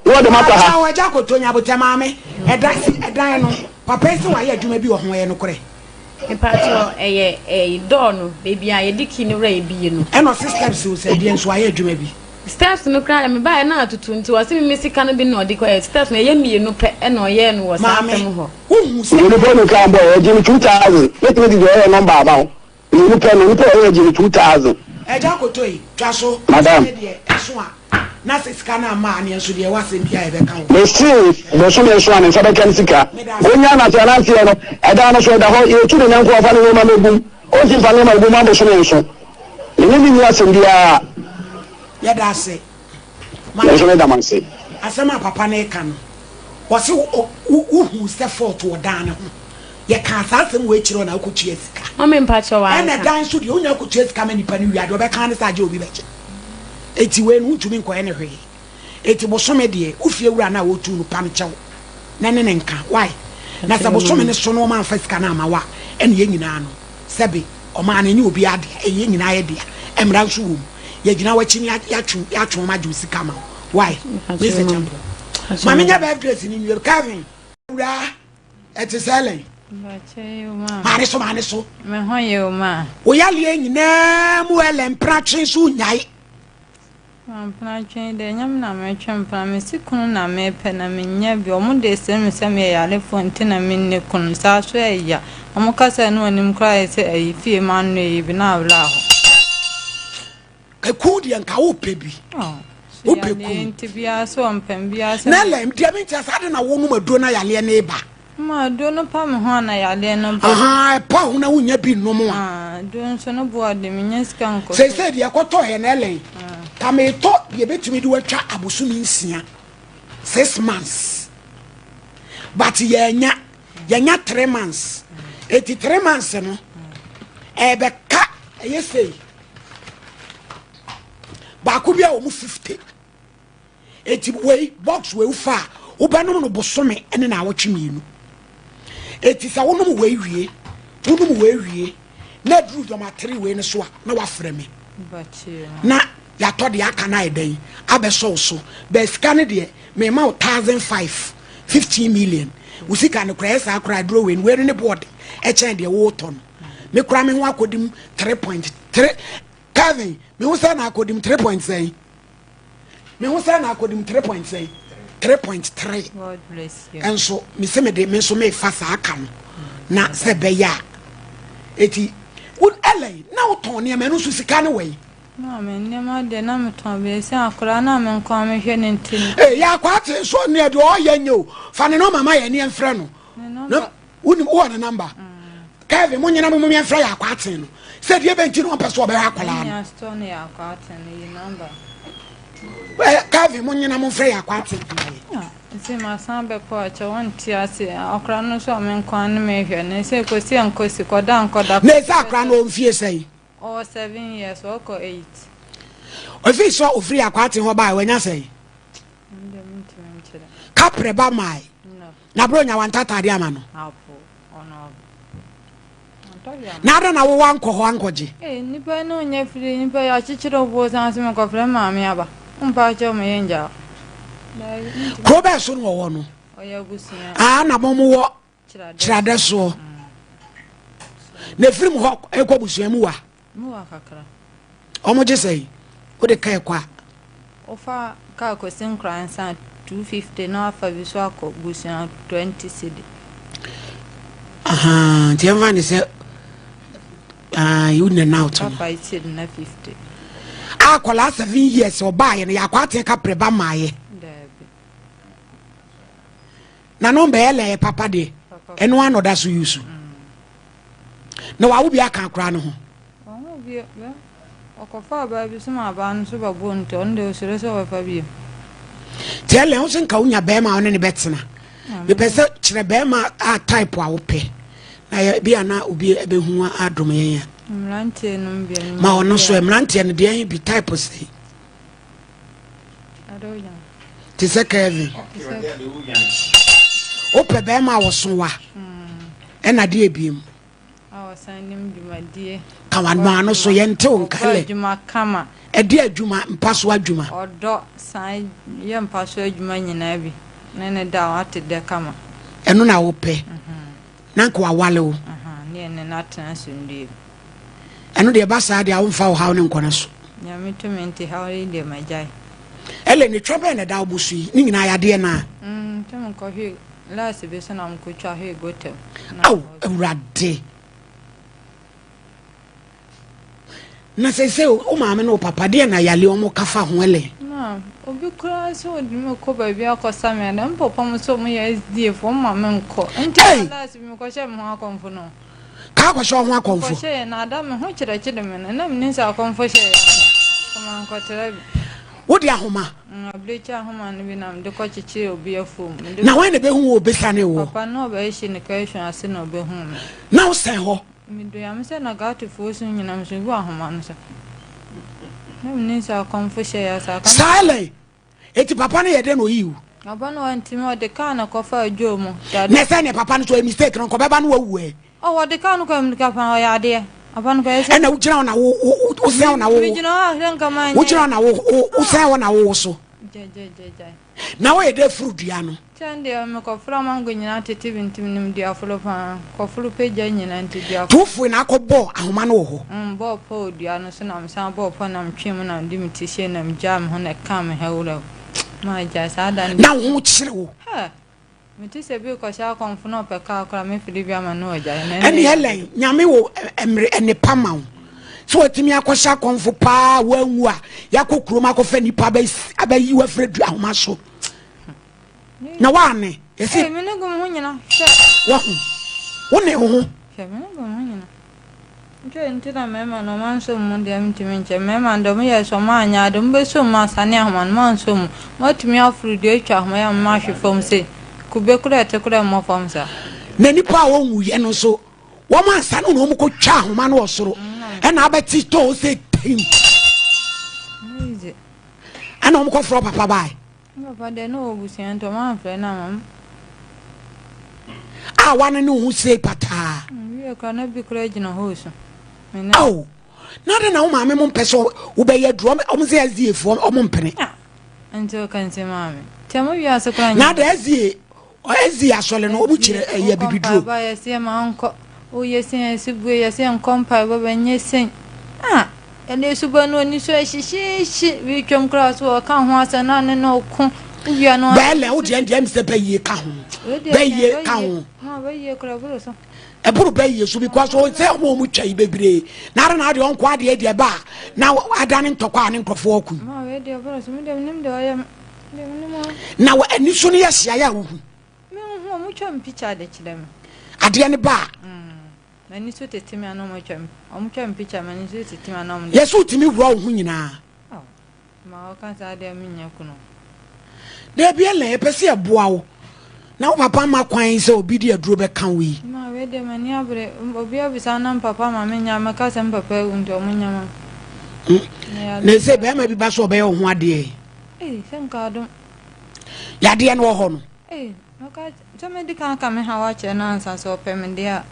wo de mako ha
wa ja koto nya bote ma me edan no papa esi wa ye adwuma bi wo ho ye no kore
pacho door no baby a ye diki ni wra bi no
e no systems so se bi enso aye adwuma bi
steps no kra me ba na atutu nti wase me sika no bi no de ko steps no ye mienu pe e no ye no wo sa tem ho
hu se
ni bo no kan bo e jimi 2000 let me give you your number about ni pe e jimi 2000
e ja koto yi twa so
madam
eso a na se sika na ma ne enso de wase bia e be kan ho
me see bo so me so an so be kan sika onya na te na tie no e da no so da ho e tu de nyanko afa no ma megum o ti fa no ma megum ma bo so me so ni ni asem bia
ya da se
ma so me da man se
asema papa na e kan wase hu se fault wo dan ho ye ka asem we chiro na akutua sika
o me mpacho wa
ene dan so de onya akutua sika ma nipa ni wiade obe kan ne sa je obi be che eti we no ntumi nko ene hwe eti bosome de ufie wura na wotu no pam chew na ne nka why na sa bosome ne so no ma fa sika na ma wa ene ye nyina no sebe o ma na nyi obi ade ye nyina ye de emra nso wo ye gina wa chini ya twu ma ju sika ma why we se chambo ma me nya ba dress ni nyu Kevin wura eti selling mane so
me ho ye o ma
o ya le nyina mu ele mpratwe so nyai
mpratwe de nyam na me twempa me sikunu na me pe na me nya bi o mu de sem ye yale fonte na me ne kun sa so ya o mu kasa no anim kra se ayi fie ma no yi bi na awla ho
ka ku de nka wo pebi wo pe ku
nti bia so mpem bia se
na le mdia me ntia sa de na wo mu mado na yale ne ba
ma do no pa me ho na yale no ba
aha pa ho na wonya bi no mo
a do nso no bo ade me nya sika nko
se de yakoto he na elen ka me to ye betumi de watwa abosumi nsia 6 months but ye nya 3 months 83 months no ebe ka ye sei ba ko bia o mu 50 eti we box we ufa wo ba no bosome ene na awotwemienu eti sa wonum we wie na dru do ma 3 we ne so a na wa frɛ me na ya to de aka na eden abeso so be scan de me ma 1005 15 million usika ne kra esa kra dro we ne board e chen de wo ton me kra me ho akodim 3.3 Kevin me ho sa na akodim 3.6 me ho sa na akodim 3.6 3.3
God bless you
and so me se me de me so me fa sa aka no na se be ya eti would ele na uton ne me no so sika ne we
no me ne ma de na me ton be se akora na me nko me hwe ne ntin
ya kwate so ne de o ya nyo fa ne no mama ya ne enfre no no uni wo na number Kevin mo nyina mo me fra ya kwaten no said ye benti no pese obe ha kwala
ya store na ya kwaten yi number
Kevin mo nyina mo fra ya kwaten
nti ma san be ko acha won ti ase akra no so me nkwan ne me hwe ne se ko si ankosi koda ankoda
na se akra no mfie sei
o 7 years o ko 8
ofi so ofri akwate ho ba wanya sei kapre ba mai na bro nya wantata de ama no
apo ono
na ada na wo wanko ho ankoje
nipa no nya firi nipa ya chichiro bo san se me ko fre ma me aba mpa cho me yenja
ko be so no wo no
oya gusia
na mo wo chirade so na firi ho ekwa busia mu wa
kakra
omo je sei o de kai kwa
ofa ka ko sin kran san 250 na afa bi so akọ busia 20 cedi
tiamva ni se you na now to
afa it na 50
akola 7 years oba ye na yakwate ka preba maaye na no be ele papa de eno anoda so yusu na wa wo bi aka akra no ho
bi okofa ba bi so ma ba no so ba bonto onde osire so wa fa bi
tele ho sen ka unya be ma one ne betena be pese kire be ma a type a wo pe na ya bi ana obi ebe hu adom yen ya
mlante no bi
ma ono so mlante ne de bi type sei
adoya
ti se Kevin o pe be ma wo so wa na de ebiem
awasanim djumadie
kawan ma no so yente on kale
adwuma kama
ede adwuma mpaso adwuma
odo san ye mpaso adwuma nyina bi ne da wate de kama
eno na wo pe na nko awale wo
ne na transunde
eno de ba sa de a wo mfa wo hawo ne nkona so
nya mitumenti hawo de majai
ele ni trobe na da obusu ni nyina ya de na
tem ko hi last be so na mko twa he gotem
au urade na se o maame no papa de na yale o mo kafa ho ele
na obi kura so odi me ko ba bi akosa me na mpopọ mo so mo ya SDF o maame nko enti last bi me ko she me ho akonfo no
ka ko so ho akonfo
ko she na da me ho kire kire me na me nsa akonfo she kama nko tere bi
wodi ahoma
ablecha ahoma no bi na me de ko kire obi afom
na wen ne be hu obi sane wo
papa no ba shi ne ka ehun ase na obi hu me
na wo sen ho
mi do ya me se na gatu fo so nyina me so bu ahoma no sa na me nsa akonfo she ya sa kan
sale eti papa ne yede no yiwu
aba no anti me o de ka na ko fa adwo mu
na se ne papa no so mistake no ko beba no wawu e
o de ka no ko mi ka fa o ya de aba no ko ese
e na wo gina na wo sen na wo
mi gina ren ka man
wo gina na wo sen na wo so
je
na wo yede frudua no
chande me ko fra mango nyina tete bintim nim dia folo pa ko folo peja nyina nti dia
tufu na akọbọ ahoma no ho
bo pa odua no so na me san bo pa na mtwem na ndi mitishe na mjam ho na kam hewura ma ja sa da
na ho kire wo
ha mitise bi ko sha konfo no pe ka akra me fili bi ama no oja
ene hele nyame wo emre ene pamaw so otimi akosha konfo pa wanwu a yakokroma akofa nipa abayi wa fredu ahoma so na wane esi
me ne go mo nyina
wa wone ho
me ne go mo nyina nje ntina mema no manso mu de amtimi nche mema ndo me yeso ma anya do mbe so ma sane ahoma no manso mu motimi afru de atwa ahoma ya ma hwe fom se kube kura te kura mo fom sa
na nipa wo wu ye no so wo ma sane no mo ko twa ahoma no osoro e na abeti to se tim ana mo ko fro papa bai
papa de no obusian to ma fre na mam
wane no hu se pata
wi ka na bi kura gina hoso
au na de na wo maame mo mpeso wo be ye drum o mo se aziefo o mo mpene
anjo kan se maame temo wi ase kura
na de azie asole no obu kire ya bibiduro
ba ye se ma onko o ye se sibu ye se nkompa ba benye sen ene suba no ni so hihihih wi twam kura so ka ho ase na ne no ko wi no
bele o de ndem se baye ka ho baye ka ho
ma baye kura buru so
e buru baye so because o se mo mu twai bebre na na de onko ade de ba na adane ntokwa ne nkofo aku
ma we de buru so mi de nim de oya
na wa ani so ne ya sia ya hu
me hu mu twam picture de kidem
ade ne ba
mani so tete me anom twam twam picture mani so tete me anom
yes utimi wura wo nyina
ma o kan sa de me nya kuno
de bia le pese eboa wo na wo papa ma kwan se obi de aduro be kan wi
ma we de mani abre obi obisa na papa ma me nya maka se papa unto mo nya ma
ne se be ma bi ba so be ho ade
se nka do
ya de no ho no
maka so me di kan ka me ha wa che na ansa so pe me dia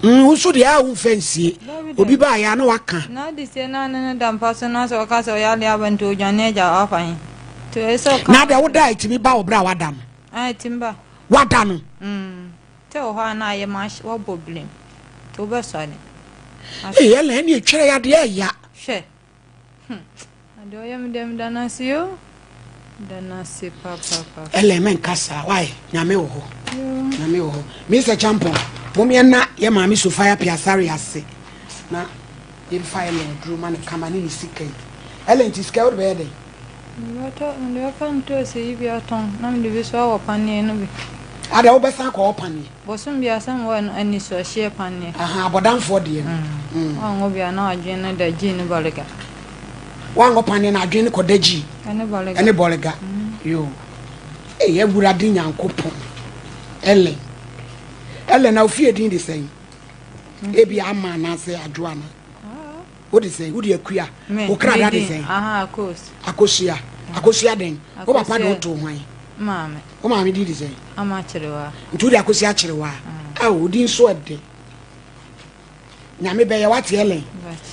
usu de a wo fancy obi ba ya na waka
na di se na na dam pa so na so ka so ya le abanto jane ja afan to eso ka
na de wo da itimi ba obra wadam
timba
wadano
te o ha na ye ma wo problem to be so ni
ele ni twere ya de ya
hwe ade o yam dem danasio danasi papa
element kasa why nyame wo ho nyame wo ho Mr. Champion momia na ye ma mi Sofia Piasari ase na ye file drum man kamani ni sikai element is scared be dey
ndo kan to se ibi aton na mi bi so wa pani no bi
ada wo besan ko pani
bo sum bi asam wa ani so hye pani
abodan for dey
wa ngo bi na adwen na da ji ni bolega
wa ngo pani na adwen ko da ji ene bolega yo ye bura din yankopon ele na ofie din de sen ebi ama na se adwoa na what is say would you akua o kra da de sen akosia den o papa de to hwan
mama
o mama di de sen
ama chirewa
ntu de akosia chirewa o din so ede nyame be ye wate ele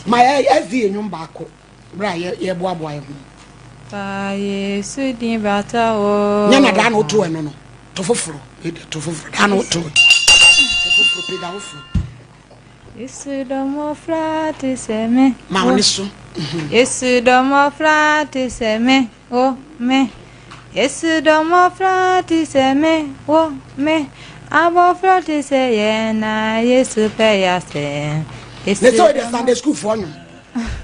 ma ezi enyum ba ko bra ye boaboa ye ho
ta yesu din bata o
nyana da na o to eno no to foforo da na o to foforo pe da o foforo
yesu do mo frate seme
ma oni so
yesu do mo frate seme o me yesu do mo frate seme o me abo frate se ye na yesu pe ya se
yesu so the Sunday school for you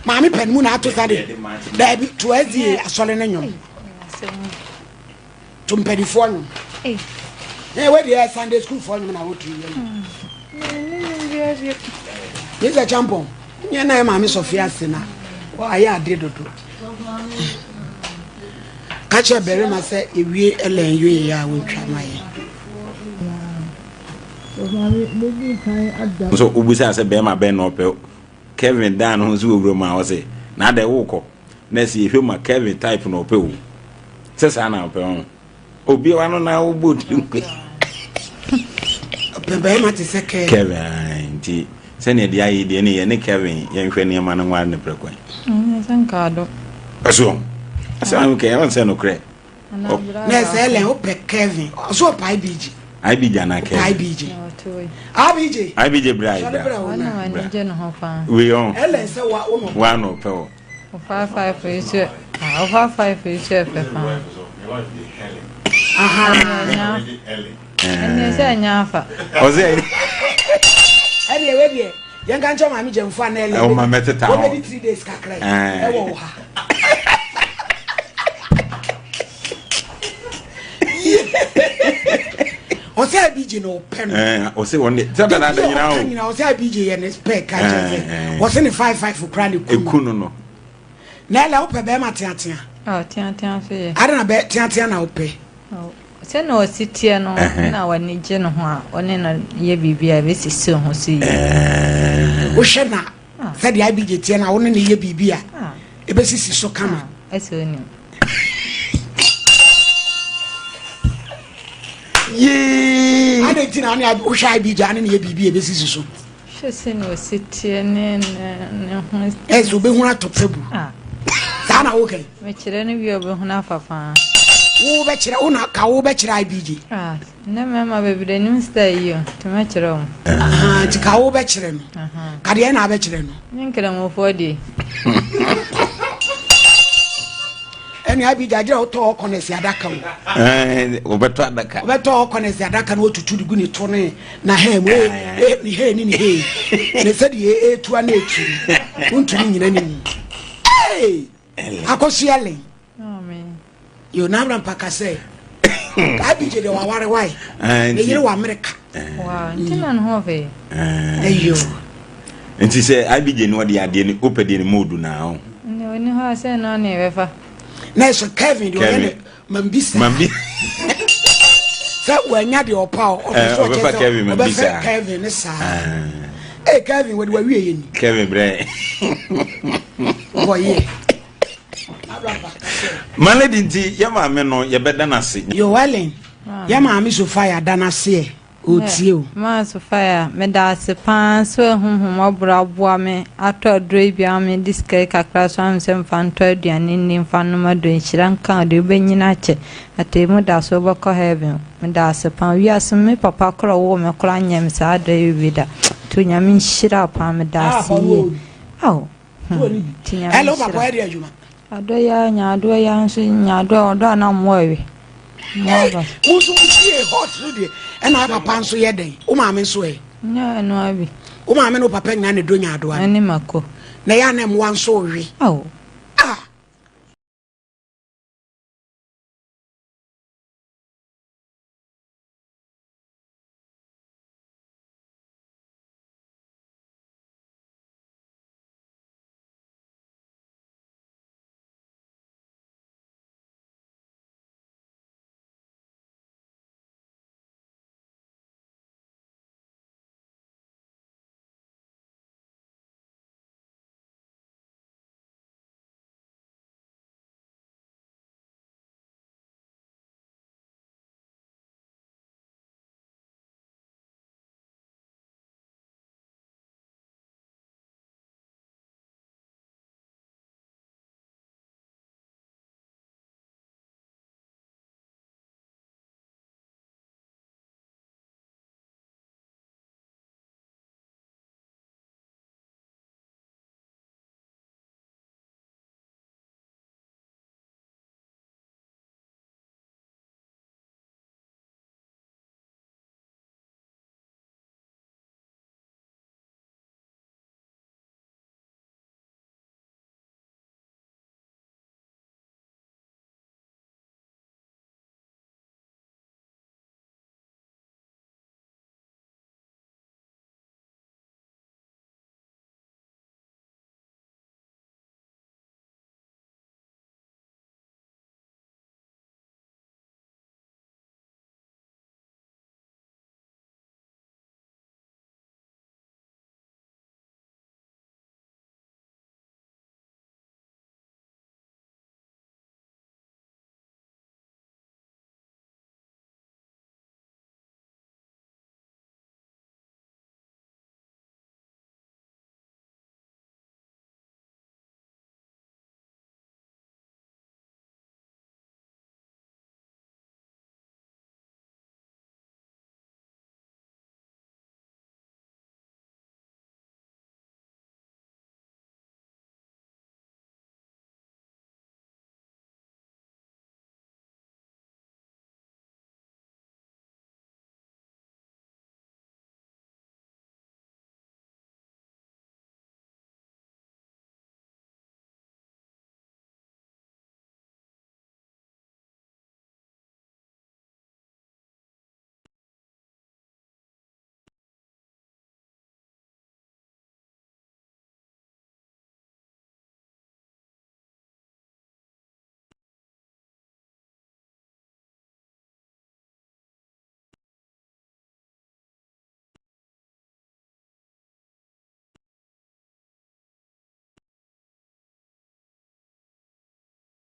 mami pen mu na to Sunday da bi to ezi asole na nyom to mpedi for you we the Sunday school for you na wo tu Mr. Champion, you know Mammy Sophia Sina. Why I did do. Catch a berry, I say, if we Ellen, you will try my.
So, Ubusa said, Bear my Ben or Pel. Kevin Dan, who's room, I was say, now they walk. Let's see if you my Kevin type no Pel. Says Anna Pel. Obi, I don't know what you Kevin, send the idea any Kevin, young Fanny man and one the prequel.
Thank God.
So, okay, I won't say no credit.
Let's Ellen, Kevin, so PIBG.
I be Jana
PIBG.
IBJ bride. We own
Ellen, so
one or Pel.
5 for each. 5 for each. And say nyafa.
Ose.
Anyway, young gancho mami jemfa na ele.
O ma meteta.
O be 3 days kakra. E wo ha. O say abiji no pen.
O say one day. Tell that nyina o.
Nyina o say abiji ye ne spec ka je. O say ne 55 for crown
ekunu no.
Na ele o pe be ma tiatia.
Tiatia fe.
Ada na be tiatia na o pe.
Se no sitie no na wani je no ho a one na ye bibia be sisi ho si
wo hwe na se de abije tie na one na ye bibia e be sisi so kama
ese oni
ye ade tina na wo hwe abije ane na ye bibia be sisi so
hwe se no sitie ne ho
ezo be hu atopebu sa na wo kai
me kire ne bi obe hu na fafa
wo be kire una ka wo be kire abije
na mama be bi nim stay yo to me kire o
ti ka wo be kire no ka de na be kire no
nkire mo fodi
eni abije ajira oto okonesi adaka wo
obeto adaka
okonesi adaka no otutu dugu ni to ne na he mo ni he ni ne se de etu ana etu untu ni nyina ni akosiale yo na bra mpaka say abije de waware wai ne yire wa America
wow ntina no ho fe
eyo
And she said, I begin what the idea in open the mood now.
No, no, I said no, never.
Next, Kevin, Mambi. That when you're your power, Kevin is hey, Kevin, what were we in?
Kevin Bray.
Boy, yeah.
Malady, Yama Meno, you better than I see.
You're welling. Yama, Miss Fire, than I see. You,
Mass of Fire, Medas, Pan, so whom Obra Boame, after Drabiam, this cake, a class 1 fan 30 and Indian Fanuma doing Shiranka, the Beninache, at a Mudas over Cohaven, Medas upon we are some papa crow woman crying him sad day with her. To Yamin shit up, Medas. Oh, hello, Papa, where are you? I do ya, do ya, do not worry.
Who's hot, and I have a pan so ye day. Umam so way.
No, I be.
Umam no papa and a dunya do.
Animaco.
Nayanem one sorry.
Oh,